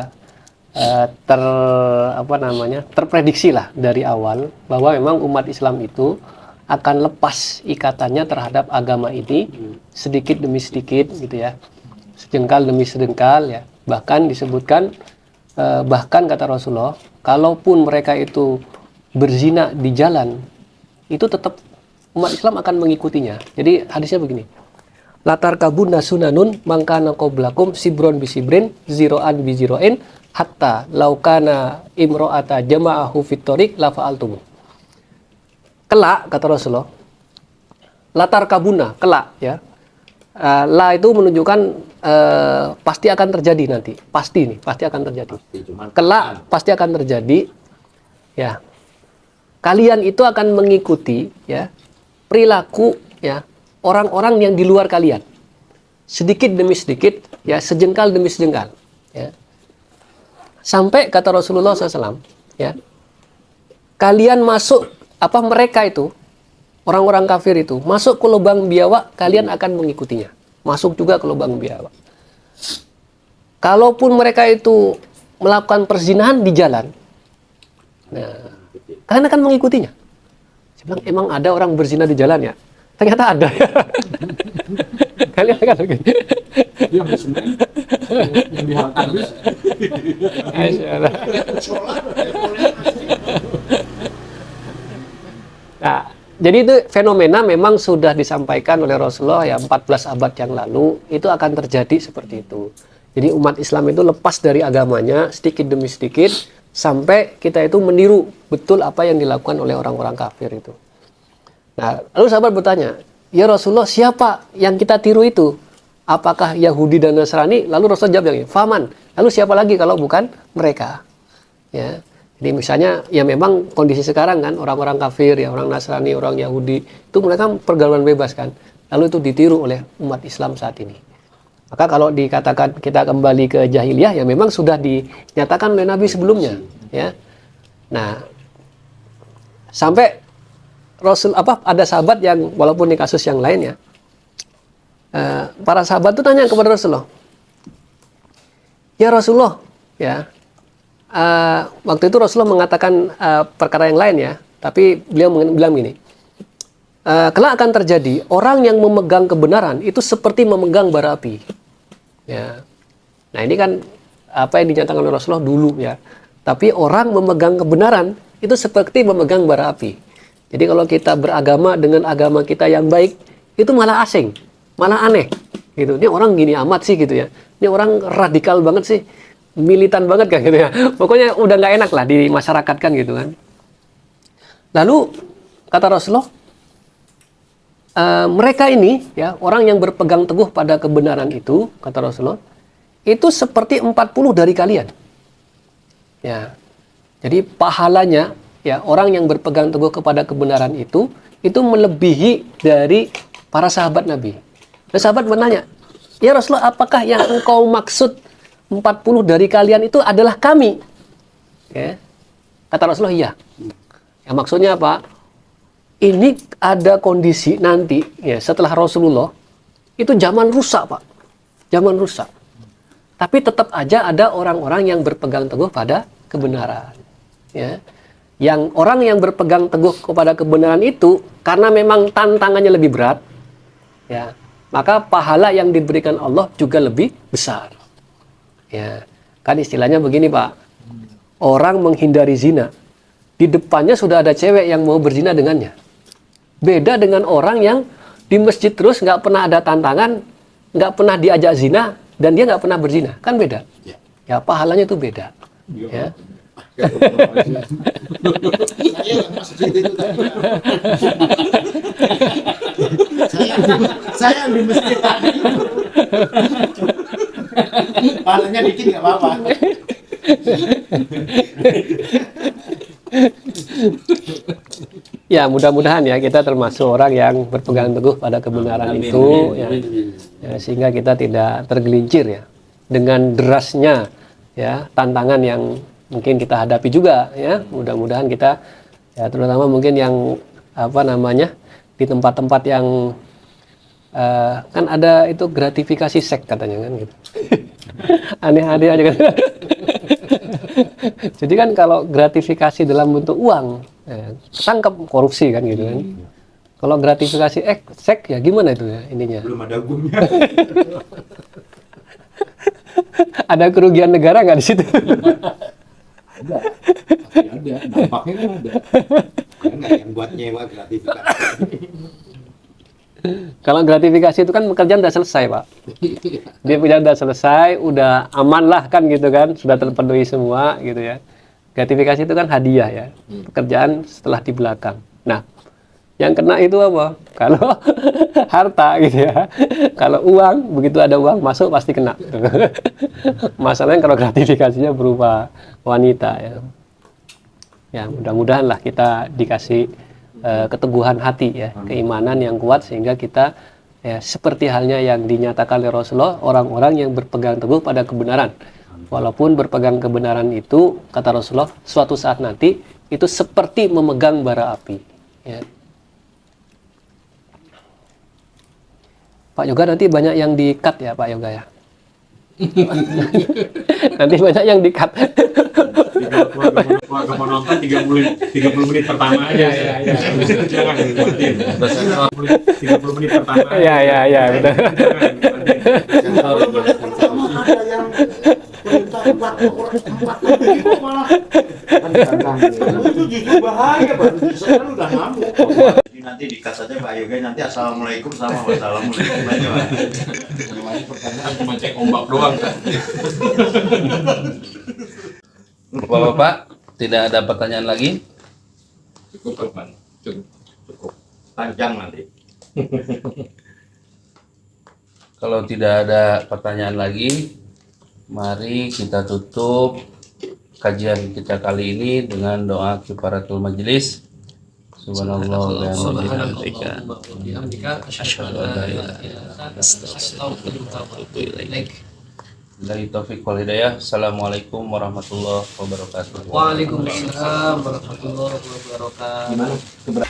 [SPEAKER 2] terprediksi lah dari awal bahwa memang umat Islam itu akan lepas ikatannya terhadap agama ini sedikit demi sedikit gitu ya, sejengkal demi sejengkal ya. Bahkan disebutkan bahkan kata Rasulullah, kalaupun mereka itu berzina di jalan, itu tetap umat Islam akan mengikutinya. Jadi hadisnya begini. Latar kabun sunanun mangkana qablakum sibron bisibrin ziroan biziroin hatta laukana imro'ata jama'ahu fitorik la fa'altum. Kelak kata Rasulullah, latar kabuna kelak ya. La itu menunjukkan pasti akan terjadi nanti, pasti akan terjadi. Kelak pasti akan terjadi ya. Kalian itu akan mengikuti ya perilaku ya orang-orang yang di luar kalian, sedikit demi sedikit, ya sejengkal demi sejengkal, ya. Sampai kata Rasulullah SAW, ya, kalian masuk mereka itu, orang-orang kafir itu masuk ke lubang biawak, kalian akan mengikutinya, masuk juga ke lubang biawak. Kalaupun mereka itu melakukan perzinahan di jalan, nah, kalian akan mengikutinya. Saya bilang, emang ada orang berzina di jalan ya? Ternyata ada. Kalian akan begini.
[SPEAKER 3] Yang dihalkan
[SPEAKER 2] Nah, jadi itu fenomena memang sudah disampaikan oleh Rasulullah ya 14 abad yang lalu, itu akan terjadi seperti itu. Jadi umat Islam itu lepas dari agamanya sedikit demi sedikit sampai kita itu meniru betul apa yang dilakukan oleh orang-orang kafir itu. Nah, lalu sahabat bertanya, ya Rasulullah, siapa yang kita tiru itu? Apakah Yahudi dan Nasrani? Lalu Rasulullah jawab yang Faman. Lalu siapa lagi kalau bukan mereka? Ya. Jadi misalnya, ya memang kondisi sekarang kan, orang-orang kafir, ya orang Nasrani, orang Yahudi, itu mereka pergaulan bebas kan. Lalu itu ditiru oleh umat Islam saat ini. Maka kalau dikatakan kita kembali ke jahiliyah, ya memang sudah dinyatakan oleh Nabi sebelumnya. Ya. Nah, sampai ada sahabat yang walaupun di kasus yang lain ya, para sahabat itu tanya kepada Rasulullah, ya Rasulullah ya, waktu itu Rasulullah mengatakan perkara yang lain ya, tapi beliau bilang gini, kelak akan terjadi orang yang memegang kebenaran itu seperti memegang bara api ya. Nah ini kan apa yang dinyatakan oleh Rasulullah dulu ya, tapi orang memegang kebenaran itu seperti memegang bara api. Jadi kalau kita beragama dengan agama kita yang baik, itu malah asing, malah aneh. Gitu. Ini orang gini amat sih gitu ya. Ini orang radikal banget sih, militan banget kan gitu ya. Pokoknya udah nggak enak lah di masyarakat kan gitu kan. Lalu kata Rasulullah, mereka ini ya orang yang berpegang teguh pada kebenaran itu, kata Rasulullah, itu seperti 40 dari kalian. Ya, jadi pahalanya ya orang yang berpegang teguh kepada kebenaran itu melebihi dari para sahabat Nabi. Dan sahabat bertanya, ya Rasulullah, apakah yang engkau maksud 40 dari kalian itu adalah kami? Ya. Kata Rasulullah, iya. Ya, maksudnya apa? ini ada kondisi nanti ya setelah Rasulullah itu zaman rusak, Pak. Zaman rusak. Tapi tetap aja ada orang-orang yang berpegang teguh pada kebenaran. Ya. Yang orang yang berpegang teguh kepada kebenaran itu karena memang tantangannya lebih berat, ya, maka pahala yang diberikan Allah juga lebih besar. Ya. Kan istilahnya begini, Pak. Orang menghindari zina, di depannya sudah ada cewek yang mau berzina dengannya. Beda dengan orang yang di masjid terus nggak pernah ada tantangan, nggak pernah diajak zina, dan dia nggak pernah berzina. Kan beda. Ya, pahalanya itu beda. Ya.
[SPEAKER 4] Saya yang masjid itu tadi. Saya yang di masjid tadi. Pahalanya dikit nggak apa-apa.
[SPEAKER 2] Ya, mudah-mudahan ya kita termasuk orang yang berpegang teguh pada kebenaran itu, ya, ya, sehingga kita tidak tergelincir ya dengan derasnya ya tantangan yang mungkin kita hadapi juga ya. Mudah-mudahan kita ya, terutama mungkin yang apa namanya di tempat-tempat yang kan ada itu gratifikasi seks katanya kan gitu. Aneh-aneh aja kan. Jadi kan kalau gratifikasi dalam bentuk uang, ya, tangkap korupsi kan gitu kan. Kalau gratifikasi seks ya gimana itu ya ininya?
[SPEAKER 7] Belum ada hukumnya.
[SPEAKER 2] Ada kerugian negara nggak di situ?
[SPEAKER 3] Ada, pasti ada. Dampaknya kan ada.
[SPEAKER 4] Karena yang buat nyewa gratifikasi.
[SPEAKER 2] Kalau gratifikasi itu kan pekerjaan udah selesai, Pak. Dia pekerjaan udah selesai, udah aman lah kan gitu kan, sudah terpenuhi semua gitu ya. Gratifikasi itu kan hadiah ya, pekerjaan setelah di belakang. Nah, yang kena itu apa? Kalau harta gitu ya, kalau uang, begitu ada uang masuk pasti kena. Masalahnya kalau gratifikasinya berupa wanita ya. Ya mudah-mudahan lah kita dikasih keteguhan hati ya, keimanan yang kuat sehingga kita ya seperti halnya yang dinyatakan oleh Rasulullah, orang-orang yang berpegang teguh pada kebenaran. Walaupun berpegang kebenaran itu kata Rasulullah suatu saat nanti itu seperti memegang bara api. Ya. Pak Yoga nanti banyak yang di-cut ya Pak Yoga ya. Nanti banyak yang di-cut.
[SPEAKER 7] Kalau mau nonton 30 menit pertama aja ya. Jangan dibuatin. 30 menit pertama.
[SPEAKER 2] Ya, betul.
[SPEAKER 4] Ada yang perintah 4 malah itu justru bahaya, baru kan udah ngamuk. Jadi nanti dikat aja Pak Yoga, nanti assalamualaikum sama wassalamualaikum aja Pak.
[SPEAKER 5] Pertanyaan cuma cek ombak doang kan.
[SPEAKER 1] Bapak-bapak, tidak ada pertanyaan lagi?
[SPEAKER 5] Cukup kan? Cukup.
[SPEAKER 4] Panjang nanti.
[SPEAKER 1] Kalau tidak ada pertanyaan lagi, mari kita tutup kajian kita kali ini dengan doa kifaratul majelis. Subhanallah wa bihamdika asyhadu an la ilaha illa anta astaghfiruka wa atubu ilaik. Billahi taufiq wal hidayah. Assalamualaikum warahmatullahi wabarakatuh.
[SPEAKER 2] Waalaikumsalam warahmatullahi wabarakatuh.
[SPEAKER 3] Gimana?